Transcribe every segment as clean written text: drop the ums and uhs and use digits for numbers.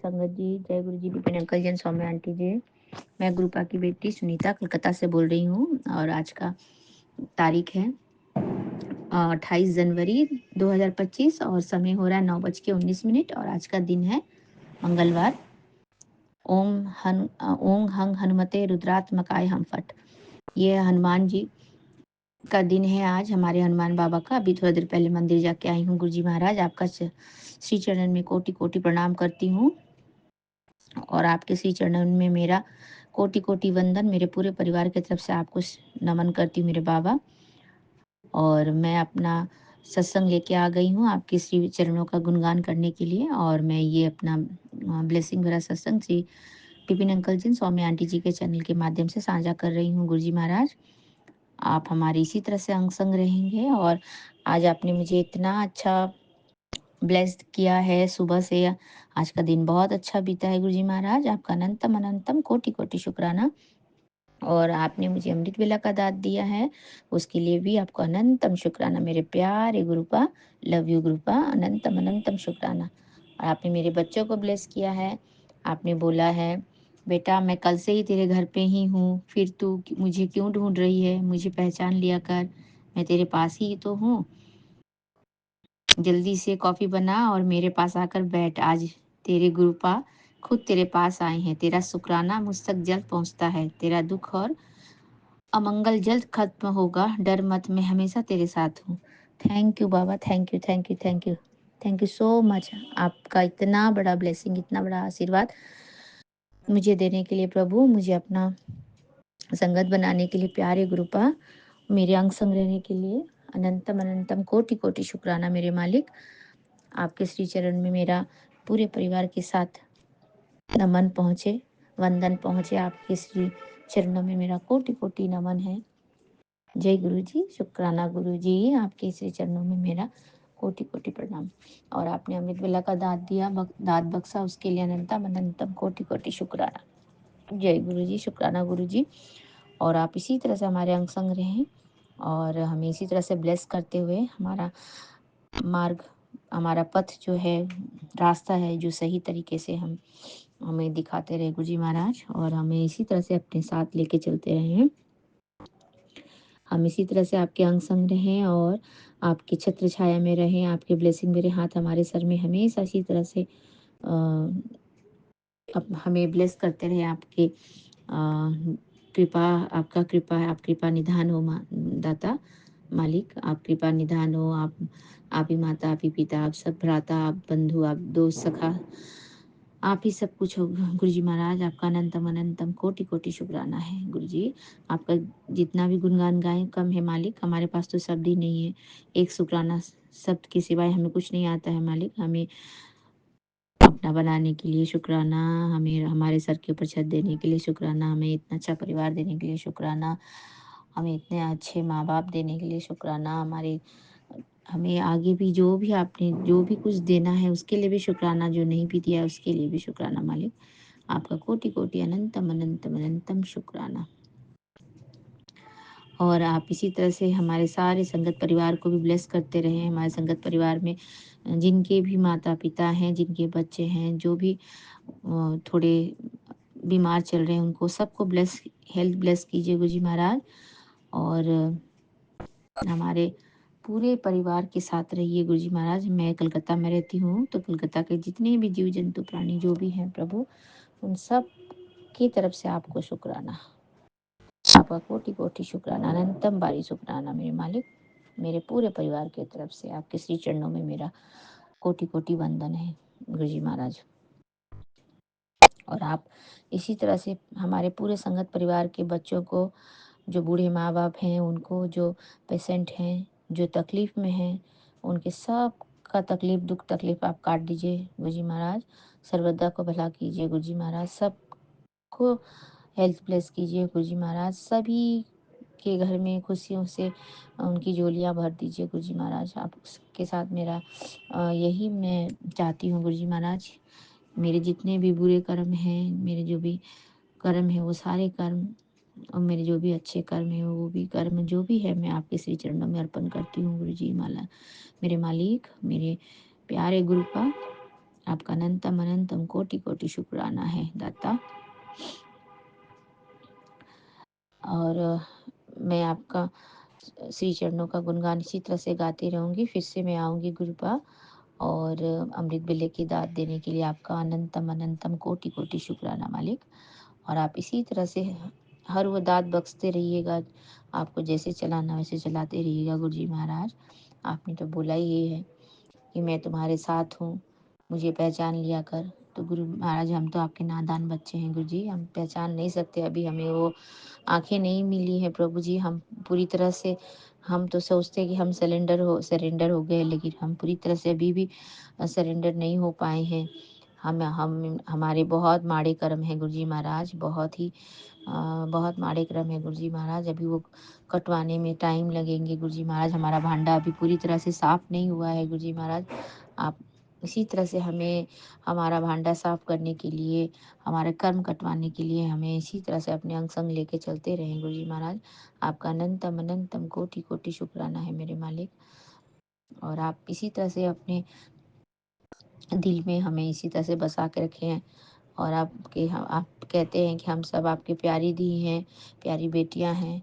संगत जी, जय गुरु जी, विपिन अंकल जी, सौम्या आंटी जी। मैं गुरुपा की बेटी सुनीता कलकत्ता से बोल रही हूँ और आज का तारीख है 28 जनवरी 2025 और समय हो रहा है 9:19 और आज का दिन है मंगलवार। ओम हंग हनुमते रुद्रात्मकाय हम फट। ये हनुमान जी का दिन है आज, हमारे हनुमान बाबा का। अभी थोड़ा देर पहले मंदिर जाके आई हूँ। गुरु जी महाराज, आपका श्री चरण में कोटि कोटि प्रणाम करती हूँ और आपके श्री चरणों में मेरा कोटि कोटि वंदन। मेरे पूरे परिवार की तरफ से आपको नमन करती हूँ मेरे बाबा। और मैं अपना सत्संग लेके आ गई हूँ आपके श्री चरणों का गुणगान करने के लिए। और मैं ये अपना ब्लेसिंग भरा सत्संग श्री विपिन अंकल जी, सौम्या आंटी जी के चैनल के माध्यम से साझा कर रही हूँ। गुरु जी महाराज, आप हमारे इसी तरह से अंग संग रहेंगे। और आज आपने मुझे इतना अच्छा ब्लेस्ड किया है सुबह से। आज का दिन बहुत अच्छा बीता है गुरु जी महाराज, आपका अनंतम अनंतम कोटि कोटि शुक्राना। और आपने मुझे अमृत वेला का दाद दिया है, उसके लिए भी आपको अनंतम शुक्राना मेरे प्यारे गुरुपा। लव यू गुरुपा, अनंतम अनंतम शुक्राना। और आपने मेरे बच्चों को ब्लेस किया है। आपने बोला है, बेटा मैं कल से ही तेरे घर पे ही हूँ, फिर तू मुझे क्यों ढूंढ रही है, मुझे पहचान लिया कर, मैं तेरे पास ही तो हूँ। जल्दी से कॉफ़ी बना और मेरे पास आकर बैठ। आज तेरे गुरुपा खुद तेरे पास आए हैं। तेरा शुक्राना मुझ तक जल्द पहुंचता है। तेरा दुख और अमंगल जल्द खत्म होगा, डर मत, मैं हमेशा तेरे साथ हूँ। Thank you Baba, thank you thank you thank you thank you so much. आपका इतना बड़ा ब्लेसिंग, इतना बड़ा आशीर्वाद मुझे देने के लिए प्रभु, मुझे अपना संगत बनाने के लिए प्यारे गुरुपा, मेरे अंग संग रहने के लिए अनंतम अनंतम कोटि कोटि शुक्राना मेरे मालिक। आपके श्री चरण में मेरा पूरे परिवार के साथ नमन पहुँचे, वंदन पहुँचे। आपके श्री चरणों में मेरा कोटि कोटि नमन है। जय गुरु जी, शुक्राना गुरु जी, आपके श्री चरणों में मेरा कोटि कोटि प्रणाम। और आपने अमृत वेला का दाद दिया, दाद बख्शा, उसके लिए अनंतम अनंतम कोटि कोटि शुक्राना। जय गुरु जी, शुक्राना गुरु जी। और आप इसी तरह से हमारे अंग संग रहें और हमें इसी तरह से ब्लेस करते हुए हमारा मार्ग, हमारा पथ जो है, रास्ता है जो सही तरीके से हमें दिखाते रहे गुरु जी महाराज। और हमें इसी तरह से अपने साथ लेके चलते रहें। हम इसी तरह से आपके अंग संग रहें और आपकी छत्र छाया में रहें। आपके ब्लेसिंग मेरे हाथ हमारे सर में हमेशा इसी तरह से अब हमें ब्लेस करते रहे। आपके कृपा, आपका कृपा है, आप कृपा निधान हो दाता मालिक, आप कृपा निधान हो। आप ही माता, आप ही पिता, आप सब भ्राता, आप बंधु, आप दोस्त सखा, आप ही सब कुछ हो गुरु जी महाराज। आपका अनंतम अनंतम कोटि कोटि शुक्राना है गुरु जी। आपका जितना भी गुणगान गाएं कम है मालिक, हमारे पास तो शब्द ही नहीं है। एक शुक्राना शब्द के सिवाय हमें कुछ नहीं आता है मालिक। हमें अपना बनाने के लिए शुक्राना, हमें हमारे सर के ऊपर छत देने के लिए शुक्राना, हमें इतना अच्छा परिवार देने के लिए शुक्राना, हमें इतने अच्छे माँ बाप देने के लिए शुक्राना, हमें आगे भी जो भी आपने जो भी कुछ देना है उसके लिए भी शुक्राना, जो नहीं भी दिया उसके लिए भी शुक्राना मालिक। आपका कोटि कोटि अनंतम अनंतम अनंतम शुक्राना। और आप इसी तरह से हमारे सारे संगत परिवार को भी ब्लेस करते रहें। हमारे संगत परिवार में जिनके भी माता पिता हैं, जिनके बच्चे हैं, जो भी थोड़े बीमार चल रहे हैं, उनको सबको ब्लेस, हेल्थ ब्लेस कीजिए गुरु जी महाराज। और हमारे पूरे परिवार के साथ रहिए गुरु जी महाराज। मैं कलकत्ता में रहती हूँ, तो कलकत्ता के जितने भी जीव जंतु प्राणी जो भी हैं प्रभु, उन सब की तरफ से आपको शुक्राना, आपका कोटि कोटि शुक्राना, अनंतम बारी शुक्राना मेरे मालिक। मेरे पूरे परिवार की तरफ से आपके श्री चरणों में मेरा कोटि कोटि वंदन है गुरु जी महाराज। और आप इसी तरह से हमारे पूरे संगत परिवार के बच्चों को, जो बूढ़े माँ बाप हैं उनको, जो पेशेंट हैं, जो तकलीफ़ में हैं, उनके सब का तकलीफ़, दुख तकलीफ़ आप काट दीजिए गुरु जी महाराज। सर्वदा को भला कीजिए गुरु जी महाराज। सबको हेल्थ ब्लेस कीजिए गुरु जी महाराज। सभी के घर में खुशियों से उनकी झोलियाँ भर दीजिए गुरु जी महाराज। आपके साथ मेरा यही मैं चाहती हूँ गुरु जी महाराज। मेरे जितने भी बुरे कर्म हैं, मेरे जो भी कर्म है वो सारे कर्म, और मेरे जो भी अच्छे कर्म है वो भी कर्म, जो भी है मैं आपके श्री चरणों में अर्पण करती हूँ गुरु जी। माला मेरे मालिक, मेरे प्यारे गुरुपा, आपका अनंतम अनंतम कोटि कोटि शुक्राना है दाता। और मैं आपका श्री चरणों का गुणगान इसी तरह से गाती रहूँगी। फिर से मैं आऊँगी गुरुपा, और अमृत बेले की दात देने के लिए आपका अनंतम अनंतम कोटि कोटि शुक्राना मालिक। और आप इसी तरह से हर वो दात बख्शते रहिएगा, आपको जैसे चलाना वैसे चलाते रहिएगा गुरु जी महाराज। आपने तो बोला ही है कि मैं तुम्हारे साथ हूँ, मुझे पहचान लिया कर। तो गुरु महाराज, हम तो आपके नादान बच्चे हैं गुरु जी, हम पहचान नहीं सकते, अभी हमें वो आंखें नहीं मिली हैं प्रभु जी। हम पूरी तरह से, हम तो सोचते कि हम सरेंडर हो गए, लेकिन हम पूरी तरह से अभी भी सरेंडर नहीं हो पाए हैं। हम हमारे बहुत माड़े कर्म हैं गुरु जी महाराज, बहुत माड़े कर्म है गुरु जी महाराज। अभी वो कटवाने में टाइम लगेंगे गुरु जी महाराज। हमारा भांडा अभी पूरी तरह से साफ नहीं हुआ है गुरु जी महाराज। आप इसी तरह से हमें हमारा भांडा साफ करने के लिए, हमारे कर्म कटवाने के लिए हमें इसी तरह से अपने अंग संग लेके चलते रहें गुरु जी महाराज। आपका अनंतम अनंतम कोटि कोटि शुक्राना है मेरे मालिक। और आप इसी तरह से अपने दिल में हमें इसी तरह से बसा के रखे हैं। और आप कहते हैं कि हम सब आपकी प्यारी दी हैं, प्यारी बेटियां हैं।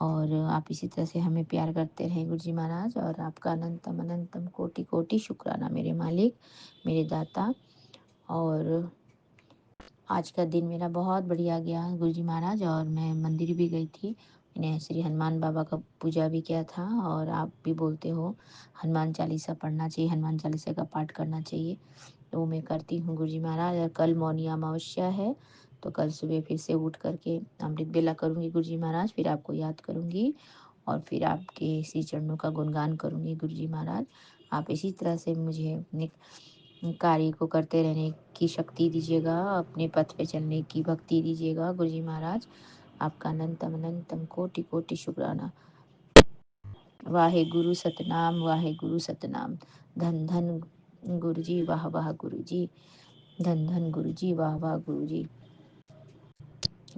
और आप इसी तरह से हमें प्यार करते रहें गुरु जी महाराज। और आपका अनंतम अनंतम कोटि कोटि शुक्राना मेरे मालिक, मेरे दाता। और आज का दिन मेरा बहुत बढ़िया गया गुरु जी महाराज। और मैं मंदिर भी गई थी, मैंने श्री हनुमान बाबा का पूजा भी किया था। और आप भी बोलते हो हनुमान चालीसा पढ़ना चाहिए, हनुमान चालीसा का पाठ करना चाहिए, तो वो मैं करती हूँ गुरु जी महाराज। और कल मौनी अमावस्या है, तो कल सुबह फिर से उठ करके अमृत बेला करूँगी गुरु जी महाराज। फिर आपको याद करूँगी और फिर आपके श्री चरणों का गुणगान करूँगी गुरु जी महाराज। आप इसी तरह से मुझे अपने कार्य को करते रहने की शक्ति दीजिएगा, अपने पथ पे चलने की भक्ति दीजिएगा गुरु जी महाराज। आपका अनंतम अनंतम कोटि कोटि शुक्राना। वाहे गुरु सतनाम, वाहे गुरु सतनाम। धन धन गुरु जी, वाह वाह गुरु जी। धन धन गुरु जी, वाह वाह गुरु जी।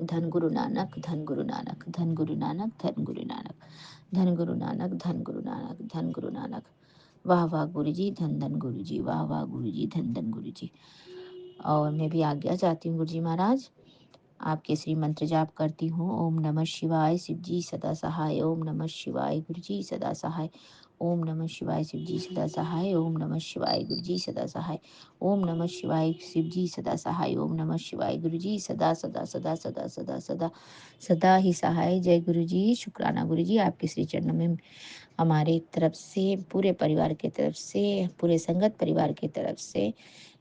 धन गुरु नानक, धन गुरु नानक, धन गुरु नानक, धन गुरु नानक, धन गुरु नानक, धन गुरु नानक, धन गुरु नानक। वाह वाह गुरु जी, धन धन गुरु जी, वाह वाह गुरु जी, धन धन गुरु जी। और मैं भी आज्ञा चाहती हूँ गुरु जी महाराज, आपके श्री मंत्र जाप करती हूँ। ओम नमः शिवाय, शिव जी सदा सहाय। ओम नमः शिवाय, गुरु जी सदा सहाय। ओम नमः शिवाय, शिव जी सदा सहाय। ओम नमः शिवाय, गुरु जी सदा सहाय। ओम नमः शिवाय, शिव जी सदा सहाय। ओम नमः शिवाय, गुरु जी सदा सदा सदा सदा सदा सदा सदा ही सहाय। जय गुरु जी। शुक्राना गुरु जी, आपके श्री चरणों में हमारे तरफ से, पूरे परिवार के तरफ से, पूरे संगत परिवार के तरफ से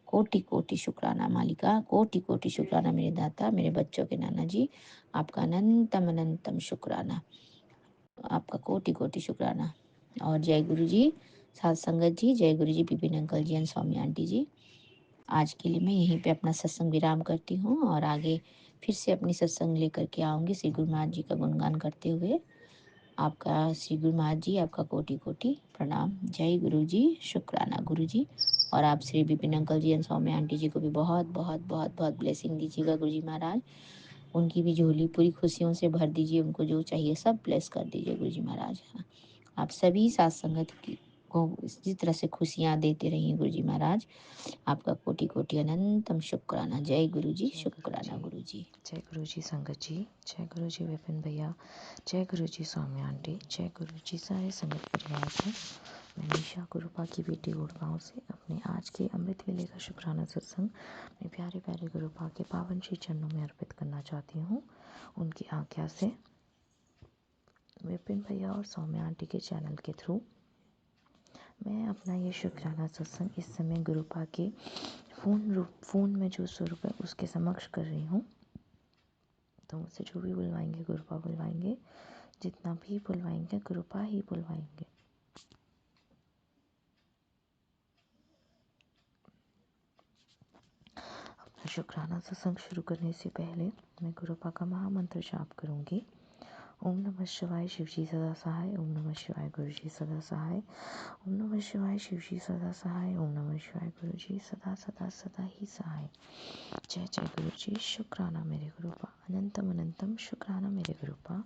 कोटि कोटि शुक्राना मालिका, कोटि कोटि शुक्राना मेरे दाता, मेरे बच्चों के नाना जी। आपका अनंतम अनंतम शुक्राना, आपका कोटि कोटि शुक्राना। और जय गुरु जी, साथ संगत जी, जय गुरु जी, Vipin uncle ji and Swami aunty ji. आज के लिए मैं यहीं पे अपना सत्संग विराम करती हूँ, और आगे फिर से अपनी सत्संग लेकर के आऊँगी श्री गुरु महाराज जी का गुणगान करते हुए। आपका श्री गुरु महाराज जी, आपका कोटि कोटि प्रणाम। जय गुरु जी, शुक्राना गुरु जी। और आप Shri Vipin uncle ji and Saumya aunty ji को भी बहुत बहुत बहुत बहुत ब्लेसिंग दीजिएगा गुरु जी महाराज। उनकी भी झोली पूरी खुशियों से भर दीजिए, उनको जो चाहिए सब ब्लेस कर दीजिए गुरु जी महाराज। आप सभी साथ संगत की को इसी तरह से खुशियाँ देते रहिए गुरु जी महाराज। आपका कोटि कोटि अनंतम शुक्राना। जय गुरु जी, जय गुरु शुक्राना जी। गुरु जी। जय गुरु जी संगत जी। जय गुरु जी विपिन भैया। जय गुरु जी स्वामी आंटी। जय गुरु जी सारे संगत परिवार को। मैं निशा गुरुपा की बेटी गुड़गांव से अपने आज के अमृत वेले का शुक्राना सत्संग अपने प्यारे प्यारे गुरुपा के पावन श्री चरणों में अर्पित करना चाहती हूँ। उनकी आज्ञा से विपिन भैया और सौम्या आंटी के चैनल के थ्रू मैं अपना ये शुक्राना सत्संग इस समय गुरुपा के फ़ोन में जो स्वरूप है उसके समक्ष कर रही हूँ। तो मुझसे जो भी बुलवाएंगे गुरुपा बुलवाएंगे, जितना भी बुलवाएंगे गुरुपा ही बुलवाएंगे। अपना शुक्राना सत्संग शुरू करने से पहले मैं गुरुपा का महामंत्र जाप करूंगी। ओम नमः शिवाय, शिव जी सदा सहाय। ओम नमः शिवाय, गुरु जी सदा सहाय। ओम नमः शिवाय, शिव जी सदा सहाय। ओम नमः शिवाय, गुरु जी सदा सदा सदा ही सहाय। जय जय गुरु जी। शुक्राना मेरे गुरुपा, अनंतम अनंतम शुक्राना मेरे गुरुपा।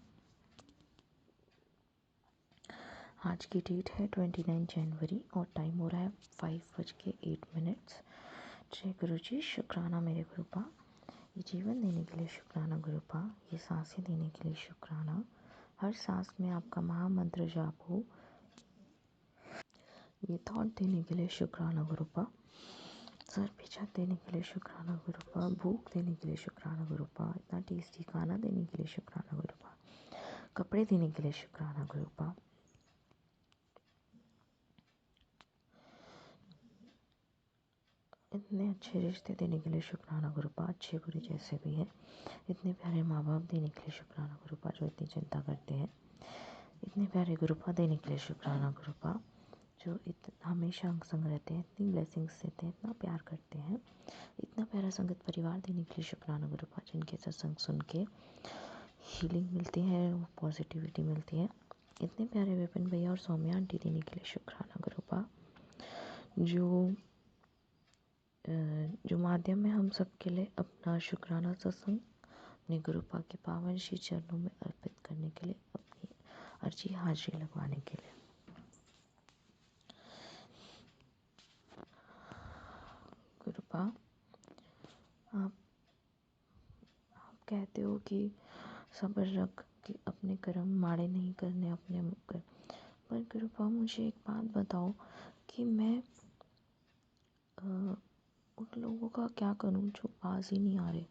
आज की डेट है 29 जनवरी और टाइम हो रहा है 5:08। जय गुरु जी। शुक्राना मेरे गुरुपा। ये जीवन देने के लिए शुक्राना गुरुपा। ये सांसें देने के लिए शुक्राना। हर सांस में आपका महामंत्र जाप हो। ये थॉट देने के लिए शुक्राना गुरुपा। सर पे छत देने के लिए शुक्राना गुरुपा। भूख देने के लिए शुक्राना गुरुपा। इतना टेस्टी खाना देने के लिए शुक्राना गुरुपा। कपड़े देने के लिए शुक्राना गुरुपा। इतने अच्छे रिश्ते देने के लिए शुक्राना गुरुपा, अच्छे बुरे जैसे भी हैं। इतने प्यारे माँ बाप देने के लिए शुक्राना गुरुपा, जो इतनी चिंता करते हैं। इतने प्यारे गुरुपा देने के लिए शुक्राना गुरुपा, जो हमेशा अंग संग रहते हैं, इतनी ब्लेसिंग्स देते हैं, इतना प्यार करते हैं। इतना प्यारा संगत परिवार देने के लिए शुक्राना गुरुपा, जिनके सत्संग सुन के हीलिंग मिलती है, पॉजिटिविटी मिलती है। इतने प्यारे विपिन भैया और सौम्या आंटी देने के लिए शुक्राना गुरुपा, जो माध्यम में हम सबके लिए अपना शुक्राना सत्संग अपने गुरुपा के पावन श्री चरणों में अर्पित करने के लिए, अपनी अर्जी हाजिरी लगवाने के लिए। गुरुपा, आप कहते हो कि सब्र रख कि अपने कर्म माड़े नहीं करने अपने मुकर। पर गुरुपा, मुझे एक बात बताओ कि मैं उन लोगों का क्या करूं जो पास ही नहीं आ रहे।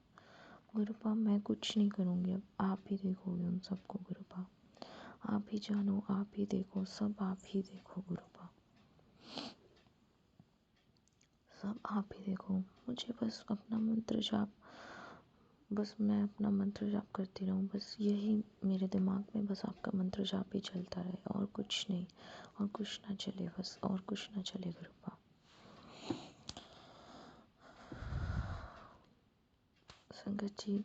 गुरुपा, मैं कुछ नहीं करूँगी, अब आप ही देखोगे उन सबको। गुरुपा, आप ही जानो, आप ही देखो, सब आप ही देखो। गुरुपा, सब आप ही देखो। मुझे बस अपना मंत्र जाप, बस मैं अपना मंत्र जाप करती रहूँ, बस यही मेरे दिमाग में, बस आपका मंत्र जाप ही चलता रहे, और कुछ नहीं, और कुछ ना चले, बस और कुछ ना चले। गुरुपा, संगत जी,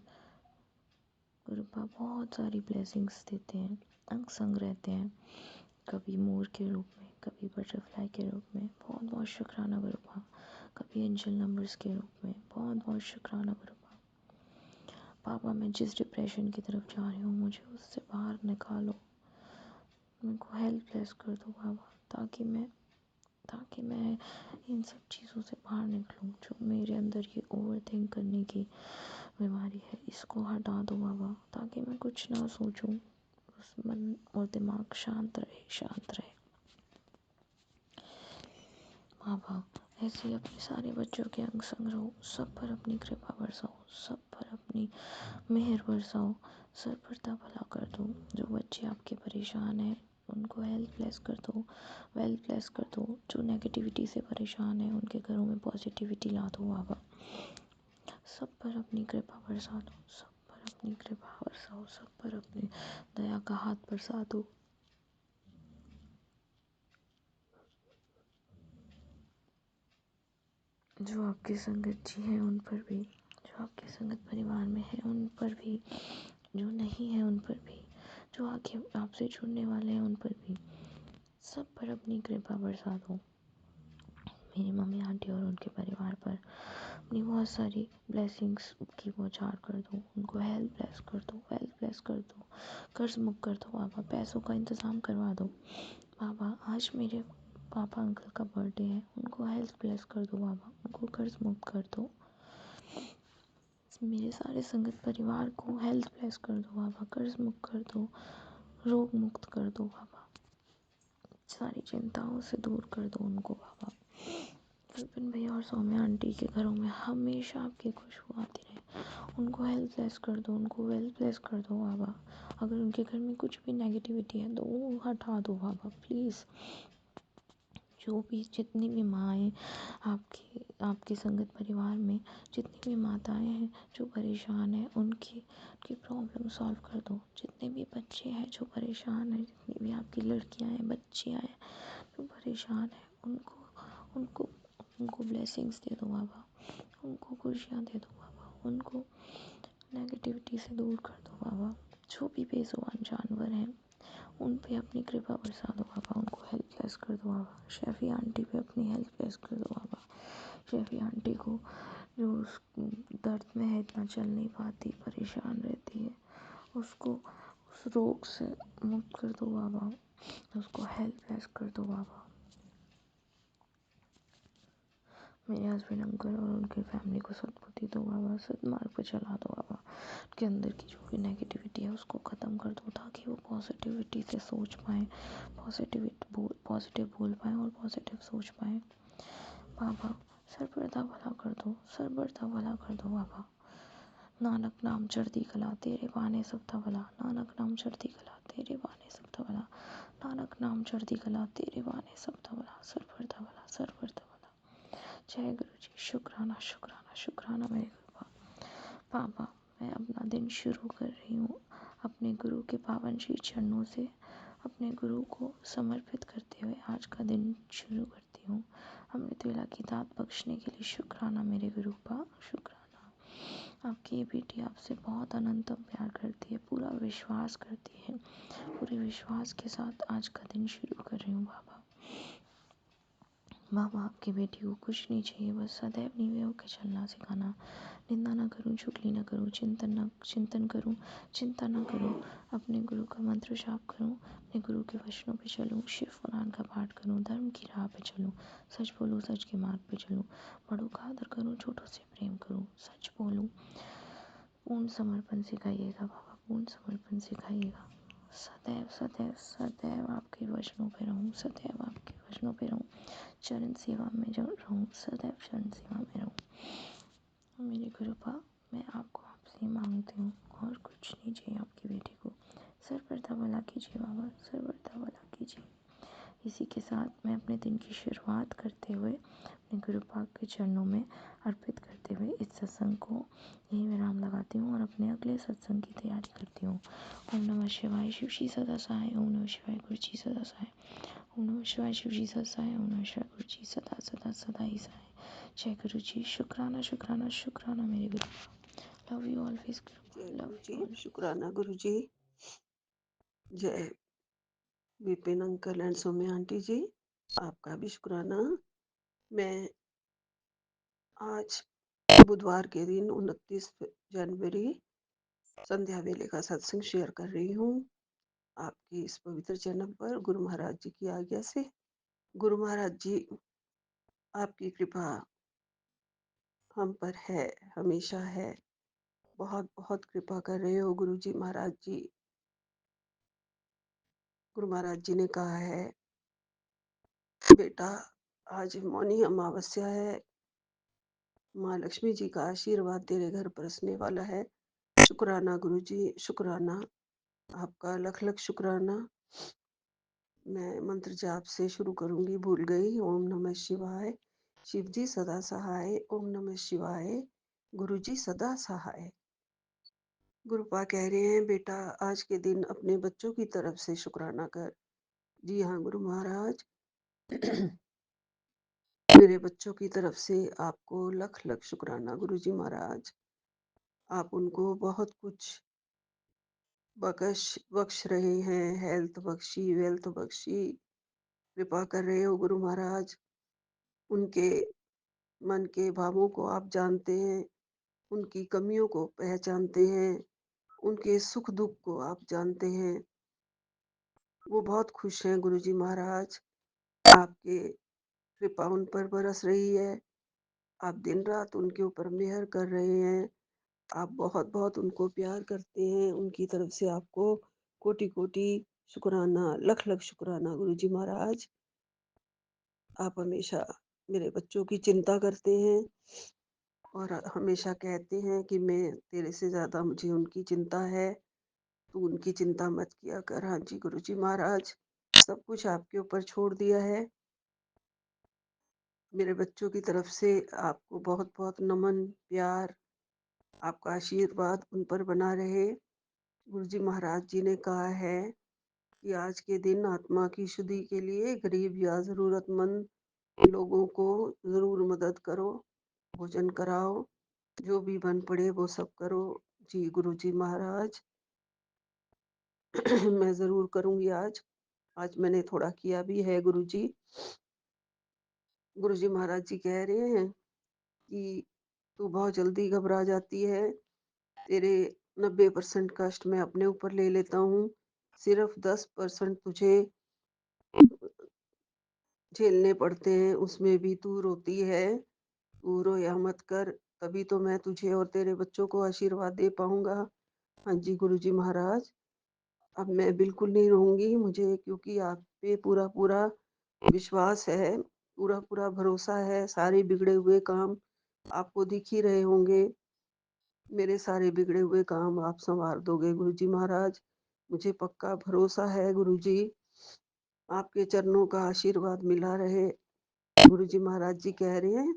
गुरुपा बहुत सारी ब्लेसिंग्स देते हैं, अंग संग रहते हैं, कभी मोर के रूप में, कभी बटरफ्लाई के रूप में। बहुत बहुत शुक्राना गुरुपा। कभी एंजल नंबर्स के रूप में। बहुत बहुत शुक्राना गुरुपा। पापा, मैं जिस डिप्रेशन की तरफ जा रही हूँ, मुझे उससे बाहर निकालो, मेरे को हेल्प प्लेस कर दो बाबा, ताकि मैं इन सब चीज़ों से बाहर निकलूँ। जो मेरे अंदर ये ओवर थिंक करने की बीमारी है, इसको हटा दो बाबा, ताकि मैं कुछ ना सोचूं, बस मन और दिमाग शांत रहे, शांत रहे। बाबा, ऐसे ही अपने सारे बच्चों के अंग संग रहो, सब पर अपनी कृपा बरसाओ, सब पर अपनी मेहर बरसाओ, सर पर भला कर दो। जो बच्चे आपके परेशान हैं, उनको हेल्थ ब्लेस कर दो, वेल्थ ब्लेस कर दो। जो नेगेटिविटी से परेशान है, उनके घरों में पॉजिटिविटी ला दो बाबा। सब पर अपनी कृपा बरसा दो, सब पर अपनी कृपा बरसाओ, सब पर अपनी दया का हाथ बरसा दो। जो आपके संगत जी हैं उन पर भी, जो आपके संगत परिवार में है उन पर भी, जो नहीं है उन पर भी, जो आगे आपसे जुड़ने वाले हैं उन पर भी, सब पर अपनी कृपा बरसा दो। मेरी मम्मी आंटी और उनके परिवार पर अपनी बहुत सारी ब्लेसिंग्स की बौछार कर दो, उनको हेल्थ ब्लेस कर दो, वेल्थ ब्लेस कर दो, कर्ज मुक्त कर दो बाबा, पैसों का इंतज़ाम करवा दो बाबा। आज मेरे पापा अंकल का बर्थडे है, उनको हेल्थ ब्लेस कर दो बाबा, उनको कर्ज मुक्त कर दो। मेरे सारे संगत परिवार को हेल्थ ब्लेस कर दो बाबा, कर्ज मुक्त कर दो, रोग मुक्त कर दो बाबा, सारी चिंताओं से दूर कर दो उनको बाबा। विपिन भैया और सौम्या आंटी के घरों में हमेशा आपकी खुशबू आती रहे, उनको हेल्थ ब्लेस कर दो, उनको वेल्थ ब्लेस कर दो बाबा। अगर उनके घर में कुछ भी नेगेटिविटी है तो वो हटा दो बाबा, प्लीज़। जो भी जितनी भी माएँ आपकी संगत परिवार में जितनी भी माताएं हैं जो परेशान हैं, उनकी प्रॉब्लम सॉल्व कर दो। जितने भी बच्चे हैं जो परेशान हैं, जितनी भी आपकी लड़कियां हैं, बच्चियां हैं जो परेशान हैं, उनको ब्लेसिंग्स दे दो बाबा, उनको खुशियाँ दे दो बाबा, उनको नेगेटिविटी से दूर कर दो बाबा। जो भी बेजुबान जानवर हैं उन पे अपनी कृपा बरसा दो बाबा, उनको हेल्प प्लेस कर दो बाबा। शेफी आंटी पे अपनी हेल्प प्लेस कर दो बाबा। शेफी आंटी को जो उस दर्द में है, इतना चल नहीं पाती, परेशान रहती है, उसको उस रोग से मुक्त कर दो बाबा, उसको हेल्प प्लेस कर दो बाबा। मेरे हस्बैंड अंकल और उनके फैमिली को सद्बुद्धि दो बाबा, सद्मार्ग पे चला दो बाबा। उनके अंदर की जो भी नेगेटिविटी है उसको ख़त्म कर दो, ताकि वो पॉजिटिविटी से सोच पाएँ, पॉजिटिव बोल पाएँ और पॉजिटिव सोच पाएँ। बाबा सर पर्दा भला कर दो, सर पर्दा भला कर दो बाबा। नानक नाम चढ़ती कला, तेरे बाने सब भला। नानक नाम चढ़ती कला, तेरे बाने सब भला। नानक नाम चढ़ती कला, तेरे बाने सब भला। सर पर्दा भला, सर पर्दा भला। जय गुरु जी। शुक्राना शुक्राना शुक्राना मेरे गुरु बाबा। मैं अपना दिन शुरू कर रही हूँ अपने गुरु के पावन श्री चरणों से, अपने गुरु को समर्पित करते हुए आज का दिन शुरू करती हूँ। अमृत वेला की दात बख्शने के लिए शुक्राना मेरे गुरु का, शुक्राना। आपकी ये बेटी आपसे बहुत अनंतम प्यार करती है, पूरा विश्वास करती है। पूरे विश्वास के साथ आज का दिन शुरू कर रही हूँ बाबा। बाबा आपकी बेटी को कुछ नहीं चाहिए, बस सदैव नीवे होकर चलना सिखाना। निंदा ना करूं, चुगली ना करूं, चिंतन करूं, चिंता ना करूं। अपने गुरु का मंत्र जाप करूं, अपने गुरु के वचनों पे चलूं, शिव पुराण का पाठ करूं, धर्म की राह पे चलूं, सच बोलूं, सच के मार्ग पे चलूं, बड़ों का आदर करूं, छोटों से प्रेम करूं, सच बोलूं। पूर्ण समर्पण सिखाइएगा बाबा, पूर्ण समर्पण सिखाइएगा। सदैव सदैव सदैव आपके वचनों पे रहूं, सदैव आपके वचनों पे रहूं, चरण सेवा में जो रहूं, सदैव चरण सेवा में रहूं। मेरी कृपा, मैं आपको आपसे मांगती हूँ और कुछ नहीं चाहिए आपकी बेटी को। सर पर्दा भला कीजिए बाबा, सर पर्दा भला कीजिए। इसी के साथ मैं अपने दिन की शुरुआत करते हुए अपने गुरु पाक के चरणों में अर्पित करते हुए इस सत्संग को यही विराम लगाती हूँ और अपने अगले सत्संग की तैयारी करती हूँ। ओम नमः शिवाय, शिव जी सदा सहाय। ओम नमः शिवाय, गुरु जी सदा सहाय। ओम नमः शिवाय, शिव जी सदा सहाय। ओम नमः शिवाय, गुरु जी सदा सदा सदा ही सहाय। जय गुरु जी। शुक्राना शुक्राना शुक्राना मेरे गुरु। लव यू ऑलवेज जय गुरु, love Guru ji. You always. शुक्राना गुरु जी। जय Vipin uncle and Saumya aunty ji, आपका भी शुक्राना। मैं आज बुधवार के दिन 29 जनवरी संध्या वेले का सत्संग शेयर कर रही हूँ आपकी इस पवित्र चैनल पर, गुरु महाराज जी की आज्ञा से। गुरु महाराज जी आपकी कृपा हम पर है, हमेशा है। बहुत बहुत कृपा कर रहे हो गुरु जी महाराज जी। गुरु महाराज जी ने कहा है, बेटा आज मौनी अमावस्या है, माँ लक्ष्मी जी का आशीर्वाद तेरे घर बरसने वाला है। शुक्राना गुरु जी, शुक्राना आपका, लख लख शुक्राना। मैं मंत्र जाप से शुरू करूंगी, भूल गई। ओम नमः शिवाय, शिव जी सदा सहाय। ओम नमः शिवाय, गुरु जी सदा सहाय। गुरुपा कह रहे हैं, बेटा आज के दिन अपने बच्चों की तरफ से शुक्राना कर। जी हाँ गुरु महाराज। मेरे बच्चों की तरफ से आपको लख लख शुक्राना गुरु जी महाराज। आप उनको बहुत कुछ बख्श रहे हैं, हेल्थ बख्शी, वेल्थ बख्शी, कृपा कर रहे हो गुरु महाराज। उनके मन के भावों को आप जानते हैं, उनकी कमियों को पहचानते हैं, उनके सुख दुख को आप जानते हैं। वो बहुत खुश हैं गुरु जी महाराज, आपके कृपा उन पर बरस रही है। आप दिन रात उनके ऊपर मेहर कर रहे हैं। आप बहुत बहुत उनको प्यार करते हैं। उनकी तरफ से आपको कोटि कोटि शुक्राना, लख लख शुक्राना गुरु जी महाराज। आप हमेशा मेरे बच्चों की चिंता करते हैं और हमेशा कहते हैं कि मैं तेरे से ज़्यादा मुझे उनकी चिंता है, तू उनकी चिंता मत किया कर। हाँ जी गुरु जी महाराज, सब कुछ आपके ऊपर छोड़ दिया है। मेरे बच्चों की तरफ से आपको बहुत बहुत नमन, प्यार, आपका आशीर्वाद उन पर बना रहे। गुरु जी महाराज जी ने कहा है कि आज के दिन आत्मा की शुद्धि के लिए गरीब या जरूरतमंद लोगों को जरूर मदद करो, भोजन कराओ, जो भी बन पड़े वो सब करो। जी गुरु जी महाराज। मैं जरूर करूंगी आज। आज मैंने थोड़ा किया भी है गुरु जी। गुरु जी महाराज जी कह रहे हैं कि तू बहुत जल्दी घबरा जाती है, तेरे 90% कष्ट मैं अपने ऊपर ले लेता हूँ, सिर्फ 10% तुझे झेलने पड़ते हैं, उसमें भी तू रोती है। तू रोया मत कर, तभी तो मैं तुझे और तेरे बच्चों को आशीर्वाद दे पाऊँगा। हाँ जी, गुरुजी महाराज, अब मैं बिल्कुल नहीं रोऊँगी, मुझे क्योंकि आप पे पूरा-पूरा विश्वास है, पूरा-पूरा भरोसा है, सारे बिगड़े हुए काम आपको दिख ही रहे होंगे। मेरे सारे बिगड़े हुए काम आप सँवार दोगे गुरुजी महाराज, मुझे पक्का भरोसा है गुरुजी, आपके चरणों का आशीर्वाद मिला रहे। गुरुजी महाराज जी कह रहे हैं,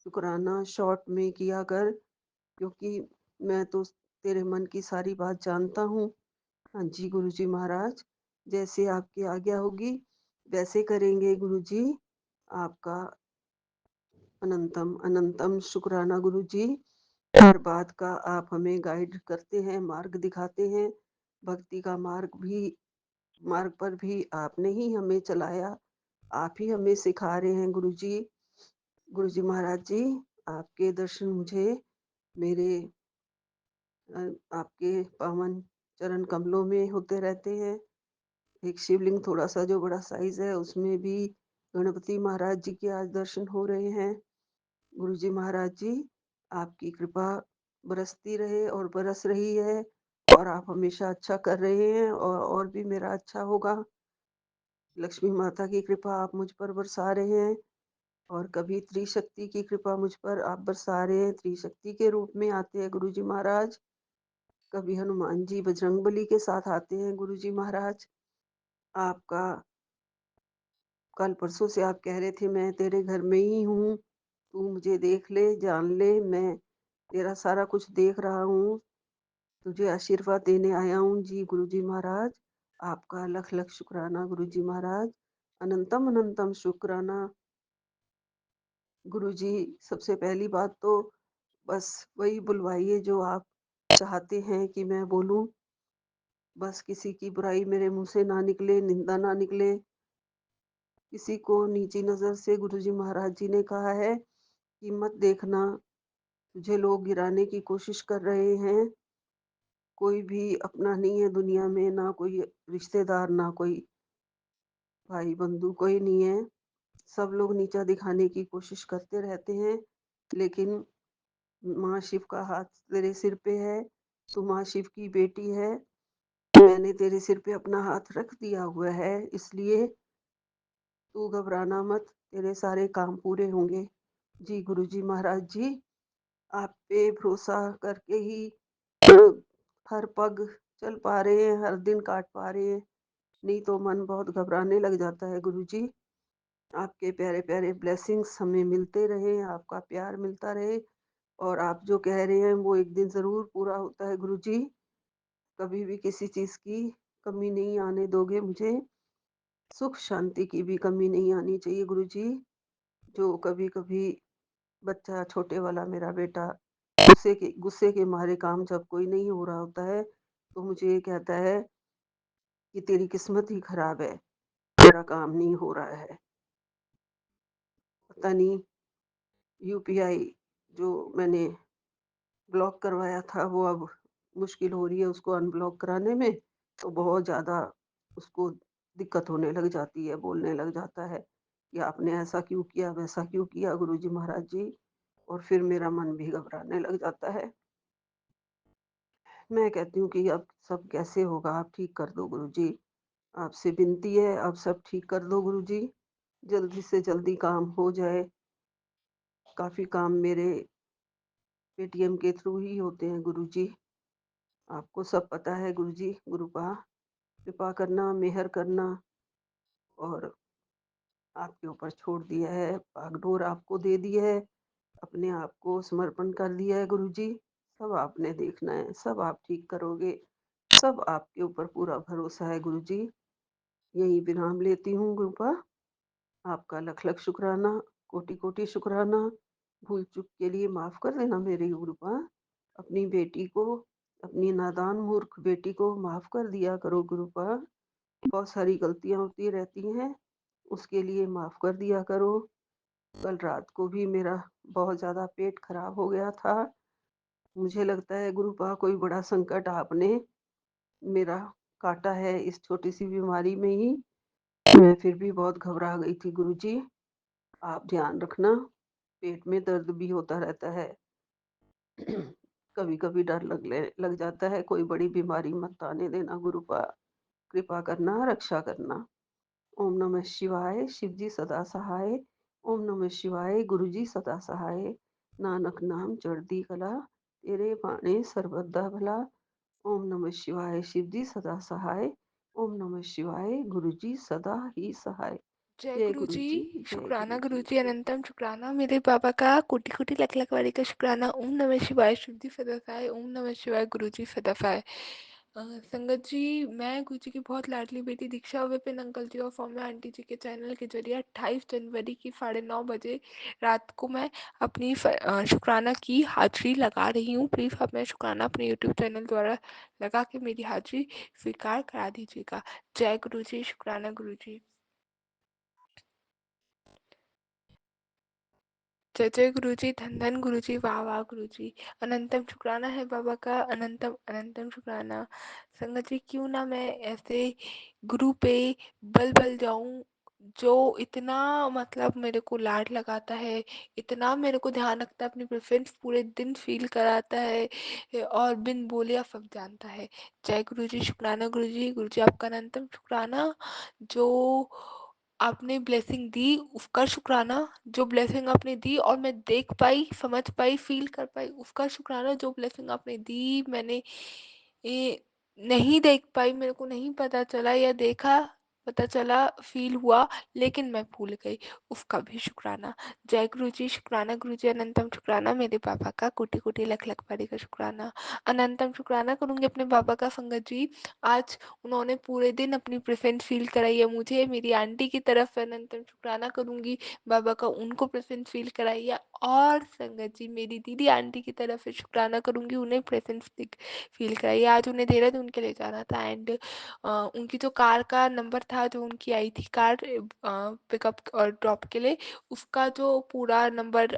शुकराना शॉर्ट में किया कर, क्योंकि मैं तो तेरे मन की सारी बात जानता हूँ। हाँ जी, गुरुजी महाराज, जैसे आपकी आज्ञा होगी, वैसे करेंगे गुरुजी। आपका अनंतम अनंतम शुक्राना गुरुजी। हर बात का आप हमें गाइड करते हैं, मार्ग दिखाते हैं। भक्ति का मार्ग पर भी आपने ही हमें चलाया, आप ही हमें सिखा रहे हैं गुरुजी। गुरुजी महाराज जी, आपके दर्शन मुझे मेरे अ, आपके पावन चरण कमलों में होते रहते हैं। एक शिवलिंग थोड़ा-सा जो बड़ा साइज़ है, उसमें भी गणपति महाराज जी के आज दर्शन हो रहे हैं। गुरुजी महाराज जी, आपकी कृपा बरसती रहे और बरस रही है, और आप हमेशा अच्छा कर रहे हैं, और भी मेरा अच्छा होगा। लक्ष्मी माता की कृपा आप मुझ पर बरसा रहे हैं, और कभी त्रिशक्ति की कृपा मुझ पर आप बरसा रहे हैं। त्रिशक्ति के रूप में आते हैं गुरुजी महाराज, कभी हनुमान जी बजरंगबली के साथ आते हैं गुरुजी महाराज। आपका कल परसों से आप कह रहे थे मैं तेरे घर में ही हूँ, तू मुझे देख ले, जान ले, मैं तेरा सारा कुछ देख रहा हूँ, तुझे आशीर्वाद देने आया हूँ। जी गुरुजी महाराज, आपका लख लख शुक्राना गुरुजी महाराज, अनंतम अनंतम शुक्राना गुरुजी। सबसे पहली बात तो बस वही बुलवाइए जो आप चाहते हैं कि मैं बोलूं, बस किसी की बुराई मेरे मुंह से ना निकले, निंदा ना निकले, किसी को नीची नजर से। गुरुजी महाराज जी ने कहा है कि मत देखना, तुझे लोग गिराने की कोशिश कर रहे हैं, कोई भी अपना नहीं है दुनिया में, ना कोई रिश्तेदार, ना कोई भाई बंधु, कोई नहीं है। सब लोग नीचा दिखाने की कोशिश करते रहते हैं, लेकिन माँ शिव का हाथ तेरे सिर पे है, तू माँ शिव की बेटी है, मैंने तेरे सिर पे अपना हाथ रख दिया हुआ है, इसलिए तू घबराना मत, तेरे सारे काम पूरे होंगे। जी गुरुजी महाराज जी, आप पे भरोसा करके ही अ, हर पग चल पा रहे हैं, हर दिन काट पा रहे हैं, नहीं तो मन बहुत घबराने लग जाता है गुरुजी। आपके प्यारे प्यारे ब्लेसिंग्स हमें मिलते रहे, आपका प्यार मिलता रहे, और आप जो कह रहे हैं वो एक दिन जरूर पूरा होता है गुरुजी। कभी भी किसी चीज की कमी नहीं आने दोगे मुझे, सुख शांति की भी कमी नहीं आनी चाहिए गुरुजी। जो कभी कभी बच्चा, छोटे वाला मेरा बेटा, गुस्से के मारे काम जब कोई नहीं हो रहा होता है, तो मुझे ये कहता है कि तेरी किस्मत ही खराब है, तेरा काम नहीं हो रहा है। पता नहीं, यूपीआई जो मैंने ब्लॉक करवाया था, वो अब मुश्किल हो रही है उसको अनब्लॉक कराने में, तो बहुत ज़्यादा उसको दिक्कत होने लग जाती है, बोलने लग जाता है कि आपने ऐसा क्यों किया, वैसा क्यों किया गुरुजी महाराज जी, और फिर मेरा मन भी घबराने लग जाता है। मैं कहती हूँ कि अब सब कैसे होगा, आप ठीक कर दो गुरुजी, आपसे विनती है, आप सब ठीक कर दो गुरुजी, जल्दी से जल्दी काम हो जाए। काफ़ी काम मेरे पेटीएम के थ्रू ही होते हैं गुरुजी, आपको सब पता है गुरुजी। गुरुपा कृपा करना, मेहर करना, और आपके ऊपर छोड़ दिया है, बागडोर आपको दे दी है, अपने आप को समर्पण कर दिया है गुरुजी। सब आपने देखना है, सब आप ठीक करोगे, सब आपके ऊपर पूरा भरोसा है गुरुजी। यही विराम लेती हूँ गुरुपा, आपका लख लख शुक्राना, कोटि कोटि शुक्राना। भूल चूक के लिए माफ कर देना मेरी गुरुपा, अपनी बेटी को, अपनी नादान मूर्ख बेटी को माफ कर दिया करो गुरुपा। बहुत सारी गलतियां होती रहती हैं, उसके लिए माफ कर दिया करो। कल रात को भी मेरा बहुत ज़्यादा पेट खराब हो गया था, मुझे लगता है गुरुपा कोई बड़ा संकट आपने मेरा काटा है इस छोटी सी बीमारी में ही। मैं फिर भी बहुत घबरा गई थी गुरुजी, आप ध्यान रखना। पेट में दर्द भी होता रहता है। कभी-कभी डर लग जाता है, कोई बड़ी बीमारी मत आने देना गुरुपा, कृपा करना, रक्षा करना। ओम नमः शिवाय, शिव जी सदा सहाय। ओम नमः शिवाय, गुरु जी सदा सहाय। नानक नाम चढ़ती कला, तेरे बाणे सर्वदा दा भला। ओम नमः शिवाय, शिव जी सदा सहाय। ओम नमः शिवाय, गुरु जी सदा ही सहाय। जय जय गुरु गुरु जी, जी, जय शुक्राना गुरु गुरु जी। जी, अनंतम शुक्राना मेरे बाबा का, कोटि कोटि लख लख वारी का शुक्राना। ओम नमः शिवाय, शिव जी सदा सहाय। ओम नमः शिवाय, गुरु जी सदा सहाय। संगत जी, मैं गुरु जी की बहुत लाडली बेटी दीक्षा विपिन अंकल जी और फॉर्म आंटी जी के चैनल के जरिए 28 जनवरी की 9:30 बजे रात को मैं अपनी शुक्राना की हाजिरी लगा रही हूँ। प्लीज़ आप मैं शुक्राना अपने यूट्यूब चैनल द्वारा लगा के मेरी हाजिरी स्वीकार करा दीजिएगा। जय गुरु जी, शुक्राना गुरु जी। जय जय गुरु जी, धन धन गुरु जी, वाह वाह गुरु जी। अनंतम शुक्राना है बाबा का, अनंतम अनंतम शुक्राना। संगत जी, क्यों ना मैं ऐसे गुरु पे बल बल जाऊं जो इतना मतलब मेरे को लाड लगाता है, इतना मेरे को ध्यान रखता है, अपनी प्रेफरेंस पूरे दिन फील कराता है और बिन बोले आप सब जानता है। जय गुरु जी, शुक्राना गुरु जी। गुरु जी आपका अनंतम शुक्राना, जो आपने ब्लेसिंग दी उसका शुक्राना, जो ब्लेसिंग आपने दी और मैं देख पाई, समझ पाई, फील कर पाई उसका शुक्राना। जो ब्लेसिंग आपने दी मैंने ये नहीं देख पाई, मेरे को नहीं पता चला या देखा, पता चला, फील हुआ, लेकिन मैं भूल गई, उसका भी शुक्राना। जय गुरु जी, शुक्राना गुरु जी, अनंतम शुक्राना मेरे पापा का, कोटि कोटि लख लख पारी का शुक्राना। अनंतम शुक्राना करूंगी अपने पापा का संगत जी। आज उन्होंने पूरे दिन अपनी प्रेजेंस फील कराई है मुझे, मेरी आंटी की तरफ अनंतम शुक्राना करूंगी बाबा का, उनको प्रेजेंस फील कराई है। और संगत जी, मेरी दीदी आंटी की तरफ से शुक्राना करूंगी, उन्हें प्रेजेंस फील कराई है। आज उन्हें देहरादून के लिए जाना था एंड उनकी जो कार का नंबर था, जो उनकी आई थी कार पिकअप और ड्रॉप के लिए, उसका जो पूरा नंबर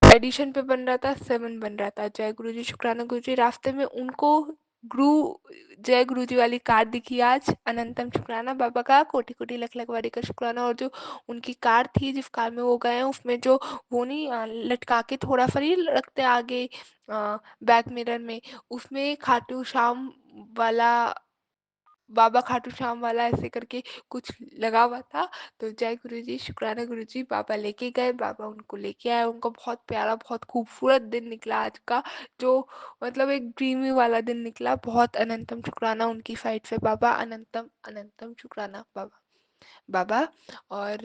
एडिशन पे बन रहा था, 7 बन रहा था। जय गुरु जी, शुक्राना गुरु जी। रास्ते में उनको गुरु जय गुरु जी वाली कार दिखी आज, अनंतम शुक्राना बाबा का, कोटि कोटि लख लख वारी का शुक्राना। और जो उनकी कार थी, जिस कार में वो गए हैं, उसमें जो वो नहीं लटका के थोड़ा फ्री रखते हैं आगे बैक मिरर में, उसमें खाटू श्याम वाला, बाबा खाटू श्याम वाला ऐसे करके कुछ लगा हुआ था। तो जय गुरु जी, शुक्राना गुरु जी, बाबा लेके गए, बाबा उनको लेके आए, उनका बहुत प्यारा बहुत खूबसूरत दिन निकला आज का, जो मतलब एक ड्रीमी वाला दिन निकला। बहुत अनंतम शुक्राना उनकी साइड से बाबा, अनंतम अनंतम शुक्राना बाबा बाबा। और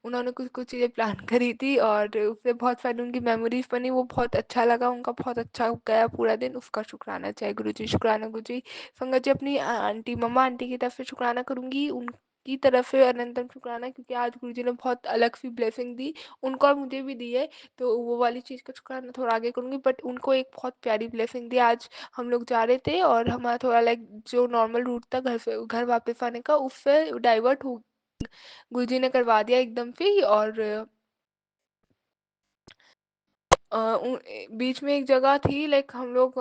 उन्होंने कुछ कुछ चीज़ें प्लान करी थी और उससे बहुत सारी उनकी मेमोरीज बनी, वो बहुत अच्छा लगा, उनका बहुत अच्छा गया पूरा दिन, उसका शुक्राना। जय गुरु जी, शुक्राना गुरु जी। संगत जी, अपनी आंटी मम्मा आंटी की तरफ से शुक्राना करूंगी, उनकी तरफ से अनंतम शुक्राना, क्योंकि आज गुरु जी ने बहुत अलग सी ब्लेसिंग दी उनको और मुझे भी दी है, तो वो वाली चीज़ का शुक्राना थोड़ा आगे करूंगी। बट उनको एक बहुत प्यारी ब्लेसिंग दी। आज हम लोग जा रहे थे और हमारा थोड़ा लाइक जो नॉर्मल रूट था घर से घर वापस आने का, उससे डाइवर्ट हो गुरुजी ने करवा दिया एकदम से ही। और बीच में एक जगह थी लाइक हम लोग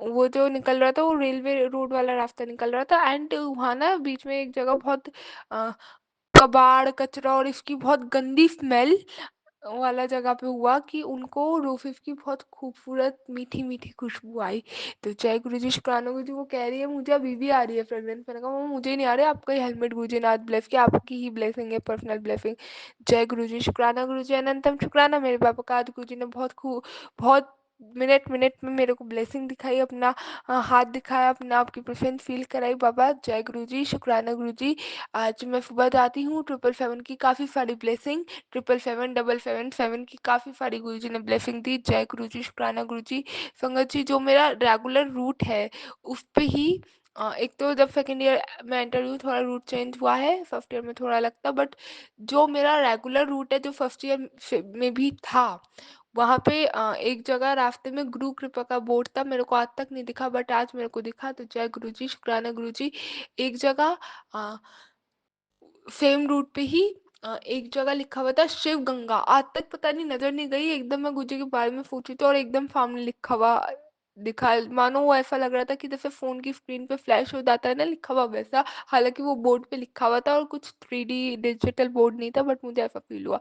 वो जो निकल रहा था, वो रेलवे रोड वाला रास्ता निकल रहा था एंड वहाँ ना बीच में एक जगह बहुत अ, कबाड़ कचरा और इसकी बहुत गंदी स्मेल वाला जगह पे हुआ कि उनको रोफिफ की बहुत खूबसूरत मीठी मीठी खुशबू आई। तो जय गुरु जी, शुक्राना गुरु जी। वो कह रही है मुझे अभी भी आ रही है फ्रेग्रेंस, मैंने कहा "मम्मा, मुझे नहीं आ रहा है, आपका ही हेलमेट गुरु जी ने आज ब्लेस किया, आपकी ही ब्लेसिंग है, पर्सनल ब्लेसिंग। जय गुरु जी, शुक्राना गुरु जी, अनंतम शुक्राना मेरे पापा का। आज गुरु जी ने बहुत मिनट मिनट में मेरे को ब्लेसिंग दिखाई, अपना हाथ दिखाया, अपने आप की प्रेजेंस फील कराई बाबा। जय गुरु जी, शुक्राना गुरु जी। आज मैं सुबह जाती हूँ, 777 की काफ़ी सारी ब्लेसिंग, 777 777 की काफ़ी सारी गुरु जी ने ब्लेसिंग दी। जय गुरु जी, शुक्राना गुरु जी। संगत जी, जो मेरा रेगुलर रूट है उस पे ही एक तो जब सेकेंड ईयर में एंटर हुई थोड़ा रूट चेंज हुआ है, फर्स्ट ईयर में थोड़ा लगता, बट जो मेरा रेगुलर रूट है जो फर्स्ट ईयर में भी था, वहाँ पे एक जगह रास्ते में गुरु कृपा का बोर्ड था, मेरे को आज तक नहीं दिखा बट आज मेरे को दिखा। तो जय गुरु जी, शुक्राना गुरु जी। एक जगह सेम रूट पे ही एक जगह लिखा हुआ था शिव गंगा, आज तक पता नहीं नजर नहीं गई, एकदम मैं गुरुजी के बारे में सोची थी और एकदम सामने लिखा हुआ दिखा, मानो वो ऐसा लग रहा था कि जैसे फ़ोन की स्क्रीन पे फ्लैश हो जाता है ना लिखा हुआ वैसा, हालाँकि वो बोर्ड पे लिखा हुआ था और कुछ 3D डिजिटल बोर्ड नहीं था, बट मुझे ऐसा फ़ील हुआ।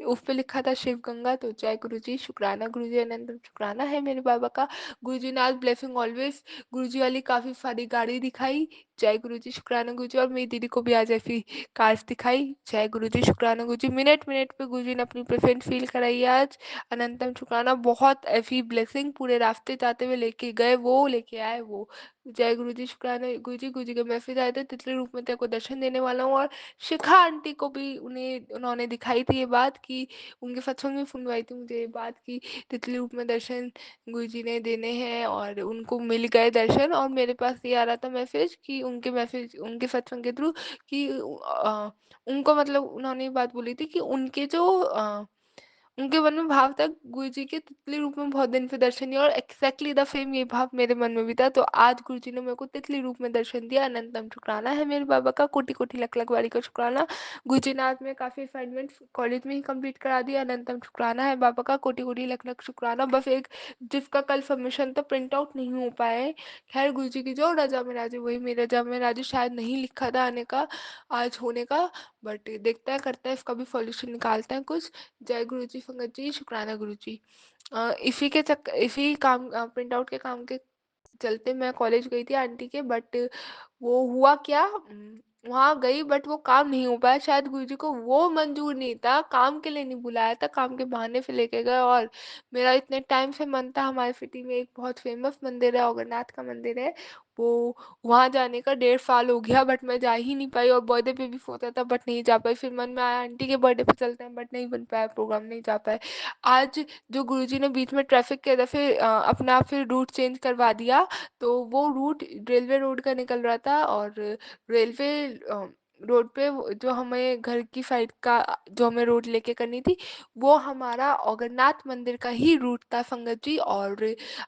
उस पे लिखा था शिव गंगा, तो जय गुरुजी, शुक्राना गुरुजी, अनंतम शुक्राना है मेरे बाबा का। गुरुजी ने आज ब्लेसिंग ऑलवेज़ गुरुजी वाली काफ़ी सारी गाड़ी दिखाई, जय गुरुजी, शुक्राना गुरुजी, और मेरी दीदी को भी आज ऐसी कार्स दिखाई, जय गुरुजी, शुक्राना गुरुजी। मिनट-मिनट पे गुरुजी ने अपनी प्रेज़ेंस फ़ील कराई है आज। अनंतम शुक्राना, बहुत ऐसी ब्लेसिंग पूरे रास्ते जाते हुए लेके गए वो, लेके आए वो। जय गुरुजी, शुक्राना गुरुजी। गुरुजी के मैसेज आए थे, तितली रूप में तेरे को दर्शन देने वाला हूँ, और शिखा आंटी को भी उन्होंने दिखाई थी ये बात कि उनके सत्संग में सुनवाई थी मुझे ये बात कि तितली रूप में दर्शन गुरुजी ने देने हैं, और उनको मिल गए दर्शन, और मेरे पास ये आ रहा था मैसेज कि उनके सत्संग के थ्रू कि उनको मतलब उन्होंने ये बात बोली थी कि उनके मन में भाव था गुरुजी के तितली रूप में बहुत दिन से दर्शन दिया, और एग्जैक्टली द सेम ये भाव मेरे मन में भी था। तो आज गुरुजी ने मेरे को तितली रूप में दर्शन दिया। अनंतम शुक्राना है मेरे बाबा का, कोटि कोटि लख लख बारी का शुक्राना। गुरुजी ने आज में काफ़ी असाइनमेंट कॉलेज में ही कंप्लीट करा दिया। अनंतम शुक्राना है बाबा का, कोटि कोटि लख लख शुक्राना। बस एक जिसका कल सबमिशन था प्रिंट आउट नहीं हो पाया है। खैर गुरुजी की जो रजा में राजी वही मेरी रजा में राजी, शायद नहीं लिखा था आने का, आज होने का, बट देखता है करता है, इसका भी सॉल्यूशन निकालते हैं कुछ। जय गुरु जी, संगत जी, शुक्राना गुरु जी। इसी काम प्रिंट आउट के काम के चलते मैं कॉलेज गई थी आंटी के, बट वो हुआ क्या, वहाँ गई बट वो काम नहीं हो पाया, शायद गुरुजी को वो मंजूर नहीं था, काम के लिए नहीं बुलाया था, काम के बहाने से लेके गए। और मेरा इतने टाइम से मन था, हमारे सिटी में एक बहुत फेमस मंदिर है, ओगरनाथ का मंदिर है, वो वहाँ जाने का 1.5 साल हो गया, बट मैं जा ही नहीं पाई, और बर्थडे पे भी सोचा था बट नहीं जा पाई। फिर मन में आया आंटी के बर्थडे पे चलते हैं, बट नहीं बन पाया प्रोग्राम, नहीं जा पाए। आज जो गुरुजी ने बीच में ट्रैफिक के वजह से अपना फिर रूट चेंज करवा दिया, तो वो रूट रेलवे रोड का निकल रहा था, और रेलवे रोड पे जो हमें घर की साइड का जो हमें रोड लेके करनी थी, वो हमारा ओगरनाथ मंदिर का ही रूट था संगत जी। और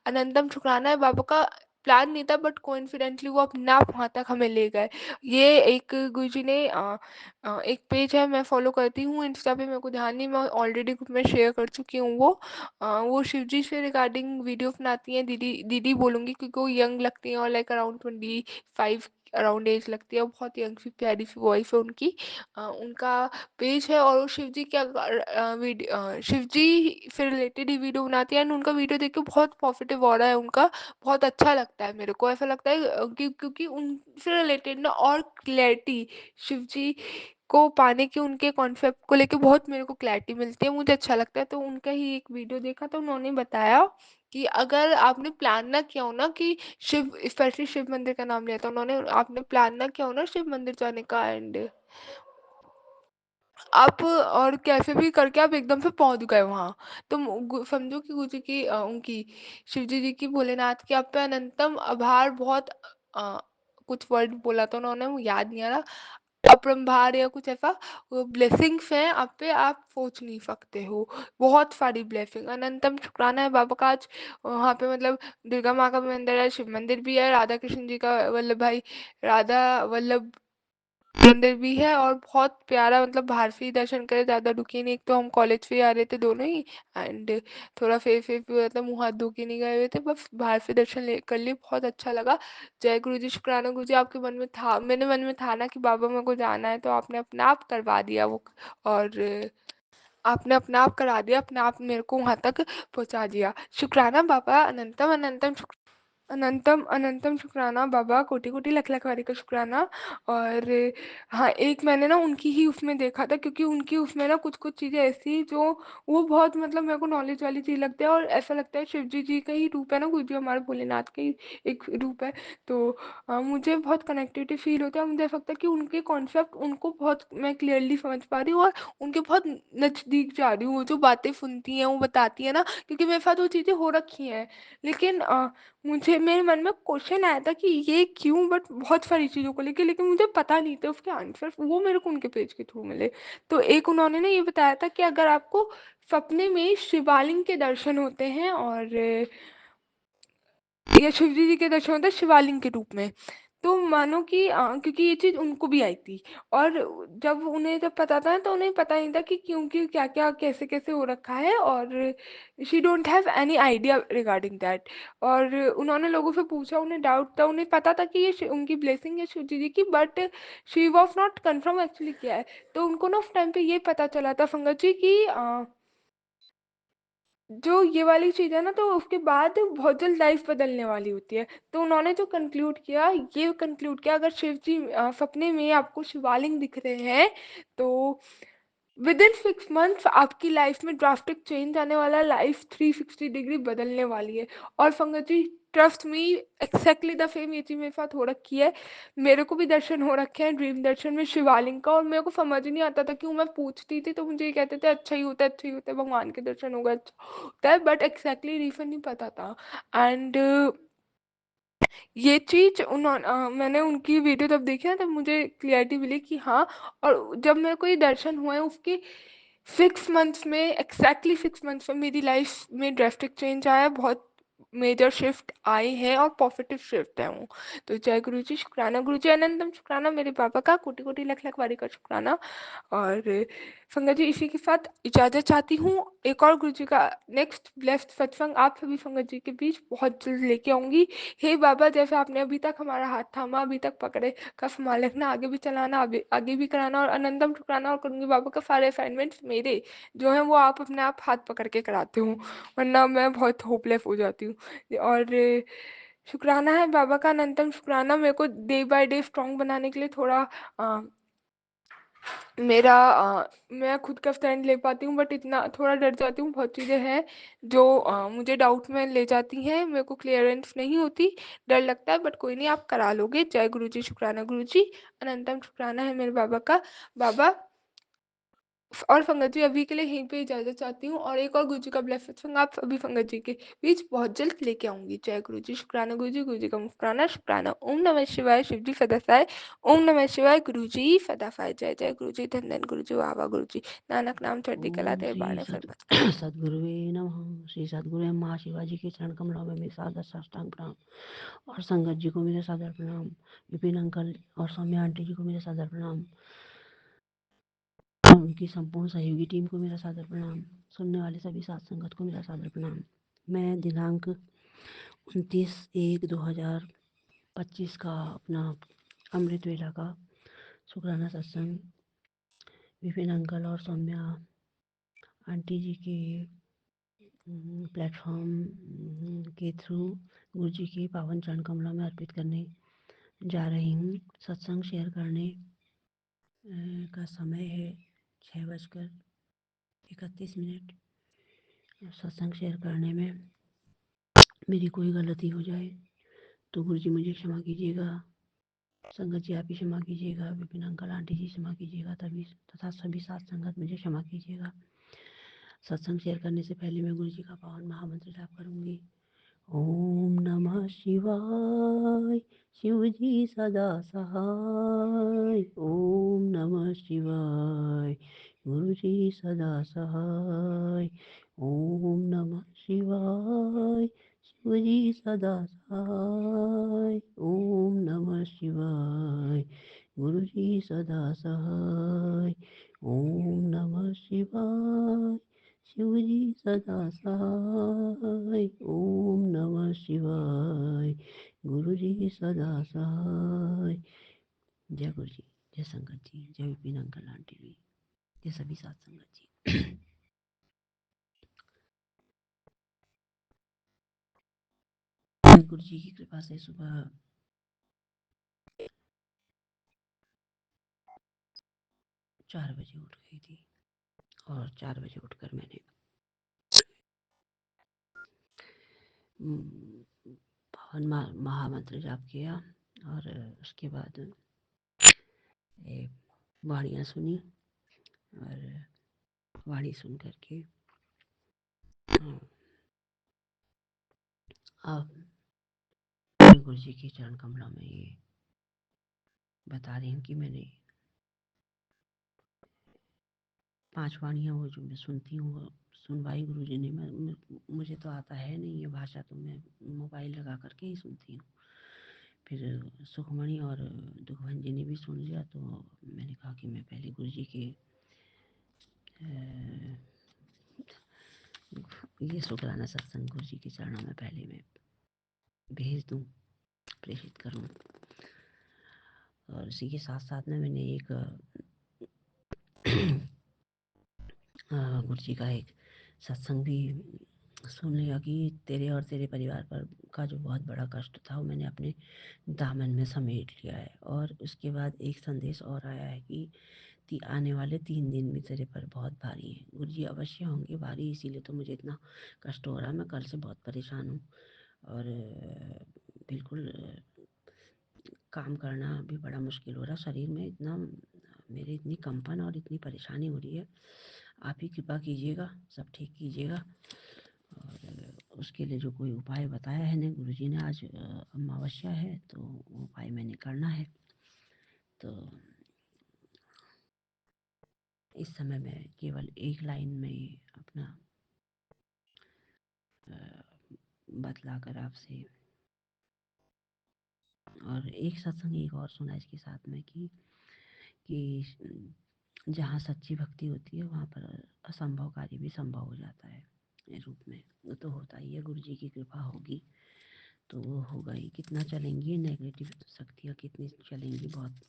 अनंतम शुक्राना है बाबा का, प्लान नहीं था बट कोइंसिडेंटली वो अपने आप वहाँ तक हमें ले गए। ये एक गुरुजी ने एक पेज है मैं फॉलो करती हूँ इंस्टा पे, मेरे को ध्यान नहीं, मैं ऑलरेडी ग्रुप में शेयर कर चुकी हूँ वो शिव जी से रिगार्डिंग वीडियो बनाती हैं, दीदी दीदी बोलूँगी क्योंकि वो यंग लगती हैं, और लाइक अराउंड 25 अराउंड एज लगती है, बहुत यंग सी प्यारी सी वॉइस है उनकी। उनका पेज है, और वो शिव जी क्या शिव जी से रिलेटेड ही वीडियो बनाती है, एंड उनका वीडियो देख के बहुत पॉजिटिव हो रहा है उनका, बहुत अच्छा लगता है मेरे को, ऐसा लगता है क्योंकि उनसे रिलेटेड ना और क्लैरिटी शिव जी को पाने की, उनके कॉन्सेप्ट को लेके बहुत मेरे को क्लैरिटी मिलती है, मुझे अच्छा लगता है। तो उनका ही एक वीडियो देखा तो उन्होंने बताया कि अगर आपने प्लान ना किया हो ना कि शिव, स्पेशली शिव मंदिर का नाम लिया था उन्होंने, आपने प्लान ना किया हो ना शिव मंदिर जाने का, एंड आप और कैसे भी करके आप एकदम से पहुंच गए वहाँ, तो समझो कि गुरु जी की उनकी शिव जी की भोलेनाथ की आप पे अनंतम आभार, बहुत अ, कुछ वर्ड बोला था उन्होंने, वो याद नहीं आ रहा, अपरंपार या कुछ ऐसा, वो ब्लेसिंग्स हैं आप पे, आप सोच नहीं सकते हो, बहुत सारी ब्लेसिंग। अनंतम शुक्राना है बाबा का आज वहाँ पे, मतलब दुर्गा माँ का भी मंदिर है, शिव मंदिर भी है, राधा कृष्ण जी का वल्लभ भाई राधा वल्लभ मंदिर भी है, और बहुत प्यारा, मतलब बाहर से ही दर्शन करे, ज़्यादा रुके नहीं, एक तो हम कॉलेज से ही आ रहे थे दोनों ही, एंड थोड़ा फेस वेस भी हुआ था, मुँह हाथ धो के नहीं गए हुए थे, बस बाहर से दर्शन ले कर लिए, बहुत अच्छा लगा। जय गुरु जी, शुक्राना गुरु जी, आपके मन में था, मेरे मन में था ना कि बाबा मेरे को जाना है, तो आपने अपने आप करवा दिया वो, और आपने अपने आप करा दिया, अपने आप मेरे को वहाँ तक पहुँचा दिया। शुक्राना बाबा, अनंतम अनंतम अनंतम अनंतम शुक्राना बाबा, कोटि कोटि लख लख वारी का शुक्राना। और हाँ, एक मैंने ना उनकी ही उसमें देखा था, क्योंकि उनकी उसमें ना कुछ कुछ चीज़ें ऐसी जो वो बहुत मतलब मेरे को नॉलेज वाली चीज़ लगती है, और ऐसा लगता है शिव जी का ही रूप है ना, गुरु जी हमारे भोलेनाथ का ही एक रूप है। तो मुझे बहुत कनेक्टिविटी फील होता है, मुझे ऐसा लगता है कि उनके कॉन्सेप्ट उनको बहुत मैं क्लियरली समझ पा रही हूँ, और उनके बहुत नज़दीक जा रही हूँ, वो जो बातें सुनती हैं वो बताती है ना, क्योंकि मेरे साथ वो चीज़ें हो रखी हैं, लेकिन मुझे मेरे मन में क्वेश्चन आया था कि ये क्यों, बट बहुत सारी चीज़ों को लेके, लेकिन मुझे पता नहीं था उसके आंसर, वो मेरे को उनके पेज के थ्रू मिले। तो एक उन्होंने ना ये बताया था कि अगर आपको सपने में शिवालिंग के दर्शन होते हैं, और या शिव जी के दर्शन होते हैं शिवालिंग के रूप में, तो मानो कि क्योंकि ये चीज़ उनको भी आई थी, और जब पता था तो उन्हें पता नहीं था कि क्योंकि क्या-क्या कैसे-कैसे हो रखा है, और she don't have any idea regarding that. और उन्होंने लोगों से पूछा, उन्हें डाउट था, उन्हें पता था कि ये उनकी ब्लेसिंग है शिव जी की, but she was not confirm actually क्या है। तो उनको ना उस टाइम पे ये पता चला था संगत जी कि जो ये वाली चीज़ है ना, तो उसके बाद बहुत जल्द लाइफ बदलने वाली होती है। तो उन्होंने जो कंक्लूड किया, अगर शिव जी सपने में आपको शिवालिंग दिख रहे हैं, तो विद इन 6 मंथ्स आपकी लाइफ में ड्रास्टिक चेंज आने वाला है, लाइफ 360 डिग्री बदलने वाली है। और संगत जी, trust me, exactly the same ये चीज़ मेरे साथ हो रखी है। मेरे को भी दर्शन हो रखे हैं ड्रीम दर्शन में शिवालिंग का, और मेरे को समझ ही नहीं आता था, क्यों मैं पूछती थी तो मुझे ये कहते थे अच्छा ही होता है, अच्छा ही होता है, भगवान के दर्शन होगा अच्छा होता है, बट एग्जैक्टली रीज़न नहीं पता था। एंड ये चीज़ मैंने उनकी वीडियो जब देखी ना, तब मुझे क्लियरिटी मिली कि हाँ। और जब मेरे को ये दर्शन हुए उसके 6 मंथ्स में, एग्जैक्टली 6 मंथ्स में मेरी लाइफ में ड्रास्टिक चेंज आया, बहुत मेजर शिफ्ट आए हैं और पॉजिटिव शिफ्ट है वो। तो जय गुरु जी, शुक्राना गुरु जी, अनंतम शुक्राना मेरे बाबा का, कोटि कोटि लख लख बारी का शुक्राना। और संगत जी, इसी के साथ इजाज़त चाहती हूँ। एक और गुरु जी का नेक्स्ट ब्लेस्ड सत्संग आप सभी संगत जी के बीच बहुत जल्द लेके आऊँगी। हे बाबा, जैसे आपने अभी तक हमारा हाथ थामा, अभी तक पकड़े, का संभाल रखना, आगे भी चलाना, आगे भी कराना, और अनंतम शुक्राना और करूँगी बाबा का सारे असाइनमेंट्स मेरे जो हैं वो आप अपने आप हाथ पकड़ के कराते हो, वरना मैं बहुत होपलेस हो जाती हूँ। और शुक्राना है बाबा का, अनंतम शुक्राना मेरे को डे बाय डे स्ट्रॉन्ग बनाने के लिए। थोड़ा अ, मैं खुद का स्टैंड ले पाती हूँ, बट इतना थोड़ा डर जाती हूँ, बहुत चीज़ें हैं जो मुझे डाउट में ले जाती हैं, मेरे को क्लियरेंस नहीं होती, डर लगता है, बट कोई नहीं, आप करा लोगे। जय गुरु जी, शुक्राना गुरु जी, अनंतम शुक्राना है मेरे बाबा का। बाबा और संगत जी, अभी के लिए यहीं पे इजाज़त चाहती हूँ, और एक और गुरु जी का ब्लेस सत्संग आप सभी संगत जी के बीच बहुत जल्द लेके आऊँगी। जय गुरु जी, शुक्राना गुरु जी का मुस्कुराना शुक्राना। ओम नमः शिवाय, शिव जी सदासाय। ओम नमः शिवाय, गुरु जी सदासाय। जय जय गुरु जी, धन धन गुरु जी, वाह वाह गुरु जी, नानक नाम चढ़ती कला ओम तेरे श्री बाणे सद फल बस। सदगुरुवे नमः। श्री सदगुरु माँ शिवाजी के चरण कमलों में मेरे सादर साष्टांग प्रणाम, और संगत जी को मेरे सादर प्रणाम, विपिन अंकल और सौम्या आंटी जी को मेरे सादर प्रणाम, उनकी संपूर्ण सहयोगी टीम को मेरा सादर प्रणाम, सुनने वाले सभी साथ संगत को मेरा सादर प्रणाम। मैं दिनांक 29/1/2025 का अपना अमृत वेला का शुक्राना सत्संग विपिन अंकल और सौम्या आंटी जी के प्लेटफॉर्म के थ्रू गुरु जी के पावन चरण कमलों में अर्पित करने जा रही हूँ। सत्संग शेयर करने का समय है 6:31। सत्संग शेयर करने में मेरी कोई गलती हो जाए तो गुरु जी मुझे क्षमा कीजिएगा, संगत जी आप ही क्षमा कीजिएगा, विपिन अंकल आंटी जी क्षमा कीजिएगा, तभी तथा सभी साथ संगत मुझे क्षमा कीजिएगा। सत्संग शेयर करने से पहले मैं गुरु जी का पावन महामंत्र जाप करूँगी। ओम नमः शिवाय, शिव जी सदा सहाय। ओम नमः शिवाय, गुरु जी सदा सहाय। ओम नमः शिवाय, शिव जी सदा सहाय। ओम नमः शिवाय, गुरु जी सदा सहाय। ओम नमः शिवाय, शिव जी सदा सहाय। ओम नमः शिवाय, गुरु जी सदा सहाय। जय गुरु जी, जय संगत जी, जय विपिन अंकल आंटी जी, जय सभी साथ संगत जी। गुरु जी की कृपा से सुबह 4 बजे उठ गई थी, और 4 बजे उठकर मैंने पावन महामंत्र जाप किया, और उसके बाद वाणियाँ सुनी, और वाणी सुन करके अब गुरु जी के चरण कमलों में ये बता रही हूँ कि मैंने 5 वाणियाँ वो जो मैं सुनती हूँ वो सुनवाई गुरु जी ने मुझे तो आता है नहीं ये भाषा, तो मैं मोबाइल लगा करके ही सुनती हूँ। फिर सुखमणि और दुखभंजी ने भी सुन लिया, तो मैंने कहा कि मैं पहले गुरु जी के ये शुक्राना सत्संग गुरु जी के चरणों में पहले मैं भेज दूँ, प्रेषित करूँ। और इसी के साथ साथ में मैंने एक गुरु जी का एक सत्संग भी सुन लिया कि तेरे और तेरे परिवार पर का जो बहुत बड़ा कष्ट था वो मैंने अपने दामन में समेट लिया है। और उसके बाद एक संदेश और आया है कि आने वाले 3 दिन भी तेरे पर बहुत भारी हैं। गुरु जी अवश्य होंगे भारी, इसीलिए तो मुझे इतना कष्ट हो रहा है। मैं कल से बहुत परेशान हूँ और बिल्कुल काम करना भी बड़ा मुश्किल हो रहा है। शरीर में इतना मेरे इतनी कंपन और इतनी परेशानी हो रही है। आप ही कृपा कीजिएगा, सब ठीक कीजिएगा। और उसके लिए जो कोई उपाय बताया है ना गुरु जी ने, आज अमावस्या है तो वो उपाय मैंने करना है। तो इस समय मैं केवल एक लाइन में अपना बतलाकर आपसे, और एक सत्संग एक और सुना इसके साथ में कि जहाँ सच्ची भक्ति होती है वहाँ पर असंभव कार्य भी संभव हो जाता है रूप में। वो तो होता ही है, गुरु जी की कृपा होगी तो वो होगा ही। कितना चलेंगी नेगेटिव शक्तियाँ, कितनी चलेंगी, बहुत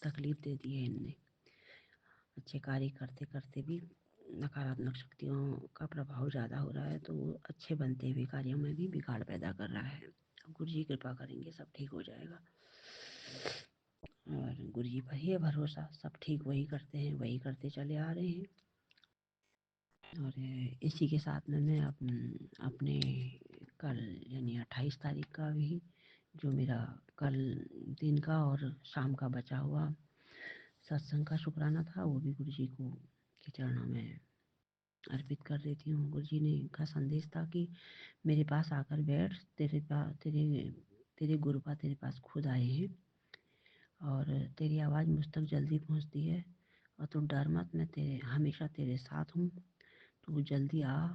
तकलीफ दे दी है इनने। अच्छे कार्य करते करते भी नकारात्मक शक्तियों का प्रभाव ज़्यादा हो रहा है, तो वो अच्छे बनते हुए कार्यों में भी बिगाड़ पैदा कर रहा है। अब गुरु जी कृपा करेंगे, सब ठीक हो जाएगा। और गुरु जी पर ही है भरोसा, सब ठीक वही करते हैं, वही करते चले आ रहे हैं। और इसी के साथ में मैं अपने कल यानी 28 तारीख का भी जो मेरा कल दिन का और शाम का बचा हुआ सत्संग का शुक्राना था, वो भी गुरु जी को के चरणों में अर्पित कर देती हूँ। गुरु जी ने का संदेश था कि मेरे पास आकर बैठ, तेरे गुरुपा तेरे पास खुद आए हैं और तेरी आवाज़ मुझ तक जल्दी पहुँचती है और तू डर मत, मैं हमेशा तेरे साथ हूँ। तू जल्दी आ,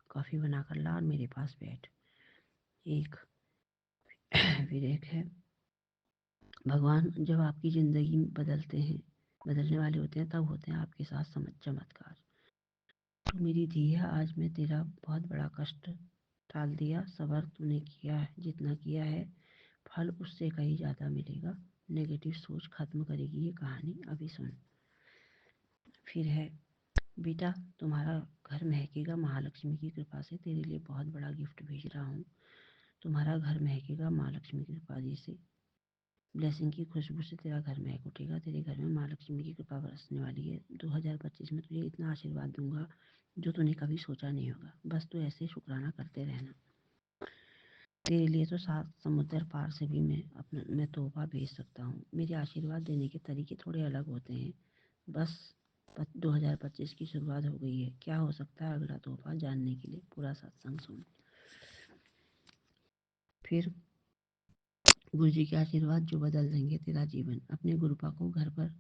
कॉफ़ी बना कर ला और मेरे पास बैठ। एक फिर एक है, भगवान जब आपकी ज़िंदगी बदलने वाले होते हैं, तब होते हैं आपके साथ चमत्कार। तो मेरी धी है, आज मैं तेरा बहुत बड़ा कष्ट टाल दिया। सब्र तूने किया है, जितना किया है फल उससे कहीं ज़्यादा मिलेगा। नेगेटिव सोच खत्म करेगी ये कहानी, अभी सुन। फिर है, बेटा तुम्हारा घर महकेगा महालक्ष्मी की कृपा से, तेरे लिए बहुत बड़ा गिफ्ट भेज रहा हूँ। तुम्हारा घर महकेगा माँ लक्ष्मी की कृपा जी से, ब्लेसिंग की खुशबू से तेरा घर महक उठेगा। तेरे घर में माँ लक्ष्मी की कृपा बरसने वाली है। 2025 में तुझे इतना आशीर्वाद दूंगा जो तूने कभी सोचा नहीं होगा। बस तू ऐसे शुक्राना करते रहना। तेरे लिए तो 7 समुद्र पार से भी मैं तोहफा भेज सकता हूँ। मेरे आशीर्वाद देने के तरीके थोड़े अलग होते हैं। बस 2025 की शुरुआत हो गई है, क्या हो सकता है अगला तोहफा, जानने के लिए पूरा सत्संग सुन। फिर गुरु जी के आशीर्वाद जो बदल देंगे तेरा जीवन। अपने गुरुपा को घर पर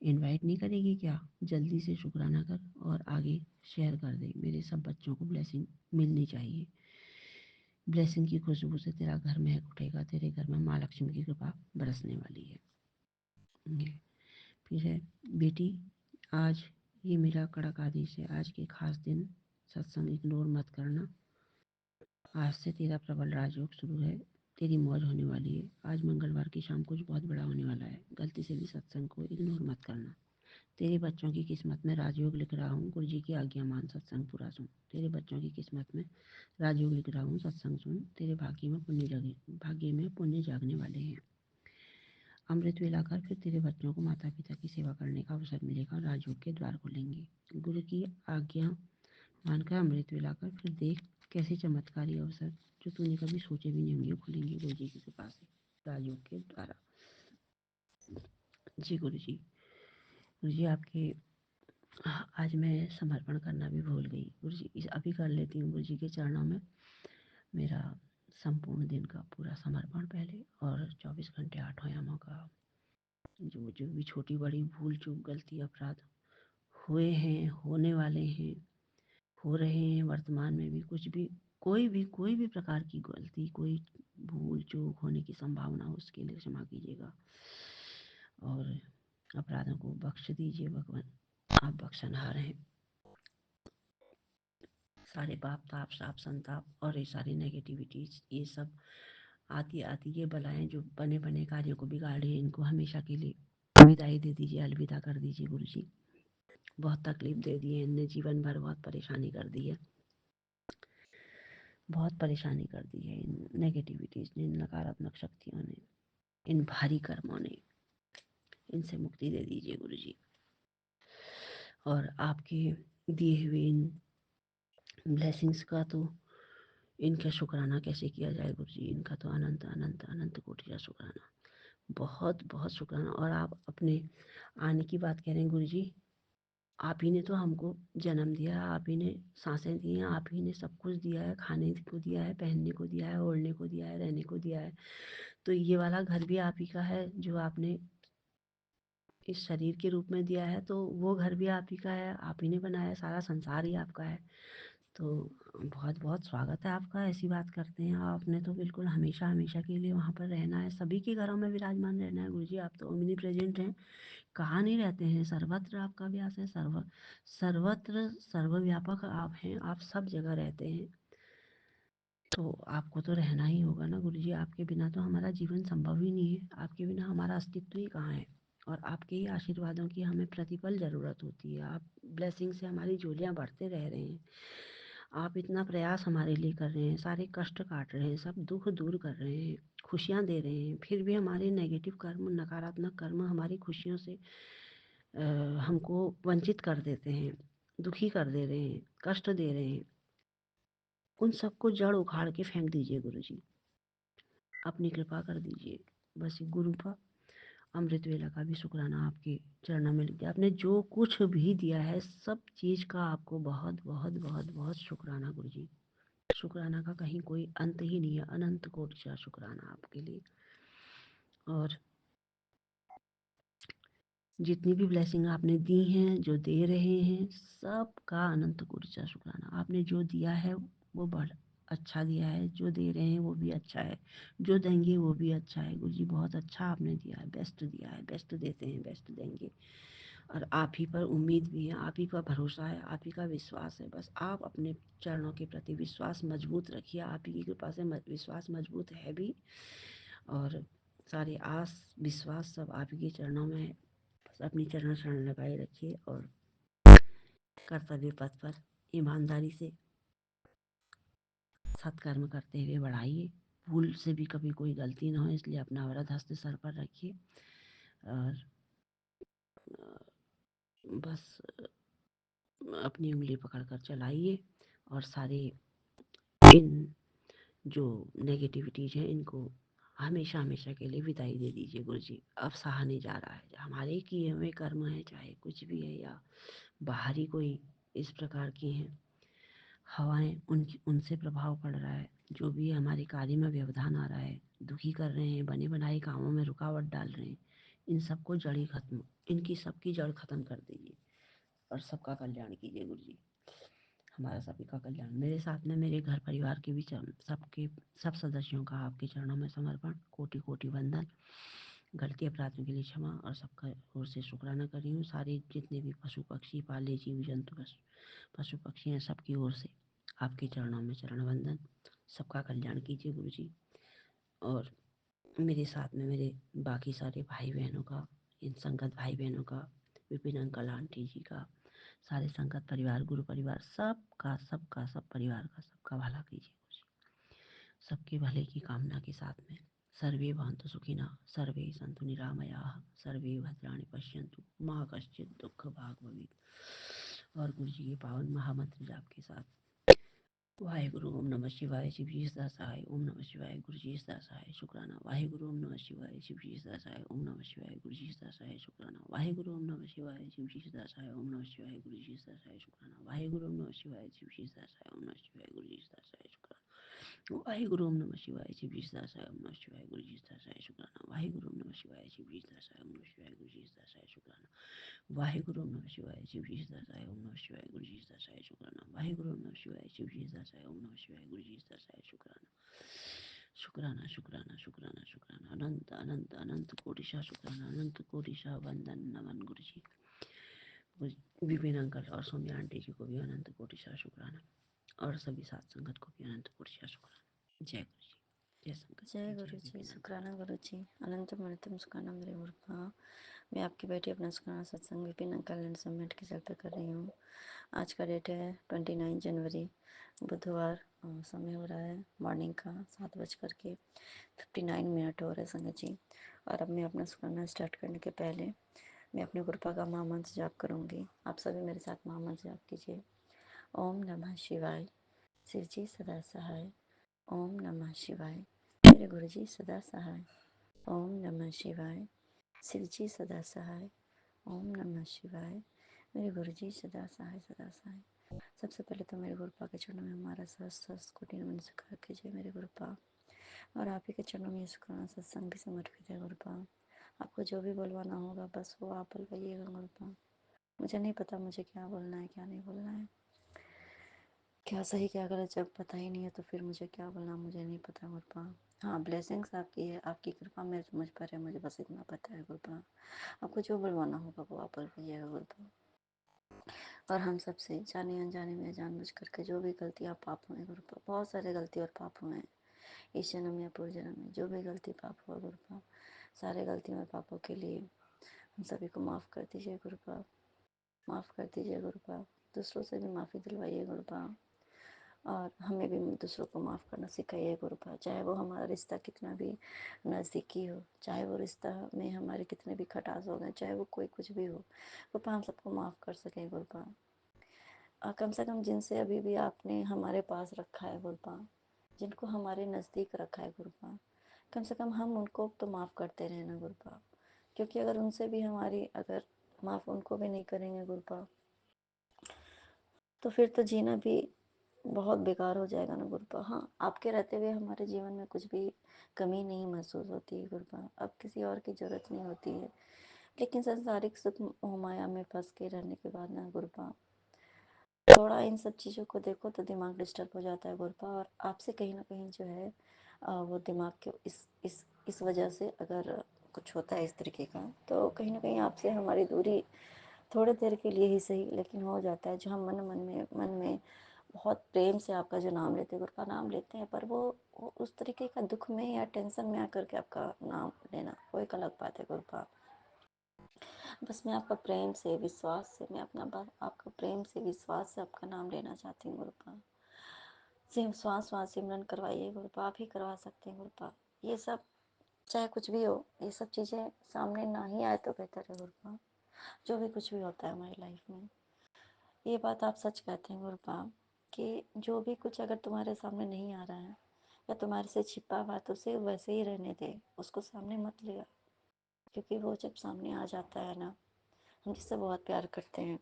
इनवाइट नहीं करेगी क्या? जल्दी से शुक्राना कर और आगे शेयर कर दे। मेरे सब बच्चों को ब्लेसिंग मिलनी चाहिए। ब्लेसिंग की खुशबू से तेरा घर महक उठेगा। तेरे घर में माँ लक्ष्मी की कृपा बरसने वाली है। फिर है, बेटी आज ये मेरा कड़क आदेश है, आज के खास दिन सत्संग इग्नोर मत करना। आज से तेरा प्रबल राजयोग शुरू है, तेरी मौज होने वाली है। आज मंगलवार की शाम कुछ बहुत बड़ा होने वाला है, गलती से भी सत्संग को इग्नोर मत करना। तेरे बच्चों की किस्मत में राजयोग लिख रहा हूँ, गुरु जी की आज्ञा मान, सत्संग पूरा सुन। तेरे बच्चों की किस्मत में राजयोग लिख रहा हूँ, सत्संग सुन। तेरे भाग्य में पुण्य जागने वाले हैं। अमृत वेला कर, फिर तेरे बच्चों को माता पिता की सेवा करने का अवसर मिलेगा और राजयोग के द्वार खुलेंगे। गुरु की आज्ञा मानकर अमृत वेला कर, फिर देख कैसे चमत्कारी अवसर जो तूने कभी सोचे भी नहीं होंगे खुलेंगे गुरु जी की कृपा से, राजयोग के द्वारा। जी गुरु जी। गुरु जी आपके आज मैं समर्पण करना भी भूल गई। गुरु जी अभी कर लेती हूँ। गुरु जी के चरणों में मेरा संपूर्ण दिन का पूरा समर्पण पहले, और 24 घंटे 8 आयामों का जो भी छोटी बड़ी भूल चूक गलती अपराध हुए हैं, होने वाले हैं, हो रहे हैं, वर्तमान में भी कुछ भी कोई भी प्रकार की गलती, कोई भूल चूक होने की संभावना हो उसके लिए क्षमा कीजिएगा और अपराधों को बख्श दीजिए भगवान, आप बख्शनहार हैं। सारे पाप ताप साप संताप और ये सारी नेगेटिविटीज, ये सब आती आती ये बलाएं जो बने बने कार्यों को बिगाड़ रही है, इनको हमेशा के लिए विदाई दे दीजिए, अलविदा कर दीजिए गुरु जी। बहुत तकलीफ दे दी है इनने, जीवन भर बहुत परेशानी कर दी है, बहुत परेशानी कर दी है इन नेगेटिविटीज ने, इन नकारात्मक शक्तियों ने, इन भारी कर्मों ने। इनसे मुक्ति दे दीजिए गुरु जी। और आपके दिए हुए इन ब्लेसिंग्स का तो इनका शुक्राना कैसे किया जाए गुरु जी, इनका तो अनंत अनंत अनंत कोटि का शुक्राना, बहुत बहुत शुक्राना। और आप अपने आने की बात कह रहे हैं गुरु जी, आप ही ने तो हमको जन्म दिया, आप ही ने सांसें दी हैं, आप ही ने सब कुछ दिया है, खाने को दिया है, पहनने को दिया है, ओढ़ने को दिया है, रहने को दिया है। तो ये वाला घर भी आप ही का है जो आपने इस शरीर के रूप में दिया है, तो वो घर भी आप ही का है, आप ही ने बनाया, सारा संसार ही आपका है। तो बहुत बहुत स्वागत है आपका, ऐसी बात करते हैं। आपने तो बिल्कुल हमेशा हमेशा के लिए वहाँ पर रहना है, सभी के घरों में विराजमान रहना है गुरु जी। आप तो ओमनी प्रेजेंट हैं, कहाँ नहीं रहते हैं, सर्वत्र आपका व्यास है, सर्वत्र सर्वव्यापक आप हैं, आप सब जगह रहते हैं। तो आपको तो रहना ही होगा ना गुरु जी, आपके बिना तो हमारा जीवन संभव ही नहीं है, आपके बिना हमारा अस्तित्व ही कहाँ है। और आपके ही आशीर्वादों की हमें प्रतिपल ज़रूरत होती है। आप ब्लेसिंग से हमारी झोलियाँ भरते रह रहे हैं, आप इतना प्रयास हमारे लिए कर रहे हैं, सारे कष्ट काट रहे हैं, सब दुख दूर कर रहे हैं, खुशियाँ दे रहे हैं, फिर भी हमारे नेगेटिव कर्म, नकारात्मक कर्म हमारी खुशियों से हमको वंचित कर देते हैं, दुखी कर दे रहे हैं, कष्ट दे रहे हैं। उन सबको जड़ उखाड़ के फेंक दीजिए गुरु जी, अपनी कृपा कर दीजिए। बस गुरु का अमृत वेला का भी शुक्राना आपके चरणों में लिख दिया। आपने जो कुछ भी दिया है सब चीज़ का आपको बहुत बहुत बहुत बहुत शुक्राना गुरु जी। शुक्राना का कहीं कोई अंत ही नहीं है, अनंत कोटि का शुक्राना आपके लिए। और जितनी भी ब्लेसिंग आपने दी हैं, जो दे रहे हैं, सबका अनंत कोटि का शुक्राना। आपने जो दिया है वो बड़ा अच्छा दिया है, जो दे रहे हैं वो भी अच्छा है, जो देंगे वो भी अच्छा है गुरु जी। बहुत अच्छा आपने दिया है, बेस्ट दिया है, बेस्ट देते हैं, बेस्ट देंगे। और आप ही पर उम्मीद भी है, आप ही का भरोसा है, आप ही का विश्वास है। बस आप अपने चरणों के प्रति विश्वास मजबूत रखिए, आप ही की कृपा से विश्वास मजबूत है भी। और सारे आस विश्वास सब आप ही के चरणों में है। बस अपनी चरण शरण लगाए रखिए और कर्तव्य पथ पर ईमानदारी से सत्कर्म करते हुए बढ़ाइए। भूल से भी कभी कोई गलती ना हो, इसलिए अपना वरद हस्त सर पर रखिए और बस अपनी उंगली पकड़कर चलाइए। और सारे इन जो नेगेटिविटीज हैं इनको हमेशा हमेशा के लिए विदाई दे दीजिए गुरु जी। अब सहा नहीं जा रहा है, हमारे किए हुए कर्म है, चाहे कुछ भी है या बाहरी कोई इस प्रकार की हैं हवाएं, उनसे प्रभाव पड़ रहा है, जो भी हमारे कार्य में व्यवधान आ रहा है, दुखी कर रहे हैं, बने बनाए कामों में रुकावट डाल रहे हैं, इन सबको जड़ी खत्म, इनकी सबकी जड़ खत्म कर दीजिए और सबका कल्याण कीजिए गुरु जी। हमारा सभी का कल्याण, मेरे साथ में मेरे घर परिवार के भी सबके सब सदस्यों का आपके चरणों में समर्पण, कोटि कोटि वंदन। गलती अपराधों के लिए क्षमा और सबका ओर से शुक्राना कर रही हूँ। सारे जितने भी पशु पक्षी पाले जीव जंतु पशु पक्षी हैं, सबकी ओर से आपके चरणों में चरण वंदन। सबका कल्याण कीजिए गुरु जी। और मेरे साथ में मेरे बाकी सारे भाई बहनों का, इन संगत भाई बहनों का, विपिन अंकल आंटी जी का, सारे संगत परिवार, गुरु परिवार, सबका सबका सब परिवार का सबका भला कीजिए गुरु जी। सबके भले की कामना के साथ में सर्वे भवन्तु सुखिनः, सर्वे सन्तु निरामयाः, सर्वे भद्राणि पश्यन्तु मा कश्चित् दुःख भाग् भवेत्। और गुरु जी के पावन महामंत्र जाप के साथ वाहेगुरु ओम नमः शिवाय, शिव जी सदा सहाय, ओम नमः शिवाय, गुरु जी सदा सहाय, शुक्राना। वाहेगुरु ओम नमः शिवाय, शिव जी सदा सहाय, ओम नमः शिवाय, गुरु जी सदा सहाय, शुक्राना। वाहेगुरु ओम नमः शिवाय, शिव जी सदा सहाय, ओम नमः शिवाय, गुरु जी सदा सहाय, शुक्राना। वाहेगुरु ओम नमः शिवाय, शिव जी सदा सहाय, ओम नमः शिवाय, गुरु जी सदा सहाय, शुक्राना। वाहेगुरु ओम नमः शिवाय, शिव जी सदा सहाय, ओम नमः शिवाय, गुरु जी सदा सहाय, शुक्राना। वाहेगुरु ओम नमः शिवाय, शिव जी सदा सहाय, ओम नमः शिवाय, गुरु जी सदा सहाय, शुक्राना। वाहेगुरु ओम नमः शिवाय शिव जी सदा सहाय ओम नमः शिवाय गुरु जी सदा सहाय शुक्राना वाहेगुरु ओम नमः शिवाय शिव जी सदा सहाय ओम नमः शिवाय गुरु जी सदा सहाय शुक्राना शुक्राना शुक्राना शुक्राना शुक्राना अनंत अनंत अनंत कोटिशा शुक्राना अनंत कोटिशा वंदन नमन गुरु जी विपिन अंकल और सोनिया आंटी जी को भी अनंत कोटिशा शुक्राना और सभी साथ संगत को भी अनंत कोटिशा शुक्राना। जय गुरु जी, जय संगत जय जी, गुरु जय जी, विपिन अंकल। शुक्राना गुरु जी, अनंतम अनंतम शुक्राना मेरे गुरुपा। मैं आपकी बेटी अपना शुक्राना सत्संग विपिन अंकल एंड समिट के चलते कर रही हूँ। आज का डेट है 29 जनवरी, बुधवार। समय हो रहा है मॉर्निंग का 7:59 हो रहा है संगत जी। और अब मैं अपना शुक्राना स्टार्ट करने के पहले मैं अपने गुरुपा का महामंत्र जाप करूँगी। आप सभी मेरे साथ महामंत्र जाप कीजिए। ओम नमः शिवाय, शिव जी सदा सहाय। ओम नमः शिवाय, मेरे गुरु जी सदा सहाय। ओम नमः शिवाय, शिव जी सदा सहाय। ओम नमः शिवाय, मेरे गुरु जी सदा सहाय सदा सहाय। सबसे पहले तो मेरे गुरुपा के चरणों में हमारा सहस्त्र कोटि नमन स्वीकार कीजिए मेरे गुरुपा। और आप ही के चरणों में शुक्राना सत्संग भी समर्पित है गुरुपा। आपको जो भी बोलवाना होगा बस वो आप बोलवाइएगा गुरुपा। मुझे नहीं पता मुझे क्या बोलना है क्या नहीं बोलना है, क्या सही क्या गलत जब पता ही नहीं है तो फिर मुझे क्या बोलना मुझे नहीं पता गुरुपा। हाँ, ब्लेसिंग्स आपकी है, आपकी कृपा मेरे मुझ पर है, मुझे बस इतना पता है गुरुपा। आपको जो बुलवाना होगा वो आप बोलिएगा गुरुपा। और हम सबसे जाने अनजाने में जानबूझ करके जो भी गलतियाँ पाप हुए गुरुपा, बहुत सारे गलती और पाप हुए हैं इस जन्म या पूर्व जन्म में, जो भी गलती पाप हुआ गुरुपा, सारे गलतियों और पापों के लिए हम सभी को माफ़ कर दीजिए गुरुपा। माफ़ कर दीजिए गुरुपा। दूसरों से भी माफ़ी दिलवाइए गुरुपा। और हमें भी दूसरों को माफ़ करना सिखाइए गुरुपा। चाहे वो हमारा रिश्ता कितना भी नज़दीकी हो, चाहे वो रिश्ता में हमारे कितने भी खटास हो गए, चाहे वो कोई कुछ भी हो गुरुपा, हम सबको माफ़ कर सकें गुरुपा। कम से कम जिनसे अभी भी आपने हमारे पास रखा है गुरुपा, जिनको हमारे नज़दीक रखा है गुरुपा, कम से कम हम उनको तो माफ़ करते रहना गुरुपा। क्योंकि अगर उनसे भी हमारी अगर माफ़ उनको भी नहीं करेंगे गुरुपा तो फिर तो जीना भी बहुत बेकार हो जाएगा ना गुरुपा। हाँ, आपके रहते हुए हमारे जीवन में कुछ भी कमी नहीं महसूस होती है गुरुपा। अब किसी और की ज़रूरत नहीं होती है। लेकिन संसारिक सुख मोह माया में फंस के रहने के बाद ना गुरुपा, थोड़ा इन सब चीज़ों को देखो तो दिमाग डिस्टर्ब हो जाता है गुरुपा। और आपसे कहीं ना कहीं जो है वो दिमाग के इस वजह से अगर कुछ होता है इस तरीके का तो कहीं ना कहीं आपसे हमारी दूरी थोड़ी देर के लिए ही सही लेकिन हो जाता है। जो हम मन में बहुत प्रेम से आपका जो नाम लेते हैं, गुरु का नाम लेते हैं, पर वो उस तरीके का दुख में या टेंशन में आकर के आपका नाम लेना वो एक अलग बात है गुरुपा। बस मैं आपका प्रेम से विश्वास से मैं अपना बात आपका प्रेम से विश्वास से आपका नाम लेना चाहती हूँ गुरुपा। श्वास श्वास सिमरन करवाइए गुरुपा, आप ही करवा सकते हैं गुरुपा। ये सब चाहे कुछ भी हो, ये सब चीज़ें सामने ना ही आए तो बेहतर है गुरुपा। जो भी कुछ भी होता है हमारी लाइफ में, ये बात आप सच कहते हैं गुरुपा कि जो भी कुछ अगर तुम्हारे सामने नहीं आ रहा है या तुम्हारे से छिपा हुआ तो उसे वैसे ही रहने दे, उसको सामने मत लिया। क्योंकि वो जब सामने आ जाता है ना, हम जिससे बहुत प्यार करते हैं,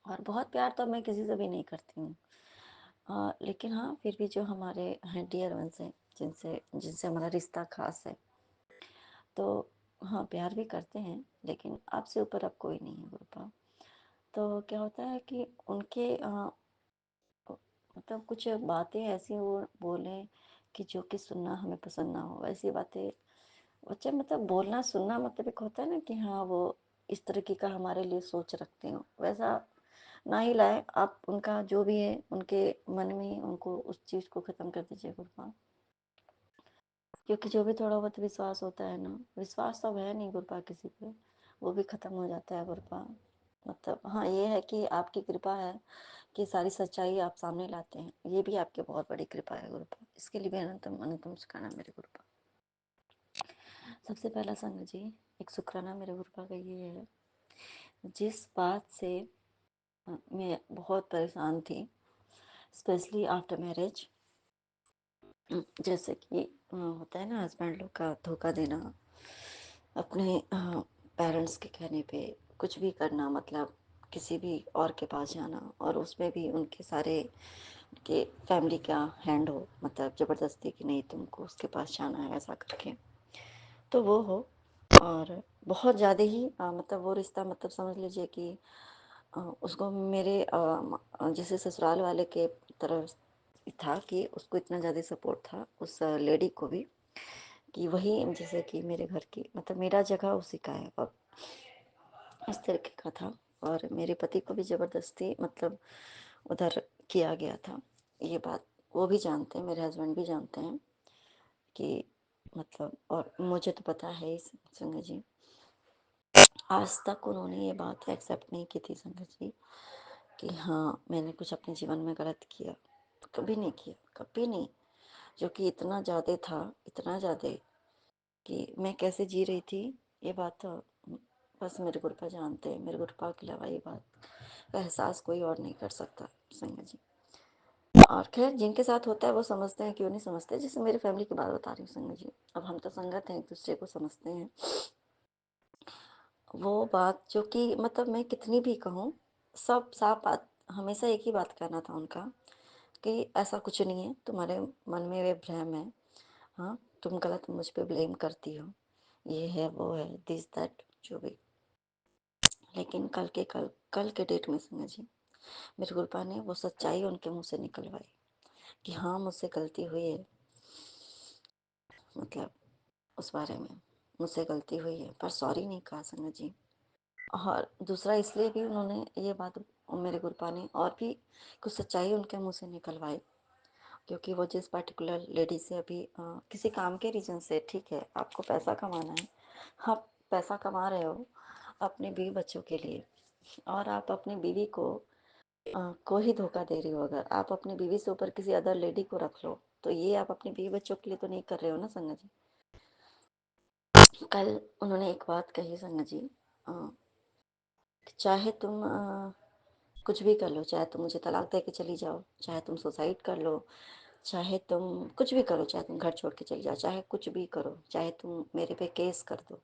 और बहुत प्यार तो मैं किसी से भी नहीं करती हूँ, लेकिन हाँ फिर भी जो हमारे हैं डियर वंस हैं, जिनसे जिनसे हमारा रिश्ता खास है, तो हाँ प्यार भी करते हैं, लेकिन आपसे ऊपर अब कोई नहीं है गुरुपा। तो क्या होता है कि उनके मतलब कुछ बातें ऐसी वो बोलें कि जो कि सुनना हमें पसंद ना हो, ऐसी बातें। अच्छा, मतलब बोलना सुनना मतलब एक होता है ना कि हाँ वो इस तरीके का हमारे लिए सोच रखते हो, वैसा ना ही लाए आप। उनका जो भी है उनके मन में ही उनको उस चीज़ को ख़त्म कर दीजिए गुरुपा। क्योंकि जो भी थोड़ा बहुत विश्वास होता है ना, विश्वास तो अब है नहीं गुरुपा किसी पे, वो भी ख़त्म हो जाता है गुरुपा। मतलब हाँ ये है कि आपकी कृपा है कि सारी सच्चाई आप सामने लाते हैं, ये भी आपकी बहुत बड़ी कृपा है गुरुपा। इसके लिए भी अनंतम अनंतम शुक्राना मेरे गुरुपा। सबसे पहला संग जी एक शुक्राना मेरे गुरुपा का ये है, जिस बात से मैं बहुत परेशान थी स्पेशली आफ्टर मैरिज, जैसे कि होता है ना हस्बैंड लोग का धोखा देना, अपने पेरेंट्स के कहने पे कुछ भी करना, मतलब किसी भी और के पास जाना और उसमें भी उनके सारे कि फैमिली का हैंड हो, मतलब ज़बरदस्ती कि नहीं तुमको उसके पास जाना है ऐसा करके, तो वो हो। और बहुत ज़्यादा ही मतलब वो रिश्ता मतलब समझ लीजिए कि उसको मेरे जैसे ससुराल वाले के तरफ था कि उसको इतना ज़्यादा सपोर्ट था उस लेडी को भी, कि वही जैसे कि मेरे घर की मतलब मेरा जगह उसी का है, और इस तरीके का था। और मेरे पति को भी ज़बरदस्ती मतलब उधर किया गया था, ये बात वो भी जानते हैं, मेरे हस्बैंड भी जानते हैं कि मतलब, और मुझे तो पता है ही संगत जी। आज तक उन्होंने ये बात एक्सेप्ट नहीं की थी संगत जी कि हाँ मैंने कुछ अपने जीवन में गलत किया, कभी नहीं किया, कभी नहीं। जो कि इतना ज़्यादा था, इतना ज़्यादा कि मैं कैसे जी रही थी, ये बात तो बस मेरे गुरुपा जानते हैं। मेरे गुरुपा के अलावा ये बात का एहसास कोई और नहीं कर सकता संगत जी। और खैर जिनके साथ होता है वो समझते हैं, क्यों नहीं समझते। जैसे मेरी फैमिली की बात बता रही हूँ संगत जी, अब हम तो संगत हैं, एक दूसरे को समझते हैं। वो बात जो कि मतलब मैं कितनी भी कहूँ, सब साफ बात, हमेशा एक ही बात कहना था उनका कि ऐसा कुछ नहीं है, तुम्हारे मन में वे भ्रम है, हाँ तुम गलत मुझ पे ब्लेम करती हो, ये है वो है दिस दैट जो भी। लेकिन कल के डेट में संगत जी मेरे गुरुपा ने वो सच्चाई उनके मुंह से निकलवाई कि हाँ मुझसे गलती हुई है, मतलब उस बारे में मुझसे गलती हुई है, पर सॉरी नहीं कहा संगत जी। और दूसरा इसलिए भी उन्होंने ये बात मेरे गुरुपा ने और भी कुछ सच्चाई उनके मुंह से निकलवाई, क्योंकि वो जिस पर्टिकुलर लेडी से अभी किसी काम के रीज़न से, ठीक है आपको पैसा कमाना है, आप पैसा कमा रहे हो अपने बीवी बच्चों के लिए, और आप अपनी बीवी को ही धोखा दे रही हो। अगर आप अपनी बीवी से ऊपर किसी अदर लेडी को रख लो तो ये आप अपनी बीवी बच्चों के लिए तो नहीं कर रहे हो ना संगत जी। कल उन्होंने एक बात कही संगत जी, चाहे तुम कुछ भी कर लो, चाहे तुम मुझे तलाक दे के चली जाओ, चाहे तुम सुसाइड कर लो, चाहे तुम कुछ भी करो, चाहे तुम घर छोड़ के चली जाओ, चाहे कुछ भी करो, चाहे तुम मेरे पे केस कर दो,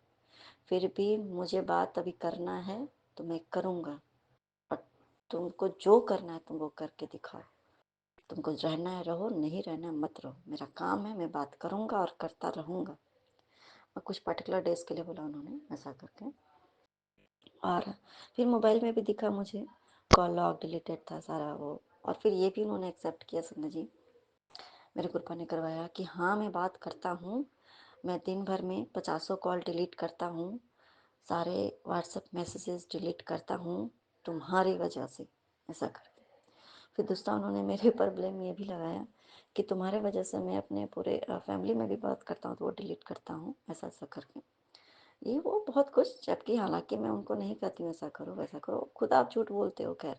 फिर भी मुझे बात अभी करना है तो मैं करूँगा। और तुमको जो करना है तुम वो करके दिखाओ, तुमको रहना है रहो, नहीं रहना है मत रहो, मेरा काम है, मैं बात करूँगा और करता रहूँगा। और कुछ पर्टिकुलर डेज के लिए बोला उन्होंने ऐसा करके। और फिर मोबाइल में भी दिखा मुझे, कॉल लॉग डिलीटेड था सारा वो। और फिर ये भी उन्होंने एक्सेप्ट किया संगत जी, मेरे गुरुपा ने करवाया कि हाँ मैं बात करता हूँ, मैं दिन भर में 50 कॉल डिलीट करता हूँ, सारे व्हाट्सएप मैसेजेस डिलीट करता हूँ तुम्हारी वजह से, ऐसा करके। फिर दूसरा उन्होंने मेरे ऊपर ब्लेम ये भी लगाया कि तुम्हारे वजह से मैं अपने पूरे फैमिली में भी बात करता हूँ तो वो डिलीट करता हूँ, ऐसा ऐसा करके ये वो बहुत कुछ। जबकि हालांकि मैं उनको नहीं कहती हूँ ऐसा करो वैसा करो, खुद आप झूठ बोलते हो। खैर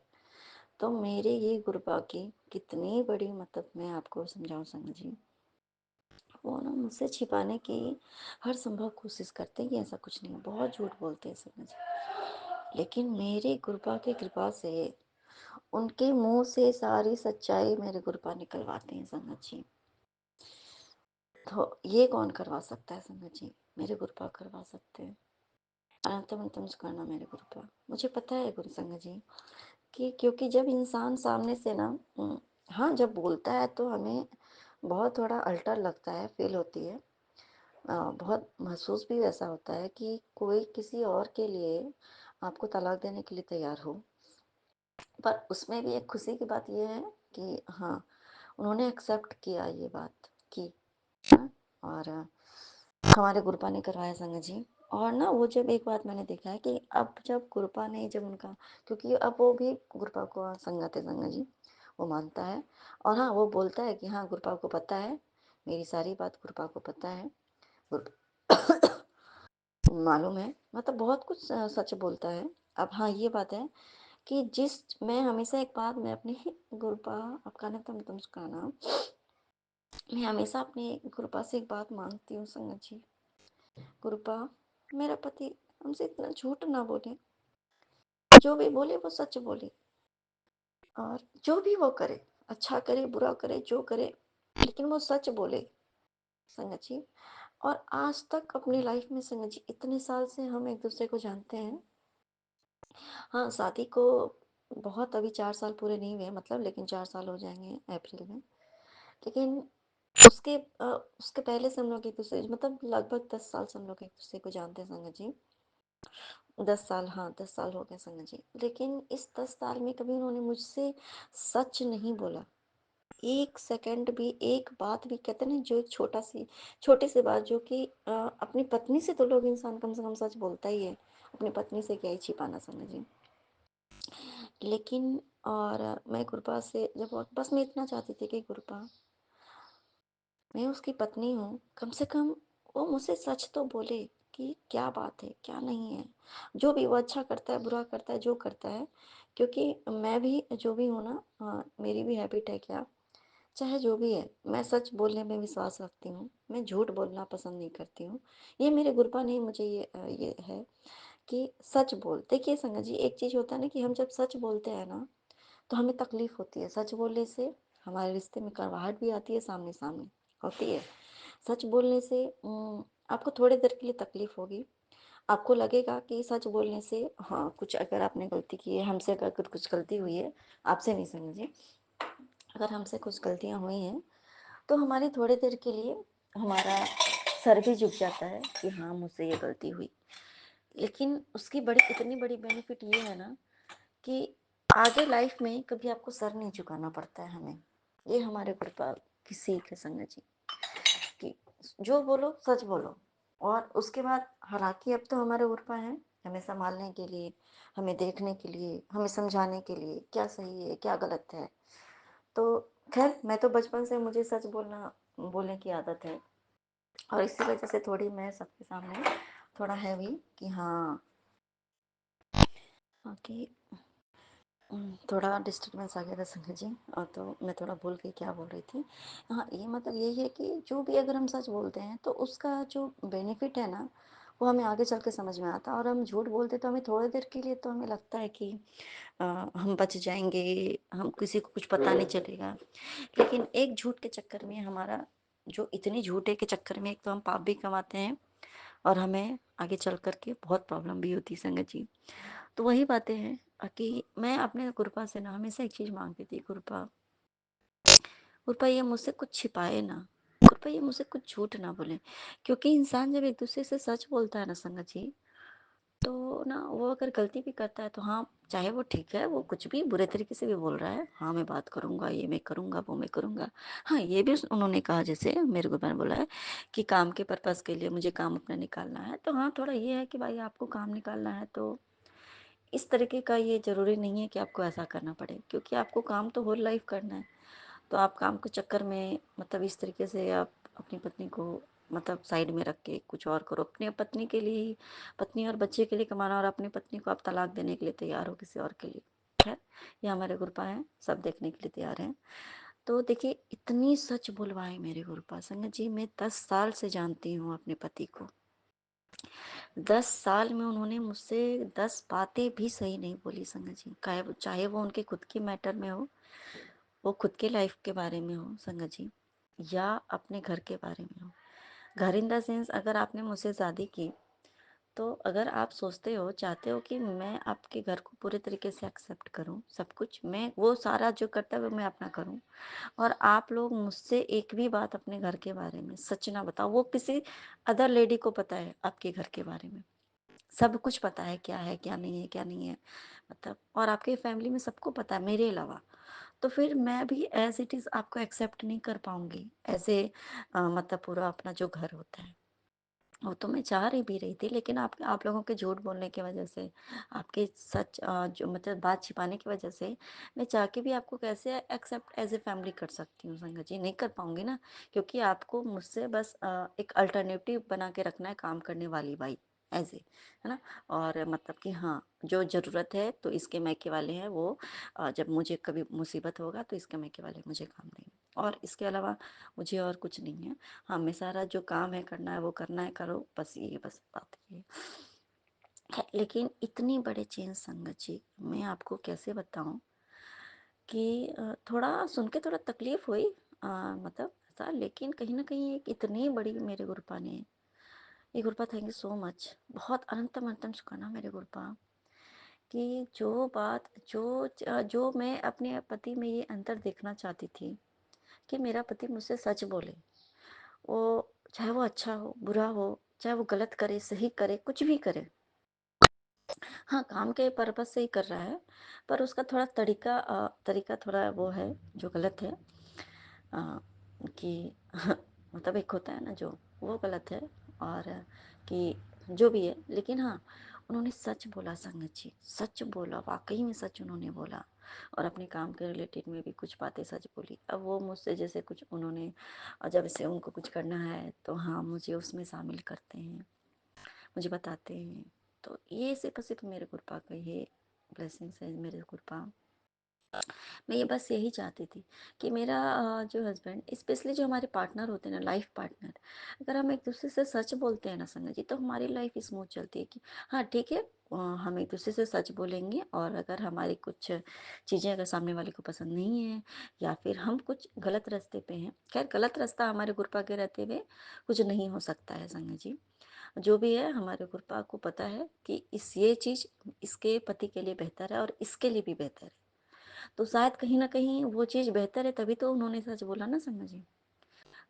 तो मेरे ये गुरुपा की कितनी बड़ी मतलब मैं आपको समझाऊँ संगत जी, वो ना मुझसे छिपाने की हर संभव कोशिश करते हैं कि ऐसा कुछ नहीं है, बहुत झूठ बोलते हैं संगत जी। लेकिन मेरे गुरुपा की कृपा से उनके मुंह से सारी सच्चाई मेरे गुरुपा निकलवाते हैं संगत जी। तो ये कौन करवा सकता है संगत जी? मेरे गुरुपा करवा सकते हैं। अनंतम करना मेरे गुरुपा। मुझे पता है गुरु संगत जी कि क्योंकि जब इंसान सामने से ना हाँ जब बोलता है तो हमें बहुत थोड़ा अल्टर लगता है, फील होती है, बहुत महसूस भी वैसा होता है कि कोई किसी और के लिए आपको तलाक देने के लिए तैयार हो। पर उसमें भी एक खुशी की बात यह है कि हाँ उन्होंने एक्सेप्ट किया ये बात की, हाँ। और हमारे गुरुपा ने करवाया संगत जी। और ना वो जब एक बात मैंने देखा है कि अब जब गुरुपा ने जब उनका, क्योंकि अब वो भी गुरुपा को संगत है संगत जी, वो मानता है। और हाँ वो बोलता है कि हाँ गुरुपा को पता है, मेरी सारी बात गुरुपा को पता है, मालूम है, मतलब बहुत कुछ सच बोलता है। अब हाँ ये बात है कि जिस मैं हमेशा एक बात मैं अपने ही गुरुपा, आपका ना तुम उसका नाम, मैं हमेशा अपने गुरुपा से एक बात मांगती हूँ संगत जी, गुरुपा मेरा पति हमसे इतना झूठ ना बोले, जो भी बोले वो सच बोले, और जो भी वो करे, अच्छा करे बुरा करे जो करे, लेकिन वो सच बोले संगत जी। और आज तक अपनी लाइफ में संगत जी इतने साल से हम एक दूसरे को जानते हैं, हाँ शादी को बहुत अभी 4 साल पूरे नहीं हुए मतलब, लेकिन 4 साल हो जाएंगे अप्रैल में। लेकिन उसके पहले से हम लोग एक दूसरे मतलब लगभग 10 साल से हम लोग एक दूसरे को जानते हैं संगत जी। 10 साल, हाँ 10 साल हो गए संगत जी। लेकिन इस 10 साल में कभी उन्होंने मुझसे सच नहीं बोला। 1 सेकंड भी, एक बात भी, कहते हैं ना जो एक छोटी-सी बात जो कि अपनी पत्नी से तो लोग इंसान कम से कम सच बोलता ही है। अपनी पत्नी से क्या ही छिपाना संगत जी। लेकिन और मैं गुरपा से जब बस मैं इतना चाहती थी कि गुरपा, मैं उसकी पत्नी हूँ, कम से कम वो मुझसे सच तो बोले कि क्या बात है, क्या नहीं है। जो भी वो अच्छा करता है, बुरा करता है, जो करता है, क्योंकि मैं भी जो भी हूँ ना, मेरी भी हैबिट है क्या, चाहे जो भी है, मैं सच बोलने में विश्वास रखती हूँ। मैं झूठ बोलना पसंद नहीं करती हूँ। ये मेरे गुरबा ने मुझे ये है कि सच बोल, देखिए संगत जी, एक चीज़ होता है ना कि हम जब सच बोलते हैं ना, तो हमें तकलीफ होती है। सच बोलने से हमारे रिश्ते में कड़वाहट भी आती है, सामने सामने होती है। सच बोलने से आपको थोड़ी देर के लिए तकलीफ होगी। आपको लगेगा कि सच बोलने से, हाँ, कुछ अगर आपने गलती की है, हमसे अगर कुछ गलती हुई है, आपसे नहीं समझिए, अगर हमसे कुछ गलतियाँ हुई हैं, तो हमारी थोड़ी देर के लिए हमारा सर भी झुक जाता है कि हाँ, मुझसे ये गलती हुई। लेकिन उसकी इतनी बड़ी बेनिफिट ये है ना कि आगे लाइफ में कभी आपको सर नहीं झुकाना पड़ता है हमें। ये हमारे कृपा की सीख है संगत जी, कि जो बोलो सच बोलो। और उसके बाद हालांकि अब तो हमारे कृपा है हमें संभालने के लिए, हमें देखने के लिए, हमें समझाने के लिए क्या सही है क्या गलत है। तो खैर, मैं तो बचपन से मुझे सच बोलने की आदत है, और इसी वजह से थोड़ी मैं सबके सामने थोड़ा है भी कि हाँ, कि थोड़ा डिस्टर्बेंस आ गया था संगत जी, तो मैं थोड़ा भूल गई क्या बोल रही थी। हाँ, ये मतलब यही है कि जो भी अगर हम सच बोलते हैं तो उसका जो बेनिफिट है ना, वो हमें आगे चल के समझ में आता है। और हम झूठ बोलते तो हमें थोड़ी देर के लिए तो हमें लगता है कि हम बच जाएंगे, हम किसी को कुछ पता नहीं चलेगा। लेकिन एक झूठ के चक्कर में हमारा जो इतनी झूठे के चक्कर में एक तो हम पाप भी कमाते हैं, और हमें आगे चल कर के बहुत प्रॉब्लम भी होती है संगत जी। तो वही बातें हैं कि मैं अपने गुरपा से ना हमेशा एक चीज़ मांगती थी, गुरपा, गुरपा ये मुझसे कुछ छिपाए ना, गुरपा ये मुझसे कुछ झूठ ना बोले। क्योंकि इंसान जब एक दूसरे से सच बोलता है ना संगत जी, तो ना वो अगर गलती भी करता है तो हाँ, चाहे वो ठीक है, वो कुछ भी बुरे तरीके से भी बोल रहा है, हाँ मैं बात करूंगा, ये मैं करूंगा, वो मैं करूंगा। हाँ, ये भी उन्होंने कहा, जैसे मेरे को मैंने बोला है कि काम के पर्पज़ के लिए मुझे काम अपना निकालना है, तो हाँ, थोड़ा ये है कि भाई आपको काम निकालना है तो इस तरीके का ये ज़रूरी नहीं है कि आपको ऐसा करना पड़े, क्योंकि आपको काम तो होल लाइफ करना है। तो आप काम के चक्कर में मतलब इस तरीके से आप अपनी पत्नी को मतलब साइड में रख के कुछ और करो, अपनी पत्नी के लिए ही, पत्नी और बच्चे के लिए कमाना, और अपनी पत्नी को आप तलाक देने के लिए तैयार हो किसी और के लिए। खैर, ये हमारे गुरुपा हैं, सब देखने के लिए तैयार हैं। तो देखिए, इतनी सच बुलवाए मेरे गुरुपा संगत जी, मैं 10 साल से जानती हूँ अपने पति को। 10 साल में उन्होंने मुझसे 10 बातें भी सही नहीं बोली संगत जी, चाहे वो उनके खुद के मैटर में हो, वो खुद के लाइफ के बारे में हो संगत जी, या अपने घर के बारे में हो। घर इन द सेंस, अगर आपने मुझसे शादी की, तो अगर आप सोचते हो, चाहते हो कि मैं आपके घर को पूरे तरीके से एक्सेप्ट करूं, सब कुछ मैं, वो सारा जो कर्तव्य वो मैं अपना करूं, और आप लोग मुझसे एक भी बात अपने घर के बारे में सच ना बताओ, वो किसी अदर लेडी को पता है आपके घर के बारे में, सब कुछ पता है क्या है क्या नहीं है क्या नहीं है, मतलब, और आपके फैमिली में सबको पता है मेरे अलावा, तो फिर मैं भी एज इट इज़ आपको एक्सेप्ट नहीं कर पाऊंगी ऐसे। मतलब पूरा अपना जो घर होता है, वो तो मैं चाह रही भी रही थी, लेकिन आप लोगों के झूठ बोलने की वजह से, आपके सच जो मतलब बात छिपाने की वजह से, मैं चाह के भी आपको कैसे एक्सेप्ट एज ए फैमिली कर सकती हूँ संगत जी, नहीं कर पाऊंगी ना। क्योंकि आपको मुझसे बस एक अल्टरनेटिव बना के रखना है, काम करने वाली बाई एज ए, है ना। और मतलब कि हाँ, जो ज़रूरत है तो इसके मैके वाले हैं वो, जब मुझे कभी मुसीबत होगा तो इसके मैके वाले मुझे काम देंगे, और इसके अलावा मुझे और कुछ नहीं है। हाँ, मैं सारा जो काम है करना है वो करना है, करो बस, ये बस बात ये है। लेकिन इतनी बड़े चेंज संगत जी, मैं आपको कैसे बताऊं कि थोड़ा सुन के थोड़ा तकलीफ हुई, मतलब ऐसा, लेकिन कहीं ना कहीं एक इतनी बड़ी मेरे गुरुपा ने, ये गुरुपा, थैंक यू सो मच, बहुत अनंतम अनंतम शुक्राना मेरे गुरुपा, कि जो बात जो मैं अपने पति में ये अंतर देखना चाहती थी कि मेरा पति मुझसे सच बोले, वो चाहे वो अच्छा हो बुरा हो, चाहे वो गलत करे सही करे कुछ भी करे, हाँ, काम के पर्पज़ से ही कर रहा है, पर उसका थोड़ा तरीका थोड़ा वो है, जो गलत है। अ, कि मतलब एक होता है ना जो, वो गलत है। और कि जो भी है, लेकिन हाँ, उन्होंने सच बोला संगत जी, सच बोला, वाक़ई में सच उन्होंने बोला। और अपने काम के रिलेटेड में भी कुछ बातें सच बोली। अब वो मुझसे जैसे कुछ उन्होंने जब से उनको कुछ करना है, तो हाँ, मुझे उसमें शामिल करते हैं, मुझे बताते हैं। तो ये सिर्फ़ मेरे कृपा का ये ब्लेसिंग्स है, मेरे कृपा। मैं ये बस यही चाहती थी कि मेरा जो हस्बैंड, स्पेशली जो हमारे पार्टनर होते हैं ना, लाइफ पार्टनर, अगर हम एक दूसरे से सच बोलते हैं ना संगत जी, तो हमारी लाइफ स्मूथ चलती है। कि हाँ ठीक है, हम एक दूसरे से सच बोलेंगे, और अगर हमारी कुछ चीज़ें अगर सामने वाले को पसंद नहीं है, या फिर हम कुछ गलत रास्ते पे हैं, खैर गलत रास्ता हमारे गुरपा के रहते हुए कुछ नहीं हो सकता है संगत जी। जो भी है, हमारे गुरपा को पता है कि ये चीज़ इसके पति के लिए बेहतर है, और इसके लिए भी बेहतर है। तो शायद कहीं न कहीं वो चीज़ बेहतर है, तभी तो उन्होंने सच बोला ना संगत जी।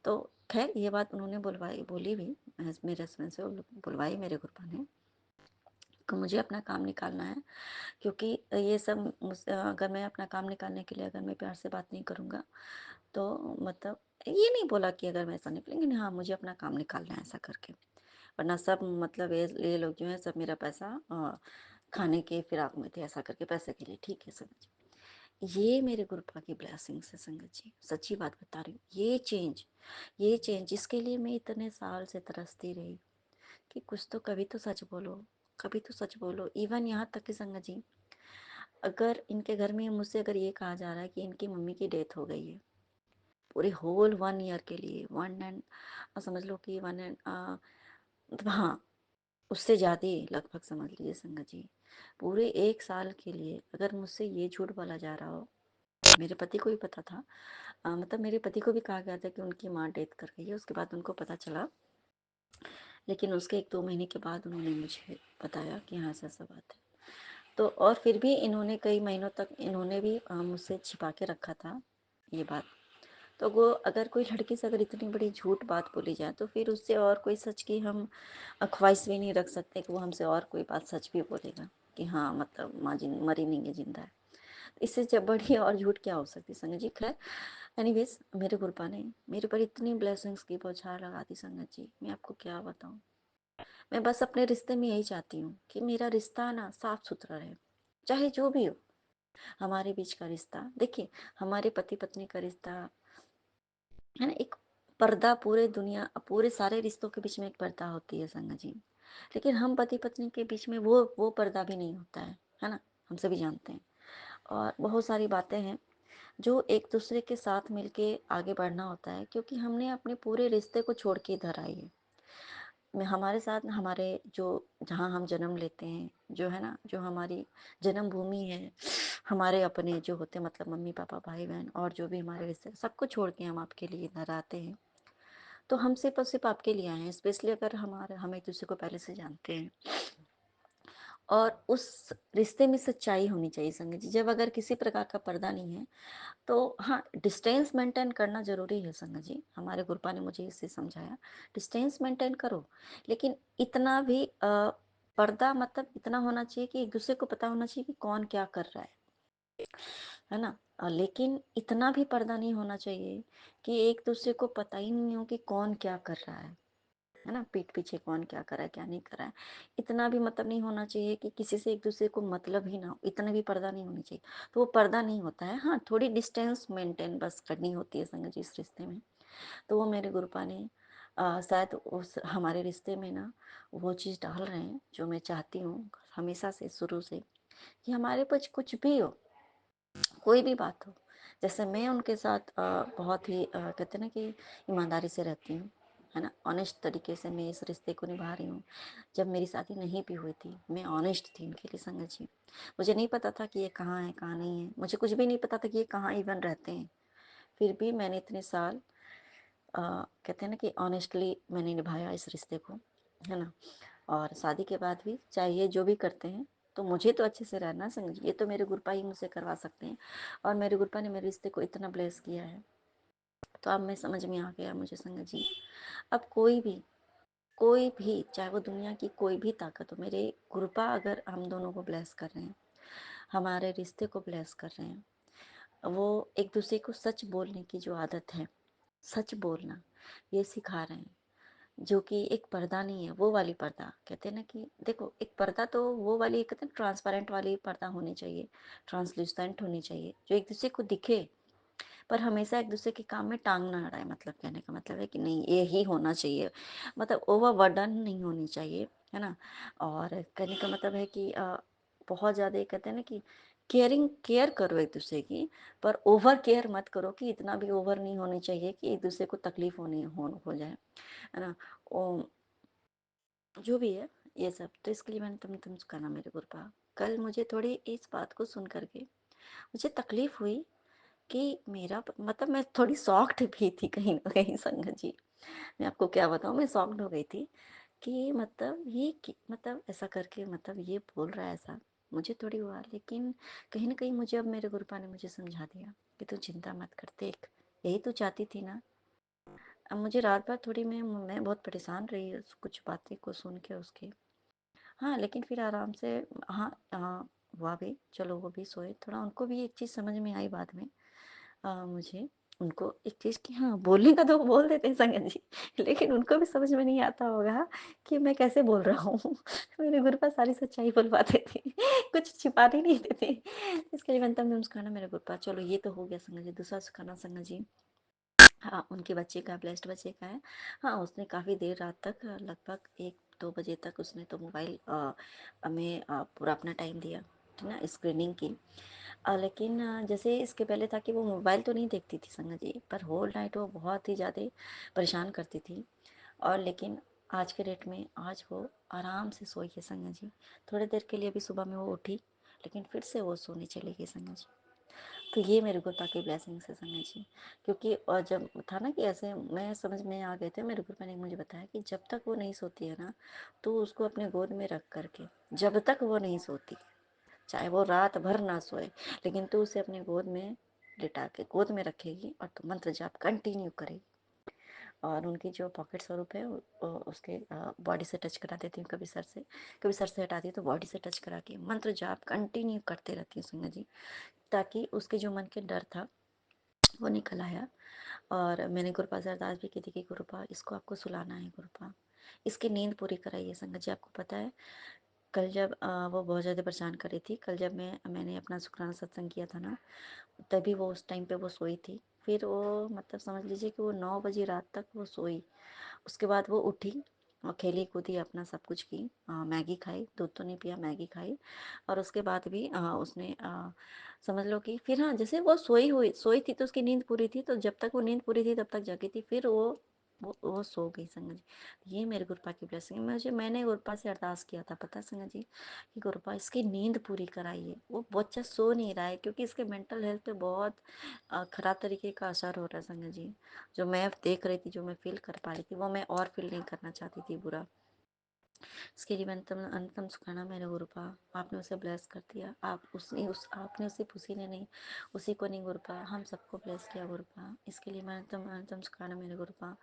तो ख़ैर ये बात उन्होंने बोली भी, मेरे हस्बैंड से बुलवाई मेरे गुरबा ने, कि मुझे अपना काम निकालना है। क्योंकि ये सब अगर मैं अपना काम निकालने के लिए अगर मैं प्यार से बात नहीं करूँगा, तो मतलब ये नहीं बोला कि अगर मैं ऐसा नहीं, लेकिन हाँ, मुझे अपना काम निकालना है ऐसा करके। वरना सब मतलब ये लोग जो हैं, सब मेरा पैसा खाने के फिराक में थे, ऐसा करके पैसे के लिए, ठीक है समझ। ये मेरे गुरुपा की ब्लेसिंग्स है संगत जी, सच्ची बात बता रही हूँ। ये चेंज जिसके लिए मैं इतने साल से तरसती रही, कि कुछ तो कभी तो सच बोलो, कभी तो सच बोलो। इवन यहाँ तक कि संगत जी, अगर इनके घर में मुझसे अगर ये कहा जा रहा है कि इनकी मम्मी की डेथ हो गई है, पूरे होल 1 ईयर के लिए, वन एंड समझ लो कि वन एंड मतलब हाँ, उससे ज़्यादा ही लगभग समझ लीजिए संगत जी, पूरे 1 साल के लिए अगर मुझसे ये झूठ बोला जा रहा हो। मेरे पति को भी पता था, मतलब मेरे पति को भी कहा गया था कि उनकी माँ डेथ कर गई है, उसके बाद उनको पता चला। लेकिन उसके 1-2 महीने के बाद उन्होंने मुझे बताया कि हाँ, ऐसा-ऐसा बात है। तो और फिर भी इन्होंने कई महीनों तक इन्होंने भी मुझसे छिपा के रखा था ये बात। तो वो अगर कोई लड़की से अगर इतनी बड़ी झूठ बात बोली जाए, तो फिर उससे और कोई सच की हम ख्वाहिश भी नहीं रख सकते कि वो हमसे और कोई बात सच भी बोलेगा कि हाँ, मतलब माँ मरी नहीं है, जिंदा है। इससे जब बड़ी और झूठ क्या हो सकती संगत जी। खैर, एनीवेज, मेरे गुरपा ने मेरे पर इतनी ब्लेसिंग्स की बौछार लगा दी संगत जी, मैं आपको क्या बताऊं। मैं बस अपने रिश्ते में यही चाहती हूँ कि मेरा रिश्ता ना साफ सुथरा रहे, चाहे जो भी हो। हमारे बीच का रिश्ता, देखिए, हमारे पति पत्नी का रिश्ता है ना, एक पर्दा, पूरे सारे रिश्तों के बीच में एक पर्दा होती है संगत जी। लेकिन हम पति पत्नी के बीच में वो पर्दा भी नहीं होता है ना, हम सभी जानते हैं। और बहुत सारी बातें हैं जो एक दूसरे के साथ मिलके आगे बढ़ना होता है, क्योंकि हमने अपने पूरे रिश्ते को छोड़ के इधर आई है। मैं हमारे साथ हमारे जो, जहाँ हम जन्म लेते हैं, जो है ना, जो हमारी जन्मभूमि है, हमारे अपने जो होते हैं, मतलब मम्मी पापा भाई बहन और जो भी हमारे रिश्ते, सबको छोड़ के हम आपके लिए इधर आते हैं। तो हम सिर्फ आपके लिए आए हैं, स्पेशली अगर हम एक दूसरे को पहले से जानते हैं। और उस रिश्ते में सच्चाई होनी चाहिए संगत जी। जब अगर किसी प्रकार का पर्दा नहीं है, तो हाँ, डिस्टेंस मेंटेन करना ज़रूरी है संगत जी। हमारे गुरुपा ने मुझे इससे समझाया, डिस्टेंस मेंटेन करो, लेकिन इतना भी पर्दा मतलब इतना होना चाहिए कि एक दूसरे को पता होना चाहिए कि कौन क्या कर रहा है ना। लेकिन इतना भी पर्दा नहीं होना चाहिए कि एक दूसरे को पता ही नहीं हो कि कौन क्या कर रहा है ना, पीठ पीछे कौन क्या कर रहा है, क्या नहीं कर रहा है। इतना भी मतलब नहीं होना चाहिए कि किसी से एक दूसरे को मतलब ही ना हो, इतना भी पर्दा नहीं होनी चाहिए। तो वो पर्दा नहीं होता है। हाँ, थोड़ी डिस्टेंस मेंटेन बस करनी होती है संगत जी इस रिश्ते में। तो वो मेरे गुरुपा ने शायद उस हमारे रिश्ते में ना वो चीज़ डाल रहे हैं जो मैं चाहती हूँ हमेशा से, शुरू से, कि हमारे पास कुछ भी हो, कोई भी बात हो, जैसे मैं उनके साथ बहुत ही कहते हैं ना कि ईमानदारी से रहती हूँ, है ना, ऑनेस्ट तरीके से मैं इस रिश्ते को निभा रही हूँ। जब मेरी शादी नहीं भी हुई थी, मैं ऑनेस्ट थी उनके लिए संगत जी। मुझे नहीं पता था कि ये कहाँ है कहाँ नहीं है, मुझे कुछ भी नहीं पता था कि ये कहाँ इवन रहते हैं। फिर भी मैंने इतने साल कहते हैं ना कि ऑनेस्टली मैंने निभाया इस रिश्ते को, है ना। और शादी के बाद भी चाहे ये जो भी करते हैं, तो मुझे तो अच्छे से रहना संग, ये तो मेरे गुरुपा ही मुझसे करवा सकते हैं। और मेरे गुरुपा ने मेरे रिश्ते को इतना ब्लेस किया है। तो अब मैं समझ में आ गया मुझे संगत जी, अब कोई भी, चाहे वो दुनिया की कोई भी ताकत हो, मेरे कृपा अगर हम दोनों को ब्लेस कर रहे हैं, हमारे रिश्ते को ब्लेस कर रहे हैं, वो एक दूसरे को सच बोलने की जो आदत है, सच बोलना, ये सिखा रहे हैं। जो कि एक पर्दा नहीं है, वो वाली पर्दा कहते हैं ना कि देखो, एक पर्दा तो वो वाली कहते हैं ट्रांसपेरेंट वाली पर्दा होनी चाहिए, ट्रांसल्यूसेंट होनी चाहिए, जो एक दूसरे को दिखे पर हमेशा एक दूसरे के काम में टांग ना अड़ाए। मतलब कहने का मतलब है कि नहीं ये ही होना चाहिए, मतलब ओवरबर्डन नहीं होनी चाहिए, है ना। और कहने का मतलब है कि बहुत ज़्यादा ये कहते हैं ना कि केयर करो एक दूसरे की, पर ओवर केयर मत करो कि इतना भी ओवर नहीं होनी चाहिए कि एक दूसरे को तकलीफ हो जाए, है ना। ओ, जो भी है ये सब, तो इसके लिए मैंने तुम करना मेरे गुरबा। कल मुझे थोड़ी इस बात को सुन करके मुझे तकलीफ हुई कि मेरा मतलब मैं थोड़ी सॉफ्ट भी थी कहीं ना कहीं संगत जी। मैं आपको क्या बताऊँ, मैं सॉफ्ट हो गई थी कि मतलब मतलब ऐसा करके मतलब ये बोल रहा है ऐसा, मुझे थोड़ी हुआ। लेकिन कहीं ना कहीं मुझे अब मेरे गुरुपा ने मुझे समझा दिया कि तू चिंता मत कर, देख यही तू चाहती थी ना। अब मुझे रात भर थोड़ी मैं बहुत परेशान रही कुछ बातें को सुन के उसके। हाँ, लेकिन फिर आराम से, हाँ हाँ, हुआ भी, चलो वो भी सोए। थोड़ा उनको भी एक चीज़ समझ में आई बाद में, मुझे उनको एक चीज़ की, हाँ बोलने का तो वो बोल देते हैं संगत जी, लेकिन उनको भी समझ में नहीं आता होगा कि मैं कैसे बोल रहा हूँ। मेरे गुरुपा सारी सच्चाई बोलवाते थे, कुछ छिपाने नहीं देते। इसके लिए बनता मैं मुस्काना मेरे गुरुपा। चलो ये तो हो गया संगत जी। दूसरा सुखाना संगत जी, हाँ उनके बच्चे का, ब्लेस्ड बच्चे का है। हाँ उसने काफ़ी देर रात तक, लगभग 1-2 बजे तक उसने तो मोबाइल में पूरा अपना टाइम दिया, ठीक ना, स्क्रीनिंग की। लेकिन जैसे इसके पहले था कि वो मोबाइल तो नहीं देखती थी संगत जी, पर होल नाइट वो बहुत ही ज़्यादा परेशान करती थी। और लेकिन आज के डेट में आज वो आराम से सोई है संगत जी। थोड़ी देर के लिए भी सुबह में वो उठी, लेकिन फिर से वो सोने चली गई संगत जी। तो ये मेरे गुरुपा की ब्लेसिंग्स है संगत जी। क्योंकि और जब था ना कि ऐसे मैं समझ में आ गए थे, मेरे गुरुपा ने मुझे बताया कि जब तक वो नहीं सोती है ना, तो उसको अपने गोद में रख करके, जब तक वो नहीं सोती, चाहे वो रात भर ना सोए, लेकिन तू उसे अपने गोद में लिटा के गोद में रखेगी और तू मंत्र जाप कंटिन्यू करेगी। और उनकी जो पॉकेट स्वरूप है उसके बॉडी से टच करा देती हूँ, कभी सर से हटाती हूँ तो बॉडी से टच करा के मंत्र जाप कंटिन्यू करते रहती हूँ संगत जी, ताकि उसके जो मन के डर था वो निकल आया। और मैंने गुरुपा से अरदास भी की थी कि गुरुपा इसको आपको सुलाना है, गुरुपा इसकी नींद पूरी कराइए। संगत जी आपको पता है कल जब वो बहुत ज़्यादा परेशान कर रही थी, कल जब मैंने अपना शुक्राना सत्संग किया था ना, तभी वो उस टाइम पे वो सोई थी। फिर वो मतलब समझ लीजिए कि वो 9 बजे रात तक वो सोई। उसके बाद वो उठी और खेली कूदी अपना सब कुछ की, मैगी खाई, दूध तो नहीं पिया, मैगी खाई। और उसके बाद भी उसने समझ लो कि फिर, हाँ जैसे वो सोई थी तो उसकी नींद पूरी थी, तो जब तक वो नींद पूरी थी तब तक जगी थी। फिर वो सो गई संगत जी। ये मेरे गुरुपा की ब्लेसिंग है। मैंने गुरुपा से अरदास किया था, पता संगत जी, कि गुरुपा इसकी नींद पूरी कराइए। वो बच्चा सो नहीं रहा है क्योंकि इसके मेंटल हेल्थ पे बहुत ख़राब तरीके का असर हो रहा है संगत जी। जो मैं देख रही थी, जो मैं फील कर पा रही थी, वो मैं और फील नहीं करना चाहती थी बुरा। इसके लिए अंतम अंतम सुखाना मेरे गुरुपा, आपने उसे ब्लेस कर दिया। आपने उसे उसी ने नहीं, उसी को नहीं गुरुपा, हम सबको ब्लेस किया गुरुपा। इसके लिए मैं अंतम अंतम सुखाना मेरे गुरुपा।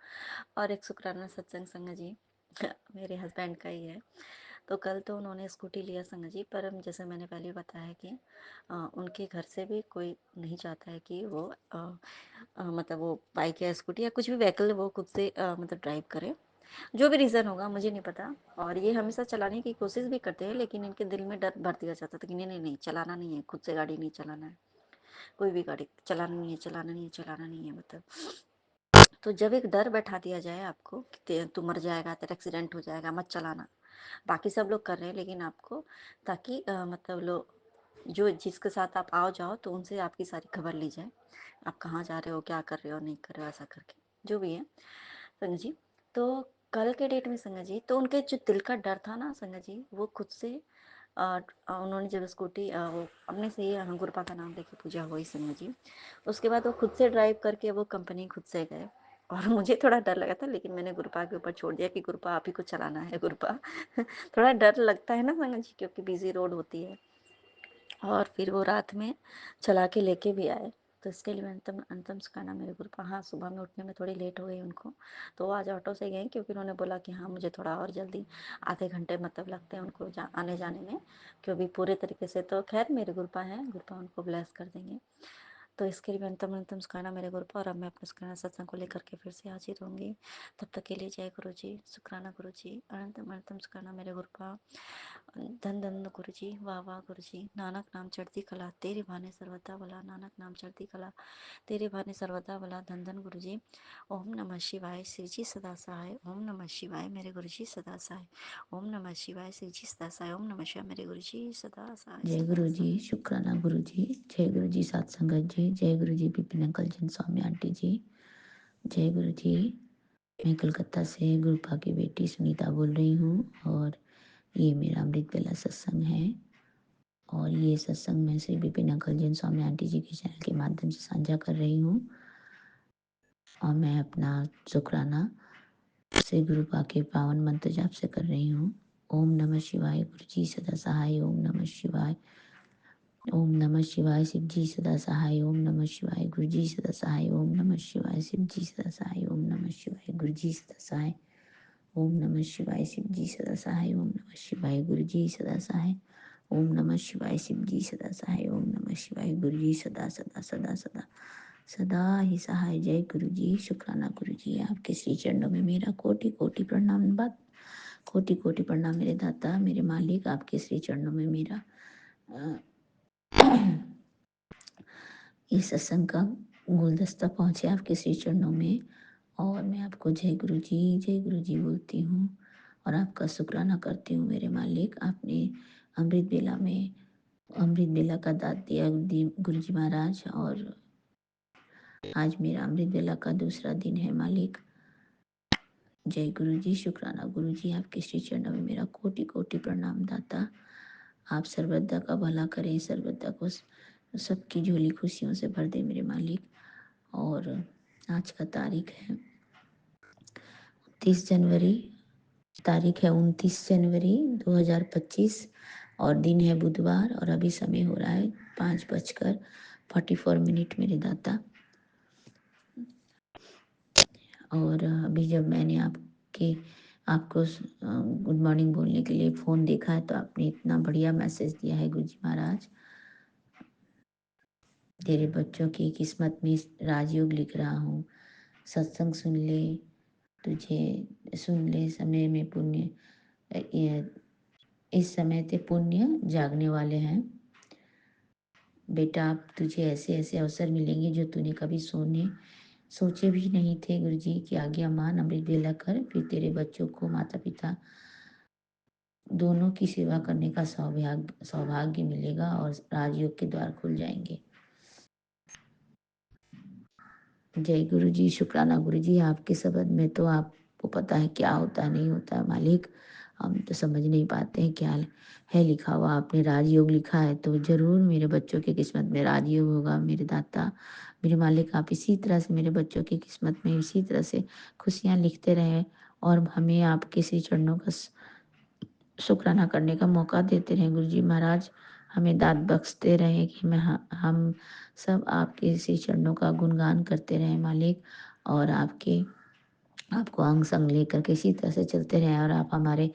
और एक शुक्राना सत्संग संगत जी, मेरे हस्बैंड का ही है। तो कल तो उन्होंने स्कूटी लिया संगत जी, पर जैसे मैंने पहले बताया कि उनके घर से भी कोई नहीं चाहता है कि वो मतलब वो बाइक या स्कूटी या कुछ भी व्हीकल वो खुद से मतलब ड्राइव करे। जो भी रीज़न होगा मुझे नहीं पता। और ये हमेशा चलाने की कोशिश भी करते हैं, लेकिन इनके दिल में डर भर दिया जाता था कि नहीं नहीं नहीं, चलाना नहीं है, खुद से गाड़ी नहीं चलाना है, कोई भी गाड़ी चलाना नहीं है, चलाना नहीं है, चलाना नहीं है मतलब। तो जब एक डर बैठा दिया जाए आपको कि तू मर जाएगा, तेरा एक्सीडेंट हो जाएगा, मत चलाना। बाकी सब लोग कर रहे हैं लेकिन आपको, ताकि मतलब लोग जो जिसके साथ आप आओ जाओ तो उनसे आपकी सारी खबर ली जाए, आप कहाँ जा रहे हो, क्या कर रहे हो, नहीं कर रहे हो, ऐसा करके जो भी है संगत जी। तो कल के डेट में संगत जी, तो उनके जो दिल का डर था ना संगत जी, वो खुद से उन्होंने जब स्कूटी वो अपने से ही गुरुपा का नाम लेके पूजा हुई संगत जी, उसके बाद वो खुद से ड्राइव करके वो कंपनी खुद से गए। और मुझे थोड़ा डर लगा था, लेकिन मैंने गुरुपा के ऊपर छोड़ दिया कि गुरुपा आप ही को चलाना है गुरुपा। थोड़ा डर लगता है ना संगत जी, क्योंकि बिजी रोड होती है। और फिर वो रात में चला के लेके भी आए। तो इसके लिए मैं अंतम अंतम शुक्राना मेरे गुरु पर। हाँ, सुबह में उठने में थोड़ी लेट हो गई उनको, तो वो आज ऑटो से गए क्योंकि उन्होंने बोला कि हाँ मुझे थोड़ा और जल्दी आधे घंटे मतलब लगते हैं उनको आने जाने में, क्योंकि पूरे तरीके से तो खैर मेरे गुरुपा हैं, गुरुपा उनको ब्लेस कर देंगे। तो इसके लिए मैं अंतम शुक्राना मेरे गुरु पर। और अब मैं अपने शुक्राना सत्संग को लेकर के फिर से हाजिर होंगी। तब तक के लिए जय गुरु जी, शुक्राना गुरु जी, अनंतम शुक्राना मेरे गुरु पर। धन धन गुरु जी, वाह वाह गुरु जी। नानक नाम चढ़ती कला तेरे भाने सर्वदा भला, नानक नाम चढ़ती कला तेरे भाने सर्वदा भला। धन धन गुरु जी। ओम नमः शिवाय, श्री जी सदा सहाय। ओम नमः शिवाय, मेरे गुरु जी सदा सहाय। ओम नमः शिवाय, श्री जी सदा सहाय। ओम नमः शिवाय, मेरे गुरु जी सदा सहाय। जय गुरु जी, शुक्राना गुरु जी। जय गुरु जी सत्संगत जी। जय गुरु जी विपिन अंकल जी, स्वामी आंटी जी। जय गुरु जी। मैं कलकत्ता से गुरुपा की बेटी सुनीता बोल रही हूँ और ये मेरा अमृत बेला सत्संग है। और ये सत्संग मैं श्री विपिन अंकल जी, स्वामी आंटी जी के चैनल के माध्यम से साझा कर रही हूँ। और मैं अपना शुक्राना श्री गुरुपा के पावन मंत्र जाप से कर रही हूँ। ओम नमः शिवाय, गुरु जी सदा सहाय। ओम नमः शिवाय, ओम नमः शिवाय, शिव जी सदा सहाय। ओम नमः शिवाय, गुरु जी सदा सहाय। ओम नमः शिवाय, शिव जी सदा सहाय। ओम नमः शिवाय, गुरु जी सदा सहाय। ओम नमः शिवाय, शिव जी सदा सहाय। ओम नमः शिवाय, गुरु जी सदा सहाय। ओम नमः शिवाय, शिव जी सदा सहाय। ओम नमः शिवाय, गुरु जी सदा सदा सदा सदा सदा ही सहाय। जय गुरु जी, शुक्राना गुरु जी। आपके श्री चरणों में मेरा कोटि कोटि प्रणाम। बात कोटि कोटि प्रणाम मेरे दाता, मेरे मालिक। आपके श्री चरणों में मेरा इस सत्संग का गुलदस्ता पहुँचे आपके श्री चरणों में। और मैं आपको जय गुरु जी बोलती हूँ और आपका शुक्राना करती हूँ मेरे मालिक। आपने अमृत बेला में अमृत बेला का दाद दिया गुरु जी महाराज, और आज मेरा अमृत बेला का दूसरा दिन है मालिक। जय गुरु जी, शुक्राना गुरु जी। आपके श्री चरणों में मेरा कोटि कोटि प्रणाम दाता। आप सर्वदा का भला करें, सर्वदा को सबकी झोली खुशियों से भर दे मेरे मालिक। और आज का तारीख है 30 जनवरी, तारीख है 29 जनवरी 2025 और दिन है बुधवार। और अभी समय हो रहा है 5:44 मेरे दाता। और अभी जब मैंने आपको गुड मॉर्निंग बोलने के लिए फ़ोन देखा है तो आपने इतना बढ़िया मैसेज दिया है। गुरु जी महाराज, तेरे बच्चों की किस्मत में राजयोग लिख रहा हूँ, सत्संग सुन ले, तुझे सुन ले, समय में पुण्य, इस समय ते पुण्य जागने वाले हैं बेटा। अब तुझे ऐसे ऐसे अवसर मिलेंगे जो तूने कभी सोचे भी नहीं थे। गुरु जी की आज्ञा मान, अमृत बेला कर, फिर तेरे बच्चों को माता पिता दोनों की सेवा करने का सौभाग्य मिलेगा और राजयोग के द्वार खुल जाएंगे। जय गुरु जी, शुक्राना गुरु जी। आपके शब्द में तो आपको पता है क्या होता है नहीं होता है मालिक, हम तो समझ नहीं पाते हैं क्या है लिखा हुआ। आपने राजयोग लिखा है तो जरूर मेरे बच्चों की किस्मत में राजयोग होगा मेरे दाता, मेरे मालिक। आप इसी तरह से मेरे बच्चों की किस्मत में इसी तरह से खुशियाँ लिखते रहें और हमें आपके श्री चरणों का शुक्राना करने का मौका देते रहें। गुरु जी महाराज हमें दाद बख्शते रहें कि हम सब आपके श्री चरणों का गुणगान करते रहें मालिक। और आपको अंग संग लेकर के इसी तरह से चलते रहें और आप हमारे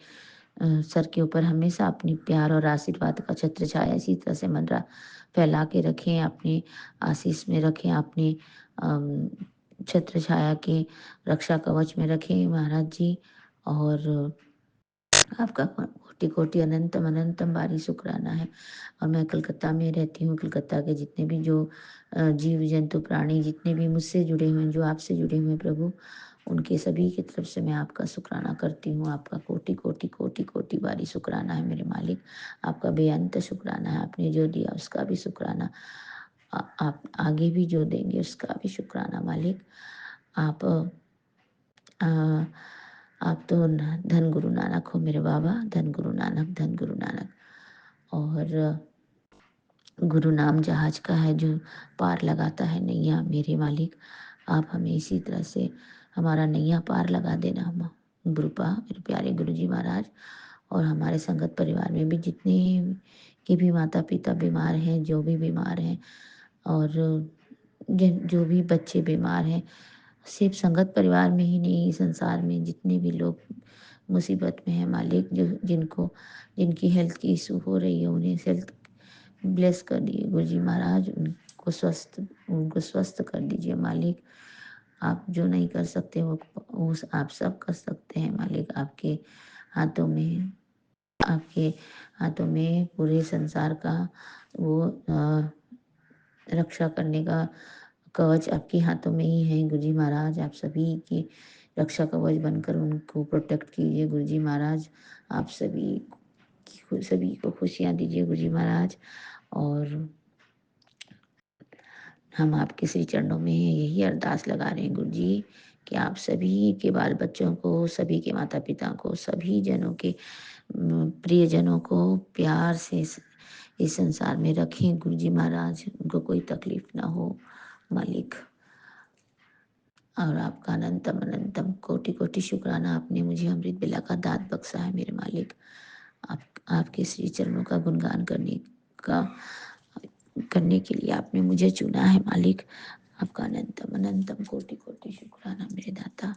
सर के ऊपर हमेशा अपनी प्यार और आशीर्वाद का छत्र छाया इसी तरह से मंडरा फैला के रखें, अपने आशीष में रखें, अपने छत्र छाया के रक्षा कवच में रखें महाराज जी। और आपका कोटि कोटि अनंतम अनंतम बारी शुक्राना है। और मैं कलकत्ता में रहती हूँ। कलकत्ता के जितने भी जो जीव जंतु प्राणी जितने भी मुझसे जुड़े हुए हैं, जो आपसे जुड़े हुए हैं प्रभु, उनके सभी की तरफ से मैं आपका शुक्राना करती हूँ। आपका कोटि कोटि कोटि कोटि बारी शुक्राना है मेरे मालिक। आपका बेअंत शुक्राना है। आपने जो दिया उसका भी शुक्राना, आप आगे भी जो देंगे उसका भी शुक्राना मालिक। आप आप तो धन गुरु नानक हो मेरे बाबा, धन गुरु नानक, धन गुरु नानक। और गुरु नाम जहाज का है जो पार लगाता है नैया मेरे मालिक। आप हमें इसी तरह से हमारा नैया पार लगा देना गुरुपा, मेरे प्यारे गुरु जी महाराज। और हमारे संगत परिवार में भी जितने के भी माता पिता बीमार हैं, जो भी बीमार हैं, और जो भी बच्चे बीमार हैं, सिर्फ संगत परिवार में ही नहीं, संसार में जितने भी लोग मुसीबत में हैं मालिक, जिनकी हेल्थ की इशू हो रही है, उन्हें हेल्थ ब्लेस कर दीजिए गुरुजी महाराज। उनको स्वस्थ कर दीजिए मालिक। आप जो नहीं कर सकते वो आप सब कर सकते हैं मालिक। हाथों में आपके हाथों में पूरे संसार का वो रक्षा करने का कवच आपके हाथों में ही है गुरुजी महाराज। आप सभी की रक्षा कवच बनकर उनको प्रोटेक्ट कीजिए गुरुजी महाराज। आप सभी को खुशियाँ दीजिए गुरुजी महाराज। और हम आपके श्री चरणों में यही अरदास लगा रहे हैं गुरुजी कि आप सभी के बाल बच्चों को, सभी के माता पिता को, सभी जनों के प्रियजनों को प्यार से इस संसार में रखें गुरुजी महाराज। उनको कोई तकलीफ ना हो मालिक। और आपका अनंतम अनंतम कोटि कोटि शुक्राना, आपने मुझे अमृत बेला का दात बख्शा है मेरे मालिक। आपके श्री चरणों का गुणगान करने के लिए आपने मुझे चुना है मालिक। आपका अनंतम अनंतम कोटि कोटि शुक्राना मेरे दाता।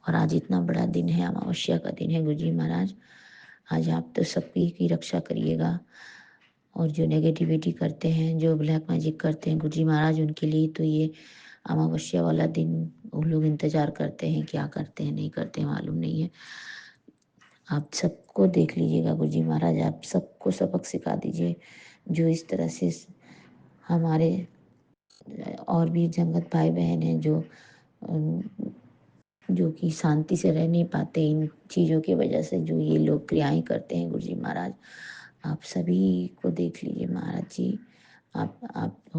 और आज इतना बड़ा दिन है, अमावस्या का दिन है गुरुजी महाराज। आज आप तो सबकी की रक्षा करिएगा। और जो नेगेटिविटी करते हैं, जो ब्लैक मैजिक करते हैं गुरुजी महाराज, उनके लिए तो ये अमावस्या वाला दिन वो लोग इंतजार करते हैं। क्या करते हैं नहीं करते हैं मालूम नहीं है। आप सबको देख लीजिएगा गुरुजी महाराज। आप सबको सबक सिखा दीजिए जो इस तरह से हमारे और भी जंगत भाई बहन हैं जो कि शांति से रह नहीं पाते इन चीज़ों की वजह से, जो ये लोग क्रियाएं करते हैं गुरुजी महाराज। आप सभी को देख लीजिए महाराज जी। आप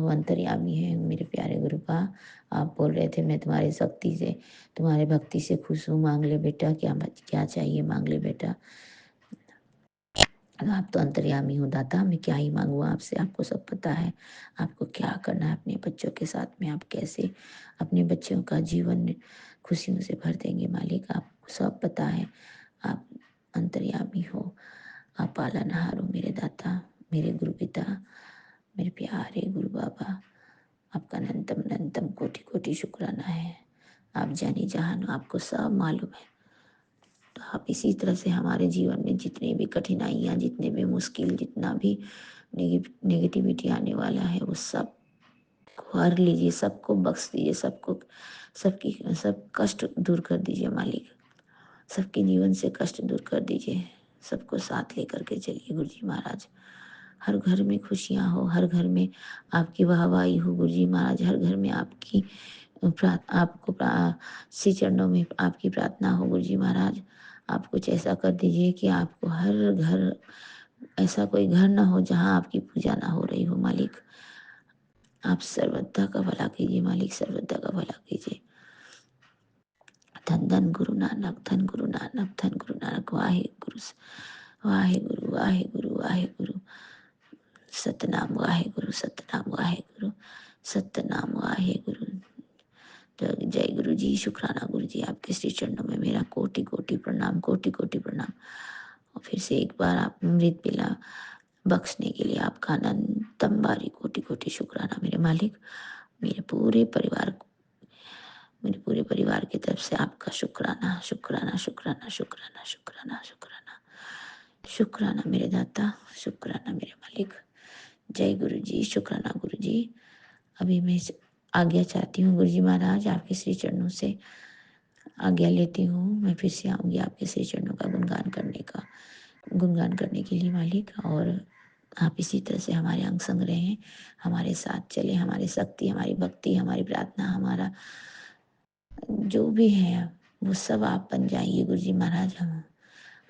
अंतर्यामी हैं मेरे प्यारे गुरुपा। आप बोल रहे थे मैं तुम्हारी शक्ति से, तुम्हारे भक्ति से खुश हूँ, मांग ले बेटा, क्या चाहिए मांग ले बेटा। आप तो अंतर्यामी हो दाता, मैं क्या ही मांगू आपसे, आपको सब पता है आपको क्या करना है अपने बच्चों के साथ में। आप कैसे अपने बच्चों का जीवन खुशियों से भर देंगे मालिक, आपको सब पता है। आप अंतर्यामी हो, आप पालनहार हो मेरे दाता, मेरे गुरु पिता, मेरे प्यारे गुरु बाबा। आपका अनंतम अनंतम कोटि कोटि शुक्राना है। आप जानी जहान, आपको सब मालूम है। तो आप इसी तरह से हमारे जीवन में जितनी भी कठिनाइयाँ, जितने भी मुश्किल, जितना भी नेगेटिविटी आने वाला है, वो सब हर लीजिए, सबको बख्श दीजिए, सब कष्ट दूर कर दीजिए मालिक। सबके जीवन से कष्ट दूर कर दीजिए, सबको साथ लेकर के चलिए गुरुजी महाराज। हर घर में खुशियाँ हो, हर घर में आपकी वाहवाही हो गुरुजी महाराज। हर घर में आपको श्री चरणों में आपकी प्रार्थना हो गुरुजी महाराज। आप कुछ ऐसा कर दीजिए कि आपको हर घर, ऐसा कोई घर ना हो जहाँ आपकी पूजा ना हो रही हो मालिक। आप सर्वदा का भला कीजिए मालिक, सर्वदा का भला कीजिए। धन धन गुरु नानक, धन गुरु नानक, धन गुरु नानक। वाहे गुरु वाहे गुरु वाहे गुरु वाहे गुरु। सतनाम वाहे गुरु, सतनाम वाहे गुरु, सतनाम वाहे गुरु। जय गुरु जी, शुक्राना गुरु जी। आपके श्री चरणों में मेरा कोटि कोटि प्रणाम, कोटि कोटि प्रणाम। और फिर से एक बार आप अमृत पिला बख्शने के लिए आपका अनंतम बारी कोटि कोटि शुक्राना मेरे मालिक। मेरे पूरे परिवार की तरफ से आपका शुक्राना शुक्राना शुक्राना शुक्राना शुक्राना शुक्राना शुक्राना मेरे दाता, शुक्राना मेरे मालिक। जय गुरु जी, शुक्राना गुरु जी। अभी मैं आज्ञा चाहती हूँ गुरुजी महाराज, आपके श्री चरणों से आज्ञा लेती हूँ। मैं फिर से आऊँगी आपके श्री चरणों का गुणगान करने के लिए मालिक। और आप इसी तरह से हमारे अंग संग रहें, हमारे साथ चले, हमारी शक्ति, हमारी भक्ति, हमारी प्रार्थना, हमारा जो भी है वो सब आप बन जाइए गुरुजी महाराज।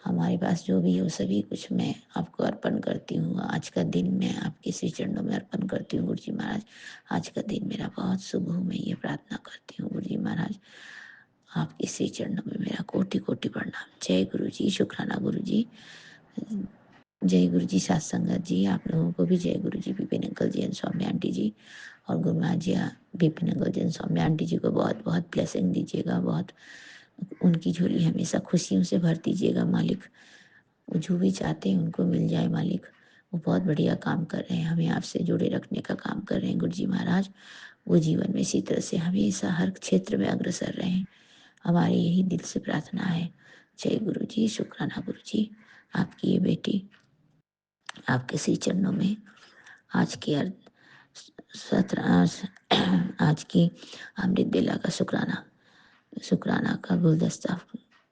हमारे पास जो भी हो सभी कुछ मैं आपको अर्पण करती हूँ। आज का दिन मैं आपके श्री चरणों में अर्पण करती हूँ गुरुजी महाराज। आज का दिन मेरा बहुत शुभ हो, मैं ये प्रार्थना करती हूँ गुरुजी महाराज। आपके श्री चरणों में मेरा कोटि कोटि प्रणाम। जय गुरु जी, शुक्राना गुरु जी। जय गुरु जी सात संगत जी, आप लोगों को भी जय गुरु जी। विपिन अंकल जी, स्वामी आंटी जी और गुरुमा जी, विपिन अंकल जी, स्वामी आंटी जी को बहुत बहुत ब्लेसिंग दीजिएगा। बहुत उनकी झोली हमेशा खुशियों से भर दीजिएगा मालिक। वो जो भी चाहते हैं उनको मिल जाए मालिक। वो बहुत बढ़िया काम कर रहे हैं, हमें आपसे जुड़े रखने का काम कर रहे हैं गुरुजी महाराज। वो जीवन में इसी तरह से हमेशा हर क्षेत्र में अग्रसर रहें, हमारी यही दिल से प्रार्थना है। जय गुरु जी। शुक्राना गुरु जी, आपकी ये बेटी आपके श्री चरणों में आज की आज की अमृत बेला का शुक्राना का गुलदस्ता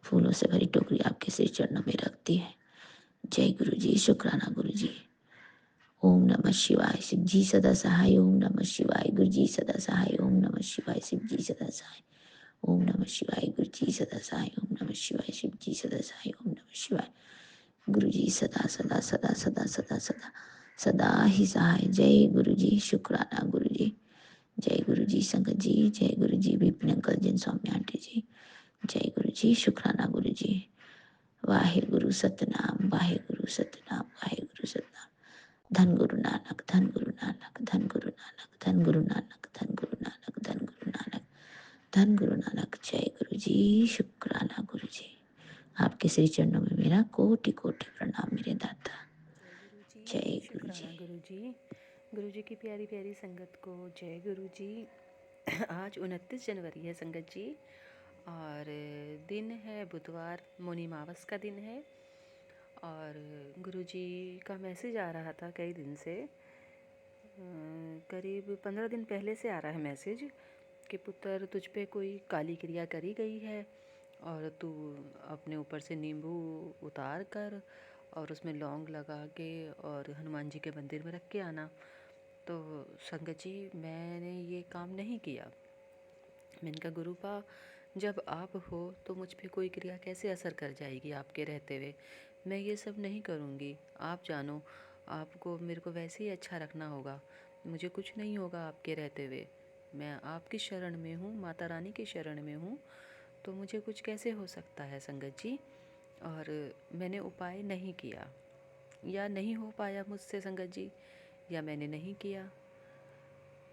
फूलों से भरी टोकरी आपके श्री चरणों में रखती है। जय गुरु जी। शुक्राना गुरु जी। ओम नमः शिवाय। शिव जी सदा सहाय। ओम नमः शिवाय। गुरु जी सदा सहाय। ओम नमः शिवाय। शिव जी सदा सहाय। ओम नमः शिवाय। गुरु जी सदा सहाय। ओम नमः शिवाय। शिव जी सदा सहाय। ओम नमः शिवाय। गुरु जी सदा सदा सदा सदा सदा सदा सदा ही सहाय। जय गुरु जी। शुक्राना गुरु जी। जय गुरु जी। संगत जी। जय गुरु जी। विपिन अंकल जी, सौम्या आंटी जी। जय गुरु जी। शुक्राना गुरु जी। वाहे गुरु सतनाम, वाहे गुरु सतनाम, वाहे गुरु सतनाम। धन गुरु नानक, धन गुरु नानक, धन गुरु नानक, धन गुरु नानक, धन गुरु नानक, धन गुरु नानक, धन गुरु नानक। जय गुरु जी। शुक्राना गुरु जी। आपके श्री चरणों में मेरा कोटि कोटि प्रणाम मेरे दाता। जय गुरु जी। जय गुरु जी। शुक्राना गुरु जी। गुरु जी की प्यारी प्यारी संगत को जय गुरु जी। आज 29 जनवरी है संगत जी, और दिन है बुधवार, मौनी अमावस का दिन है। और गुरु जी का मैसेज आ रहा था कई दिन से, करीब 15 दिन पहले से आ रहा है मैसेज कि पुत्र तुझ पे कोई काली क्रिया करी गई है और तू अपने ऊपर से नींबू उतार कर और उसमें लौंग लगा के और हनुमान जी के मंदिर में रख के आना। तो संगत जी मैंने ये काम नहीं किया। मैंने कहा गुरुपा, जब आप हो तो मुझ पे कोई क्रिया कैसे असर कर जाएगी आपके रहते हुए। मैं ये सब नहीं करूँगी, आप जानो। आपको मेरे को वैसे ही अच्छा रखना होगा, मुझे कुछ नहीं होगा आपके रहते हुए। मैं आपकी शरण में हूँ, माता रानी की शरण में हूँ, तो मुझे कुछ कैसे हो सकता है संगत जी। और मैंने उपाय नहीं किया, या नहीं हो पाया मुझसे संगत जी, या मैंने नहीं किया।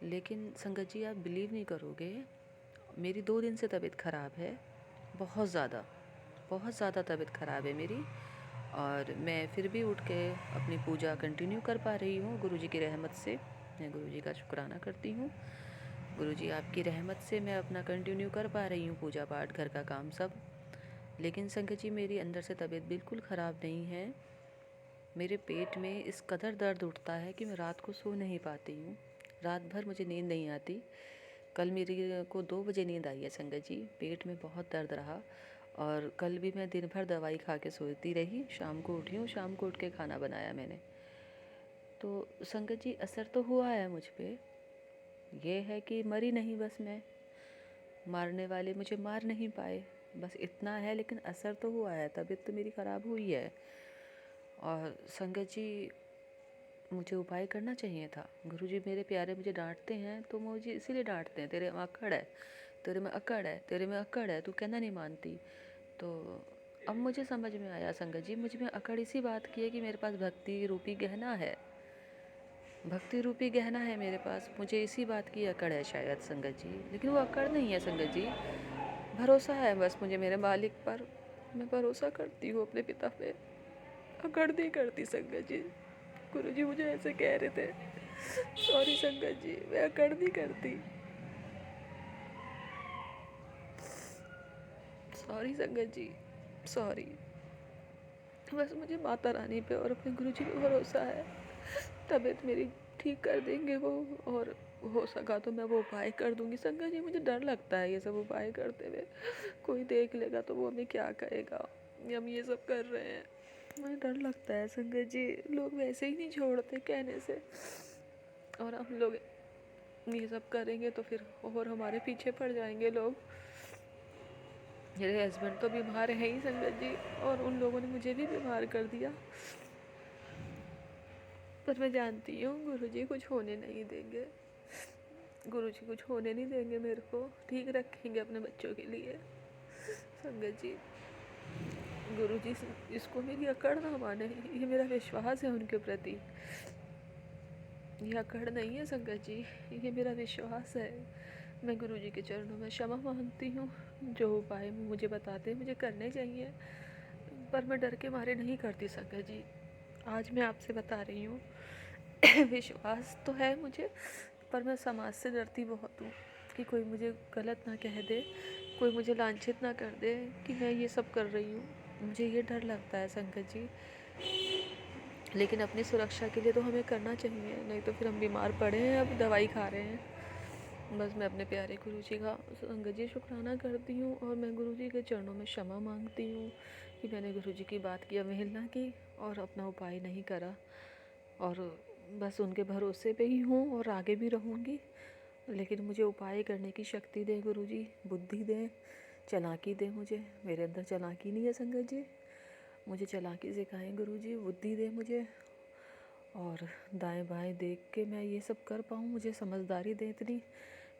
लेकिन संगत जी आप बिलीव नहीं करोगे, मेरी 2 दिन से तबीयत ख़राब है, बहुत ज़्यादा तबीयत ख़राब है मेरी। और मैं फिर भी उठ के अपनी पूजा कंटिन्यू कर पा रही हूँ गुरुजी की रहमत से। मैं गुरुजी का शुक्राना करती हूँ। गुरुजी आपकी रहमत से मैं अपना कंटिन्यू कर पा रही हूँ पूजा पाठ, घर का काम सब। लेकिन संगत जी मेरी अंदर से तबीयत बिल्कुल ख़राब नहीं है। मेरे पेट में इस कदर दर्द उठता है कि मैं रात को सो नहीं पाती हूँ, रात भर मुझे नींद नहीं आती। कल मेरी को 2 बजे नींद आई है संगत जी, पेट में बहुत दर्द रहा। और कल भी मैं दिन भर दवाई खा के सोती रही, शाम को उठी हूँ, शाम को उठ के खाना बनाया मैंने। तो संगत जी असर तो हुआ है मुझ पे, ये है कि मरी नहीं, बस मैं, मारने वाले मुझे मार नहीं पाए, बस इतना है। लेकिन असर तो हुआ है, तबीयत तो मेरी ख़राब हुई है। और संगत जी मुझे उपाय करना चाहिए था। गुरुजी मेरे प्यारे मुझे डांटते हैं तो मुझे इसीलिए डांटते हैं, तेरे में अकड़ है, तेरे में अकड़ है, तेरे में अकड़ है, तू कहना नहीं मानती। तो अब मुझे समझ में आया संगत जी, मुझ में अकड़ इसी बात की है कि मेरे पास भक्ति रूपी गहना है, भक्ति रूपी गहना है मेरे पास, मुझे इसी बात की अकड़ है शायद संगत जी। लेकिन वो अकड़ नहीं है संगत जी, भरोसा है बस मुझे मेरे मालिक पर। मैं भरोसा करती हूँ अपने पिता पे, अकड़ नहीं करती संगत जी। गुरुजी मुझे ऐसे कह रहे थे। सॉरी संगत जी, मैं अकड़ नहीं करती। सॉरी संगत जी, सॉरी। बस मुझे माता रानी पे और अपने गुरुजी पे भरोसा है, तबीयत मेरी ठीक कर देंगे वो, और हो सका तो मैं वो उपाय कर दूंगी। संगत जी मुझे डर लगता है ये सब उपाय करते हुए, कोई देख लेगा तो वो हमें क्या कहेगा, हम ये सब कर रहे हैं। मुझे डर लगता है संगत जी, लोग वैसे ही नहीं छोड़ते कहने से, और हम लोग ये सब करेंगे तो फिर और हमारे पीछे पड़ जाएंगे लोग। मेरे हस्बैंड तो बीमार है ही संगत जी, और उन लोगों ने मुझे भी बीमार कर दिया। पर मैं जानती हूँ गुरुजी कुछ होने नहीं देंगे, गुरुजी कुछ होने नहीं देंगे, मेरे को ठीक रखेंगे अपने बच्चों के लिए। संगत जी गुरुजी इसको मेरी अकड़ ना माने, ये मेरा विश्वास है उनके प्रति, ये अकड़ नहीं है संगत जी, ये मेरा विश्वास है। मैं गुरुजी के चरणों में क्षमा मांगती हूँ, जो उपाय मुझे बताते हैं मुझे करने चाहिए, पर मैं डर के मारे नहीं करती संगत जी। आज मैं आपसे बता रही हूँ, विश्वास तो है मुझे, पर मैं समाज से डरती बहुत हूँ कि कोई मुझे गलत ना कह दे, कोई मुझे लांछित ना कर दे कि मैं ये सब कर रही हूँ। मुझे ये डर लगता है संगत जी। लेकिन अपनी सुरक्षा के लिए तो हमें करना चाहिए, नहीं तो फिर हम बीमार पड़े हैं, अब दवाई खा रहे हैं। बस मैं अपने प्यारे गुरु जी का संगत जी शुक्राना करती हूँ और मैं गुरु जी के चरणों में क्षमा मांगती हूँ कि मैंने गुरु जी की बात की अवहेलना की और अपना उपाय नहीं करा, और बस उनके भरोसे पे ही हूँ और आगे भी रहूँगी। लेकिन मुझे उपाय करने की शक्ति दें गुरु जी, बुद्धि दें, चालाकी दें मुझे। मेरे अंदर चालाकी नहीं है संगत जी, मुझे चालाकी सिखाएं गुरु जी, बुद्धि दें मुझे, और दाएं बाएं देख के मैं ये सब कर पाऊँ, मुझे समझदारी दें इतनी।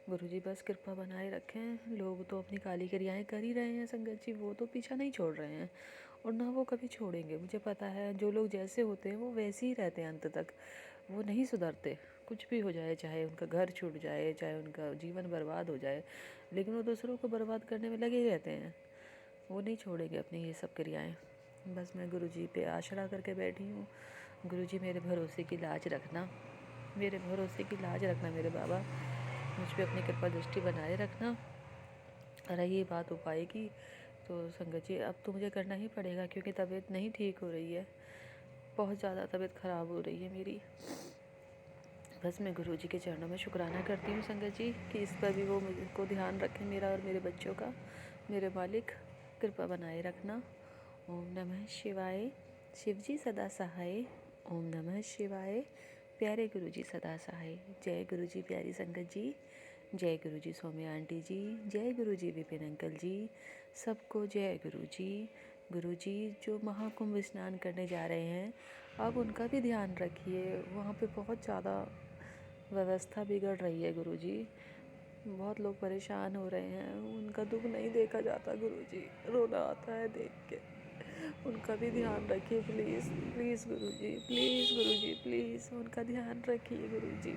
गुरु जी बस कृपा बनाए रखें। लोग तो अपनी काली क्रियाएं कर ही रहे हैं संगत जी, वो तो पीछा नहीं छोड़ रहे हैं और ना वो कभी छोड़ेंगे। मुझे पता है जो लोग जैसे होते हैं वो वैसे ही रहते हैं अंत तक, वो नहीं सुधरते। कुछ भी हो जाए, चाहे उनका घर छूट जाए, चाहे उनका जीवन बर्बाद हो जाए, लेकिन वो दूसरों को बर्बाद करने में लगे ही रहते हैं। वो नहीं छोड़ेंगे अपनी ये सब क्रियाएं। बस मैं गुरु जी पे आशरा करके बैठी हूँ। गुरु जी मेरे भरोसे की लाज रखना, मेरे भरोसे की लाज रखना मेरे बाबा, मुझ पे अपनी कृपा दृष्टि बनाए रखना। रही बात उपाय की, तो संगत जी अब तो मुझे करना ही पड़ेगा, क्योंकि तबीयत नहीं ठीक हो रही है, बहुत ज़्यादा तबीयत ख़राब हो रही है मेरी। बस मैं गुरु जी के चरणों में शुक्राना करती हूँ संगत जी कि इस पर भी वो मुझको ध्यान रखें, मेरा और मेरे बच्चों का। मेरे मालिक कृपा बनाए रखना। ओम नमः शिवाय। शिव जी सदा सहाय। ओम नमः शिवाय। प्यारे गुरु जी सदा सहाय। जय गुरु जी प्यारी संगत जी, जय गुरु जी सौम्या आंटी जी, जय गुरु जी विपिन अंकल जी, सबको जय गुरु जी। गुरु जी जो महाकुंभ स्नान करने जा रहे हैं, आप उनका भी ध्यान रखिए। वहाँ पे बहुत ज़्यादा व्यवस्था बिगड़ रही है गुरु जी, बहुत लोग परेशान हो रहे हैं, उनका दुख नहीं देखा जाता गुरु जी, रोना आता है देख के। उनका भी ध्यान रखिए please, please Guru ji, please Guru ji, please उनका ध्यान रखिए गुरु जी।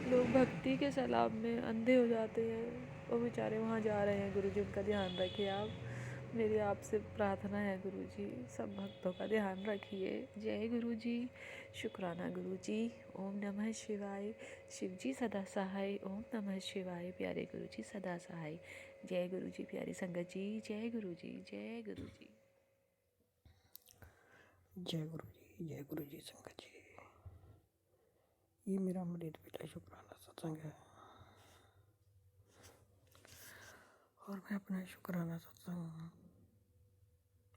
लोग भक्ति के सैलाब में अंधे हो जाते हैं, वो बेचारे वहाँ जा रहे हैं गुरु जी, उनका ध्यान रखिए आप। मेरी आपसे प्रार्थना है गुरु जी, सब भक्तों का ध्यान रखिए। जय गुरु जी। शुक्राना गुरु जी। ओम नमः शिवाय। शिव जी सदा सहाय। ओम नमः शिवाय। प्यारे गुरु जी सदा सहाय। जय गुरु जी प्यारी संगत जी, जय गुरु जी, जय गुरु जी। जय गुरु जी, जय गुरु जी संगत जी। ये मेरा अमृत बेटा शुक्राना सत्संग है और मैं अपना शुक्राना सत्संग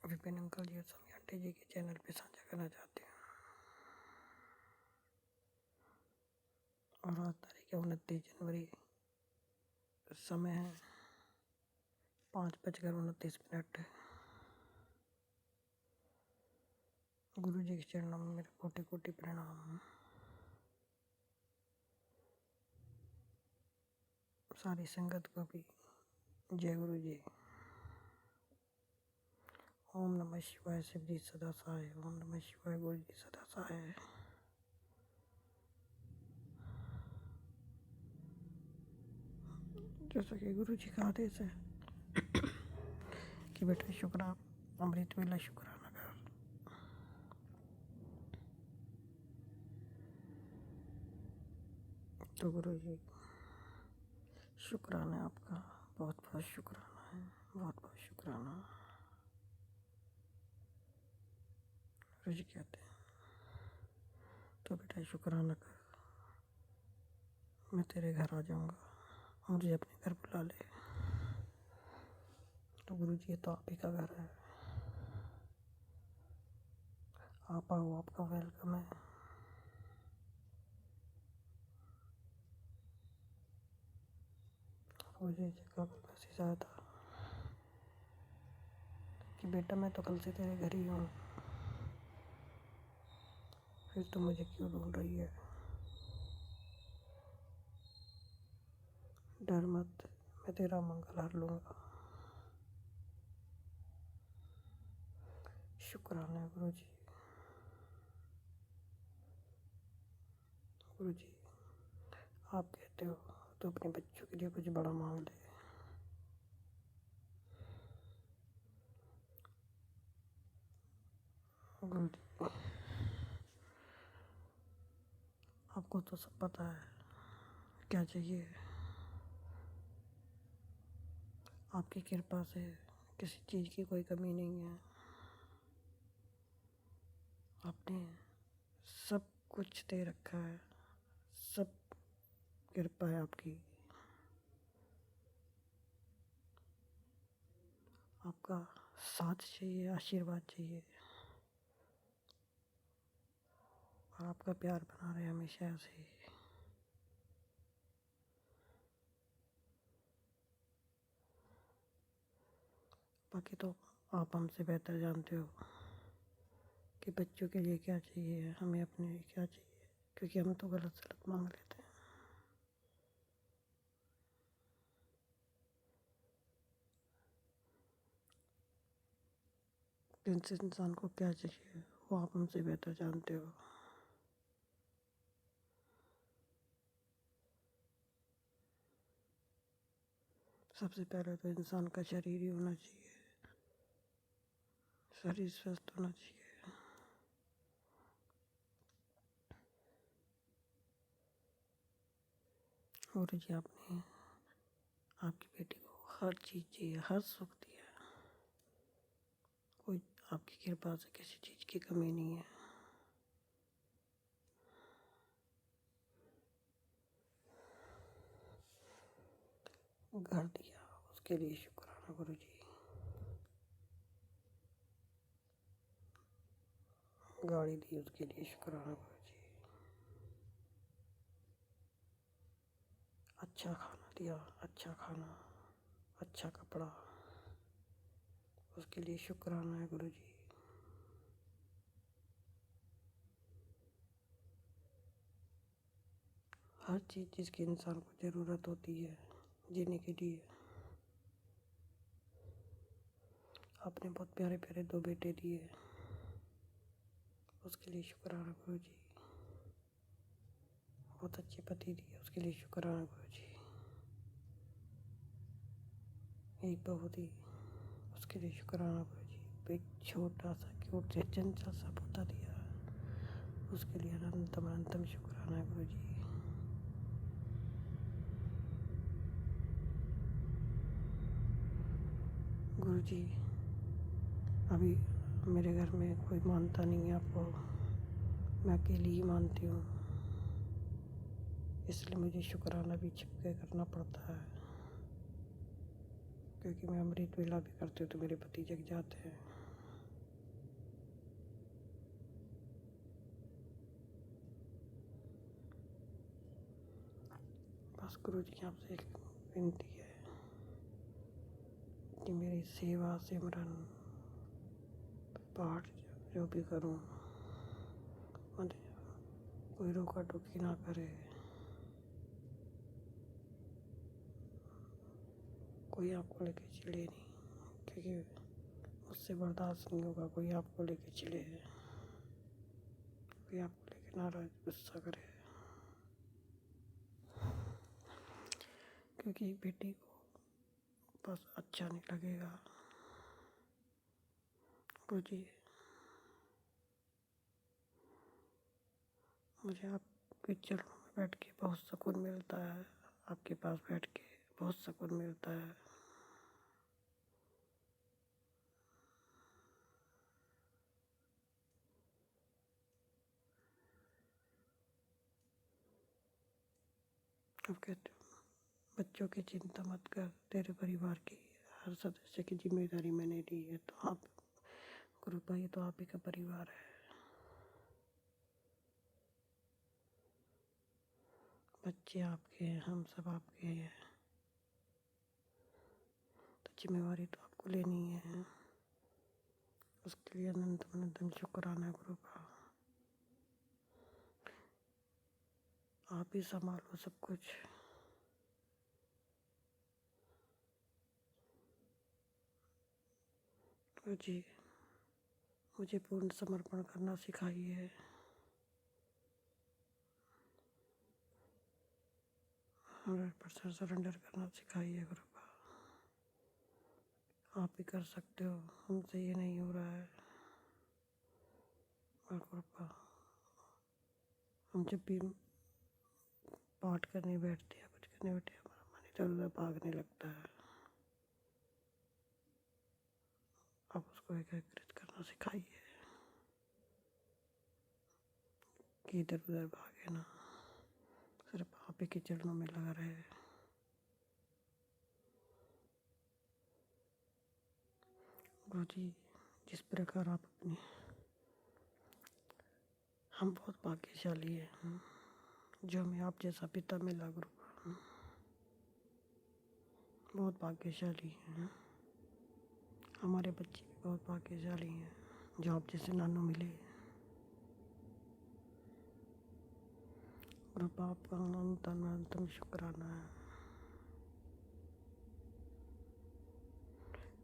विपिन अंकल जी और समी आंटी जी के चैनल पे साझा करना चाहती हूँ। और आज तारीख है 29 जनवरी, समय है 5:29। गुरु जी के चरणों में मेरे कोटि कोटि प्रणाम। सारी संगत को भी जय गुरु जी। ओम नमः शिवाय। शिव जी सदा सहाय। ओम नमः शिवाय। गुरु जी सदा सहाय। जैसा कि गुरु जी का आदेश है कि बेटा शुक्राना अमृत वेला शुक्राना कर। तो गुरु जी शुक्राना आपका, बहुत बहुत शुक्राना है, बहुत बहुत शुक्राना। गुरु जी कहते हैं तो बेटा शुक्राना कर, मैं तेरे घर आ जाऊंगा, मुझे अपने घर बुला ले। तो गुरु जी ये तो आप ही का घर है, आप आओ, आपका वेलकम है। मुझे जगह पर मैसेज आया था कि बेटा मैं तो कल से तेरे घर ही हूँ, फिर तो मुझे क्यों ढूंढ रही है। डर मत, मैं तेरा मंगल हर लूँगा। शुक्राना है गुरु जी। गुरु जी आप कहते हो तो अपने बच्चों के लिए कुछ बड़ा मांग ले। गुरु जी आपको तो सब पता है क्या चाहिए। आपकी कृपा से किसी चीज़ की कोई कमी नहीं है। आपने सब कुछ दे रखा है, सब कृपा है आपकी। आपका साथ चाहिए, आशीर्वाद चाहिए, और आपका प्यार बना रहे हमेशा ऐसे ही। बाकी तो आप हमसे बेहतर जानते हो कि बच्चों के लिए क्या चाहिए, हमें अपने लिए क्या चाहिए, क्योंकि हम तो गलत सलत मांग लेते हैं। जिस इंसान को क्या चाहिए वो आप हमसे बेहतर जानते हो। सबसे पहले तो इंसान का शरीर ही होना चाहिए, शरीर स्वस्थ होना चाहिए। और जी आपने आपकी बेटी को हर चीज़ चाहिए, हर सुख दिया। कोई आपकी कृपा से किसी चीज़ की कमी नहीं है। घर दिया उसके लिए शुक्राना गुरु जी। गाड़ी दी उसके लिए शुक्राना गुरु जी। अच्छा खाना दिया, अच्छा खाना, अच्छा कपड़ा, उसके लिए शुक्राना है गुरु जी। हर चीज़ जिसकी इंसान को ज़रूरत होती है जीने के लिए। आपने बहुत प्यारे प्यारे 2 बेटे दिए, उसके लिए शुक्राना गुरु जी। बहुत अच्छे पति दिए, उसके लिए शुक्राना गुरु जी। एक बहू दी, उसके लिए शुक्राना गुरु जी। एक छोटा सा क्यूट से चंचल सा पोता दिया, उसके लिए अनंतम अनंतम शुक्राना है गुरु जी। गुरु जी अभी मेरे घर में कोई मानता नहीं है आपको, मैं अकेली ही मानती हूँ, इसलिए मुझे शुक्राना भी छिप के करना पड़ता है। क्योंकि मैं अमृत वेला भी करती हूँ तो मेरे पति जग जाते हैं। बस गुरु जी आपसे एक विनती है कि मेरी सेवा सिमरन पाठ जो भी करूँ मुझे कोई रोका टोकी ना करे, कोई आपको लेके चिढ़े नहीं, क्योंकि मुझसे बर्दाश्त नहीं होगा कोई आपको लेके चिढ़े, कोई आपको लेके नाराज गुस्सा करे। क्योंकि बेटी को बस अच्छा नहीं लगेगा। गुरु जी मुझे आपके चरणों में बैठ के बहुत सुकून मिलता है, आपके पास बैठ के बहुत सुकून मिलता है। अब कहते हो बच्चों की चिंता मत कर, तेरे परिवार की हर सदस्य की जिम्मेदारी मैंने ली है। तो आप गुरु भाई तो आप ही का परिवार है, बच्चे आपके हैं, हम सब आपके हैं, तो जिम्मेवारी तो आपको लेनी है। उसके लिए अनंतम अनंतम शुक्राना है गुरु का। आप ही संभालो सब कुछ। गुरु जी मुझे पूर्ण समर्पण करना सिखाइए, 100% सरेंडर करना सिखाइए गुरु का। आप ही कर सकते हो, हमसे ये नहीं हो रहा है। और गुरु का हम जब भी पाठ करने बैठते हैं, कुछ करने बैठते हैं, हमारा मन इधर उधर भागने लगता है। आप उसको एकाग्रित करना सिखाइए कि इधर उधर भागे ना, सिर्फ आप ही के चरणों में लगा रहे। गुरु जी, जिस प्रकार आप अपनी, हम बहुत भाग्यशाली हैं जो हमें आप जैसा पिता मिला गुरु। बहुत भाग्यशाली हैं, हमारे बच्चे भी बहुत भाग्यशाली हैं जो आप जैसे नानू मिले। गुरु बाप का अनंतम शुक्राना है।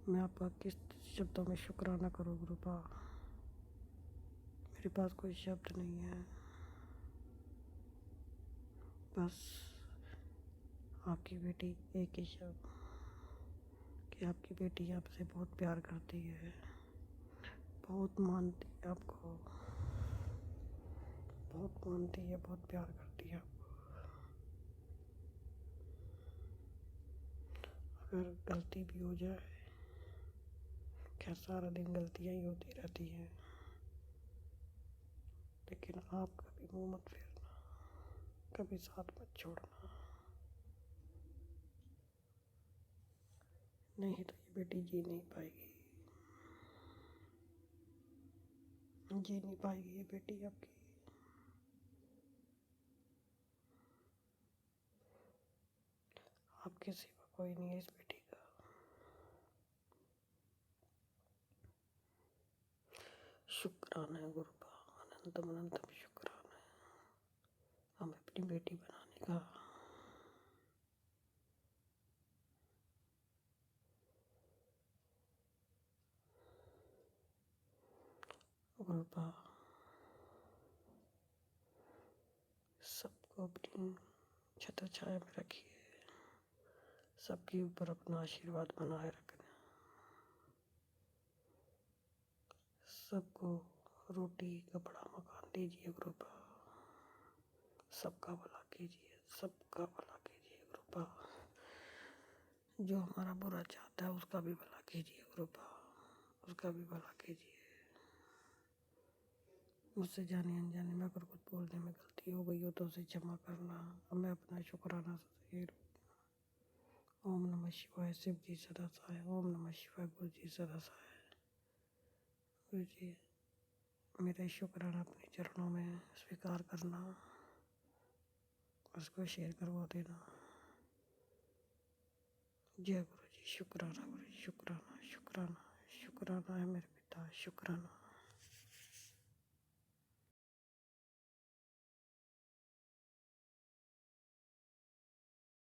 मैं आपका किस शब्दों में शुक्राना करूँ गुरु बाप, मेरे पास कोई शब्द नहीं है। बस आपकी बेटी एक ही शब्द कि आपकी बेटी आपसे बहुत प्यार करती है, बहुत मानती है आपको, बहुत मानती है, बहुत प्यार करती है आपको। अगर गलती भी हो जाए, क्या सारा दिन गलतियाँ ही होती रहती हैं, लेकिन आप कभी मुँह मत फेरना, कभी साथ मत छोड़ना, नहीं तो ये बेटी जी नहीं पाएगी, जी नहीं पाएगी ये बेटी आपकी। आपके सिवा कोई नहीं है इस बेटी का। शुक्राना है गुरु का, अनंतम शुक्राना है हमें अपनी बेटी बनाने का। गुरु बा सबको अपनी छत्र छाया में रखिए, सबके ऊपर अपना आशीर्वाद बनाए रखना, सबको रोटी कपड़ा मकान दीजिए गुरु बा, सबका भला कीजिए, सबका भला कीजिए गुरु बा, जो हमारा बुरा चाहता है उसका भी भला कीजिए गुरु बा, उसका भी भला कीजिए। मुझसे जाने अनजाने में अगर कुछ बोलने में गलती हो गई हो तो उसे क्षमा करना। अब मैं अपना शुक्राना सही। ओम नमः शिवाय, शिव जी सदा सहाय। ओम नमः शिवाय, गुरु जी सदा सहाय। गुरु जी, मेरा शुक्राना अपने चरणों में स्वीकार करना, उसको शेयर करवा देना। जय गुरु जी। शुक्राना गुरु जी, शुक्राना शुक्राना शुक्राना है मेरे पिता, शुक्राना।